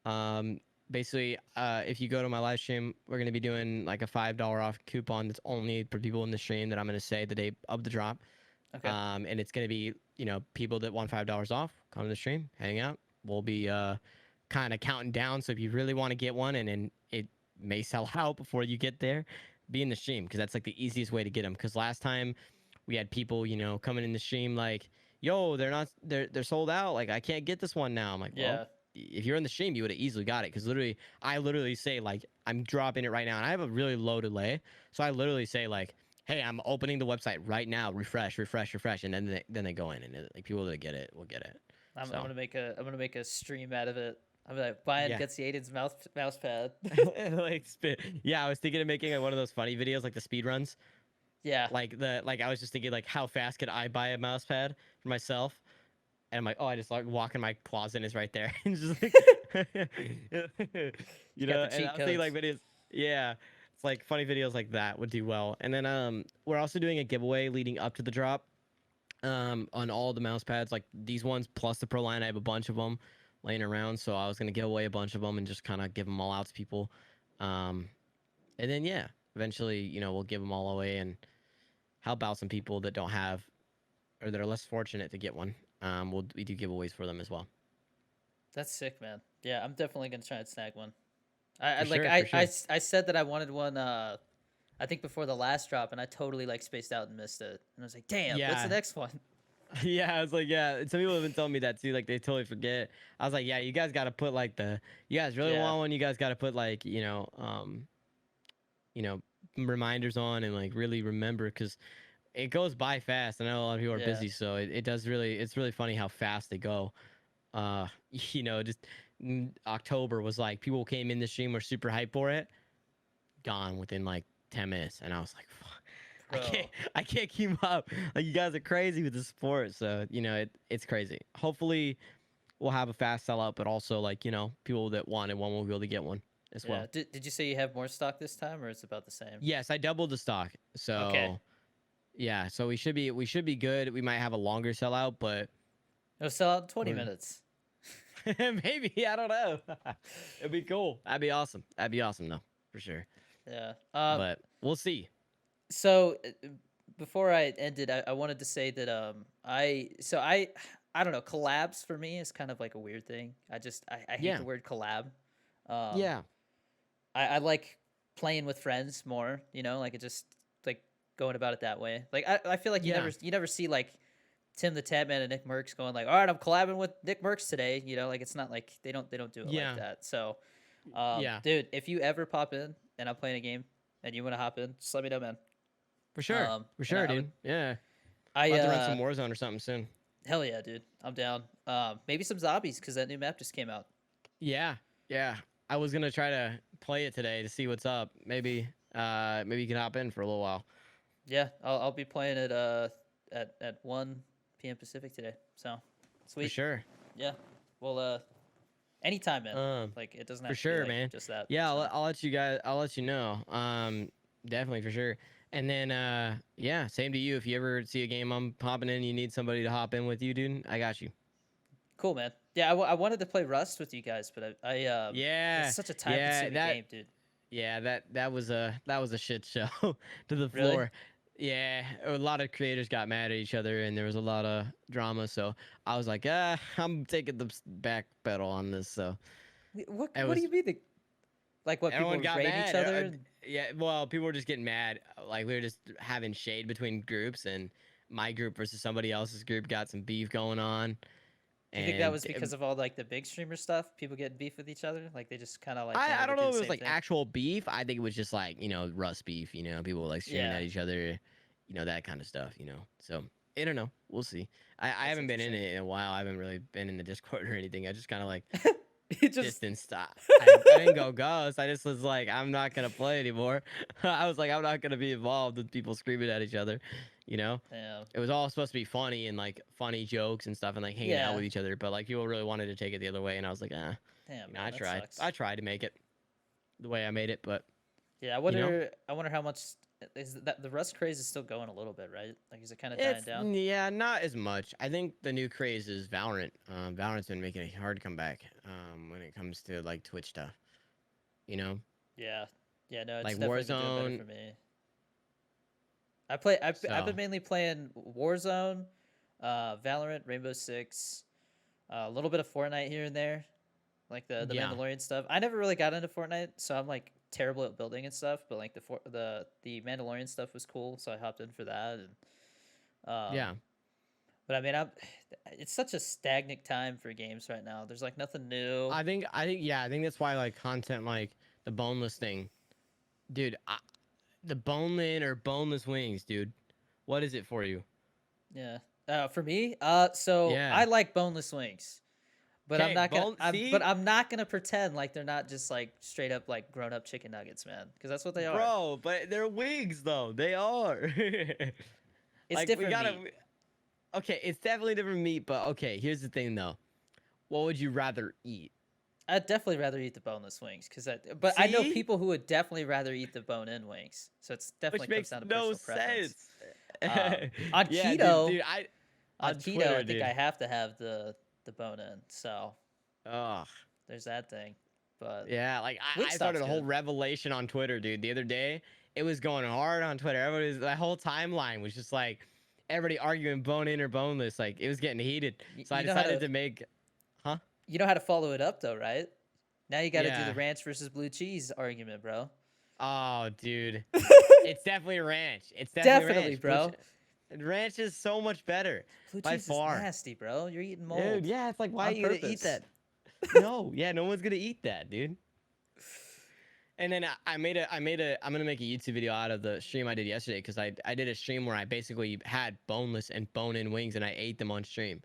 Um, Basically, if you go to my live stream, we're gonna be doing like a $5 off coupon that's only for people in the stream that I'm gonna say the day of the drop. Okay. And it's gonna be people that want $5 off, come to the stream, hang out. We'll be kind of counting down. So if you really want to get one, and then it may sell out before you get there, be in the stream, because that's like the easiest way to get them. Because last time we had people, coming in the stream like, "Yo, they're sold out. Like I can't get this one now." I'm like, well. Yeah. If you're in the stream, you would have easily got it, because I literally say like I'm dropping it right now, and I have a really low delay, so I literally say like, "Hey, I'm opening the website right now. Refresh, refresh, refresh," and then they go in, and like people that get it will get it. I'm So gonna make a stream out of it. I'm like buying yeah, GutzyAiden's mouse pad. like yeah. I was thinking of making one of those funny videos, like the speed runs. Yeah. Like I was just thinking like, how fast could I buy a mouse pad for myself? And I'm like, oh, I just like walk in my closet and it's right there. And just like, You got the and cheat I was thinking like codes. videos, yeah, it's like funny videos like that would do well. And then we're also doing a giveaway leading up to the drop, on all the mouse pads, like these ones plus the Pro line. I have a bunch of them laying around, so I was gonna give away a bunch of them and just kind of give them all out to people. Um, and then yeah, eventually, we'll give them all away and help out some people that don't have, or that are less fortunate to get one. We do giveaways for them as well. That's sick, man. Yeah, I'm definitely gonna try and snag one. I For like sure, for sure. I said that I wanted one. I think before the last drop, and I totally like spaced out and missed it. And I was like, damn, what's the Yeah, next one? yeah. I was like, yeah. Some people have been telling me that too. Like they totally forget. I was like, yeah. You guys got to put like You guys really Yeah. want one. You guys got to put like you know reminders on, and like really remember, because it goes by fast. I know a lot of people are Yeah. busy, so it does really. It's really funny how fast they go. Just October was like, people came in the stream, were super hyped for it, gone within like 10 minutes, and I was like, fuck. I can't, Bro. I can't keep up. Like you guys are crazy with the sport, so it's crazy. Hopefully, we'll have a fast sellout, but also like people that wanted one will be able to get one as Yeah. well. Did you say you have more stock this time, or it's about the same? Yes, I doubled the stock, Okay. so yeah, so we should be good. We might have a longer sellout, but It'll sell out in 20 we're minutes. maybe, I don't know. It'd be cool. That'd be awesome. That'd be awesome though, for sure. Yeah. But we'll see. So before I ended, I wanted to say that I don't know, collabs for me is kind of like a weird thing. I hate Yeah, the word collab. Um, yeah, I like playing with friends more, like it just like going about it that way. Like I feel like yeah, you never see like Tim the Tatman and Nick Merckx going like, all right, I'm collabing with Nick Merckx today. Like it's not like they don't do it like yeah, that. So, yeah. dude, if you ever pop in and I'm playing a game and you want to hop in, just let me know, man. For And sure, dude. Yeah, I we'll have to run some Warzone or something soon. hell yeah, dude, I'm down. Maybe some zombies because that new map just came out. Yeah, yeah. I was gonna try to play it today to see what's up. Maybe you can hop in for a little while. Yeah, I'll be playing it at 1 p.m. Pacific today. So For sweet. sure. Yeah. Well, anytime, man. Um, Like it doesn't for have to be sure, like man. just that. Yeah, So I'll let you guys. I'll let you know. Definitely for sure. And then, yeah, same to you. If you ever see a game I'm popping in, you need somebody to hop in with you, dude. I got you. cool, man. Yeah, I wanted to play Rust with you guys, but it's Yeah, such a time yeah. consuming game, dude. That was a shit show to the Really? floor. Yeah, a lot of creators got mad at each other, and there was a lot of drama. So I was like, I'm taking the back pedal on this. So What it what do was you mean? Like what people everyone got raid each mad. other? yeah, well, people were just getting mad. Like we were just having shade between groups, and my group versus somebody else's group got some beef going on. Do you think that And was because of all like the big streamer stuff? People getting beef with each other, like they just kind of like I wanted to don't do know the if it was same like thing. actual beef. I think it was just like rust beef. People like screaming Yeah, at each other, that kind of stuff. So I don't know. We'll see. I that's haven't been in interesting. it in a while. I haven't really been in the Discord or anything. I just kind of like You just distanced. I didn't go ghost. I just was like, I'm not gonna play anymore. I was like, I'm not gonna be involved with people screaming at each other. You know, yeah, it was all supposed to be funny and like funny jokes and stuff and like hanging out yeah. with each other. But like people really wanted to take it the other way, and I was like, Damn, man, I that tried. sucks. I tried to make it the way I made it, but Yeah, I you know, wonder. I wonder how much is that the Rust craze is still going a little bit, right? Like, is it kind of dying it's down? yeah, not as much. I think the new craze is Valorant. Valorant's been making a hard comeback. When it comes to like Twitch stuff, you know, Yeah, yeah. No, it's like definitely been doing better Warzone. for me. I play. I've So been mainly playing Warzone, Valorant, Rainbow Six, a little bit of Fortnite here and there, like the yeah, Mandalorian stuff. I never really got into Fortnite, so I'm like terrible at building and stuff. But like the Mandalorian stuff was cool, so I hopped in for that. And yeah. but I mean, it's such a stagnant time for games right now. There's like nothing new. I think that's why like content like the boneless thing, dude. The bone-in or boneless wings, dude. What is it for you? Yeah. For me, so Yeah. I like boneless wings, but I'm Okay, not gonna. bone. But See, I'm not gonna pretend like they're not just like straight up like grown up chicken nuggets, man. Because that's what they are. bro, but they're wings though. They are. It's Like we different gotta. meat. Okay, it's definitely different meat, but okay. Here's the thing though. What would you rather eat? I'd definitely rather eat the boneless wings because that. But I know See, people who would definitely rather eat the bone-in wings. So it's definitely which comes makes down to no personal preference. sense. On Yeah, dude, keto, dude. I on on keto, I Twitter, think I dude. have to have the bone-in. So Ugh. there's that thing. But Yeah, like I Wingstop's started a whole good. revelation on Twitter, dude. The other day, it was going hard on Twitter. That whole timeline was just like everybody arguing bone in or boneless. Like it was getting heated. So I You know how decided to to make, huh? follow it up though, right? Now you got to do the Yeah. ranch versus blue cheese argument, bro. Oh, dude, it's definitely ranch. It's definitely Definitely, ranch. Which bro. ranch is so much better Blue by cheese is far, nasty, bro. You're eating dude. mold Yeah, it's like why are on you gonna eat purpose. that? No, yeah, no one's gonna eat that, dude. And then I'm gonna make a YouTube video out of the stream I did yesterday because I did a stream where I basically had boneless and bone-in wings and I ate them on stream.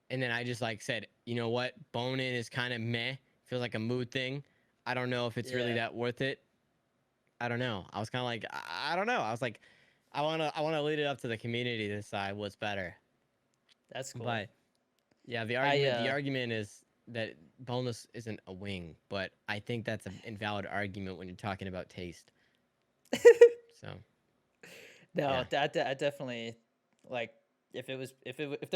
And then I just like said, you know what, bone-in is kind of meh, feels like a mood thing. I don't know if it's really Yeah, that worth it. I don't know. I was kind of like, I don't know. I was like, I wanna lead it up to the community to decide what's better. that's cool. But yeah, I the argument is that boneless isn't a wing, but I think that's an invalid argument when you're talking about taste. So no, yeah, I definitely like if there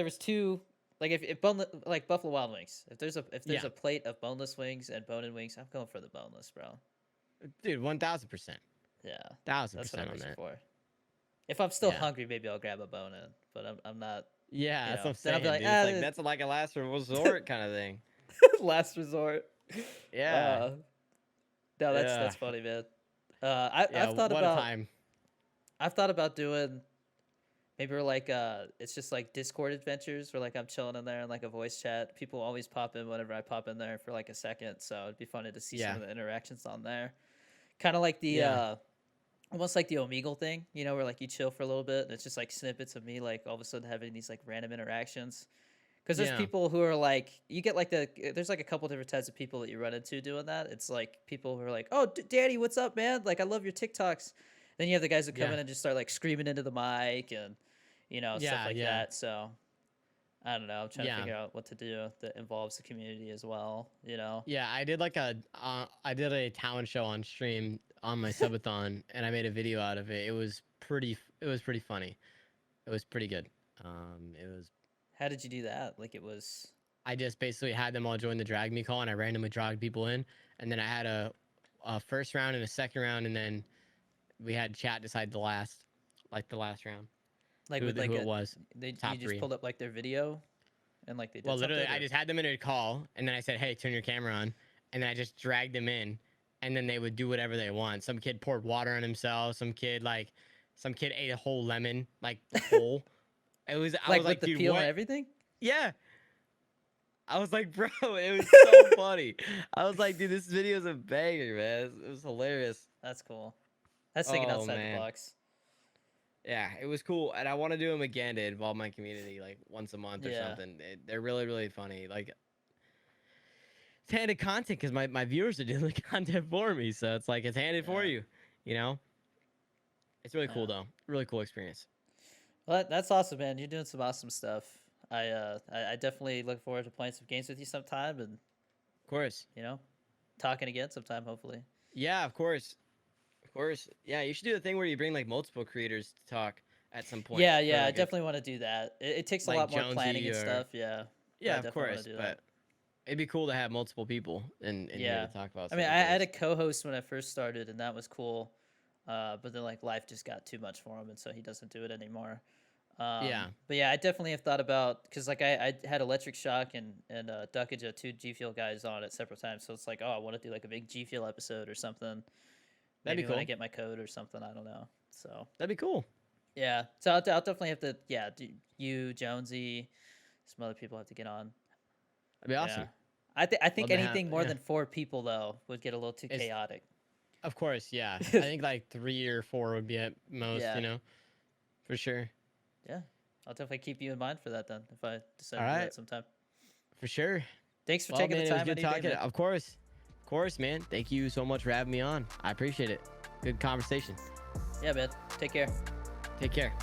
was two like if boneless like Buffalo Wild Wings. If there's yeah, a plate of boneless wings and bone-in wings, I'm going for the boneless, bro. dude, 1,000%, Yeah, thousand that's what I'm percent on reaching that. for. If I'm still Yeah, hungry, maybe I'll grab a bone-in, but I'm not. yeah, You that's what know, I'm then I'll be saying, like, dude. It's like that's like a last resort kind of thing. last resort. Yeah, Uh, no, yeah, that's funny, man. yeah. What a time. I've thought about doing maybe we're like it's just like Discord adventures where like I'm chilling in there in like a voice chat. People always pop in whenever I pop in there for like a second, so it'd be funny to see some Yeah, of the interactions on there. Kind of like the yeah, almost like the Omegle thing, you know, where like you chill for a little bit and it's just like snippets of me like all of a sudden having these like random interactions. Because there's yeah, people who are like, you get like there's like a couple different types of people that you run into doing that. It's like people who are like, oh, Daddy, what's up, man? Like, I love your TikToks. Then you have the guys that come yeah, in and just start like screaming into the mic and, you know, stuff yeah, like yeah, that. So I don't know. I'm trying to yeah. figure out what to do that involves the community as well, you know? Yeah, I did a talent show on stream on my subathon, and I made a video out of it. It was pretty funny. It was pretty good. It was. How did you do that? Like, it was. I just basically had them all join the drag me call, and I randomly dragged people in, and then I had a first round and a second round, and then we had chat decide the last round, Like with like who it a, was, you top just three. pulled up like their video and like they Well, did literally, something I or. just had them in a call, and then I said, "Hey, turn your camera on," and then I just dragged them in, and then they would do whatever they want. Some kid poured water on himself. Some kid ate a whole lemon, like whole. I was with like, the dude, peel what? and everything. Yeah. I was like, bro, it was so funny. I was like, dude, this video is a banger, man. It was hilarious. That's cool. That's thinking Oh outside the man. box. Yeah, it was cool, and I want to do them again to involve my community, like once a month or Yeah. something. They're really, really funny. Like, it's handed content because my viewers are doing the content for me, so it's like it's handed for you. You know, it's really cool though. Really cool experience. Well, that's awesome, man. You're doing some awesome stuff. I definitely look forward to playing some games with you sometime, and Of course. you know, talking again sometime, hopefully. Yeah, of course. Of course. Yeah, you should do the thing where you bring like multiple creators to talk at some point. Yeah, for, yeah, I like, definitely want to do that. It takes a like lot more Jonesy planning and or- stuff. Yeah. Yeah, I of definitely wanna course. do that. But it'd be cool to have multiple people in here Yeah. to talk about. I mean, certain I had a things. co-host when I first started, and that was cool. But then like life just got too much for him, and so he doesn't do it anymore. Yeah. But yeah, I definitely have thought about, because like I had Electric Shock and Duckage, two G Fuel guys on it several times. So it's like, oh, I want to do like a big G Fuel episode or something. That'd Maybe be cool. when I get my code or something. I don't know. So That'd be cool. yeah, so I'll definitely have to. Yeah, you, Jonesy, some other people have to get on. That'd be awesome. Yeah. I think Love to anything have- more yeah. than 4 people though would get a little too It's- chaotic. Of course, yeah. I think like 3 or 4 would be at most, Yeah. you know, for sure. Yeah, I'll definitely keep you in mind for that then if I decide to do Alright. that sometime. For sure. Thanks for Well, taking man, the it was time. good any day, talking. man. Of course, man. Thank you so much for having me on. I appreciate it. Good conversation. Yeah, man. Take care. Take care.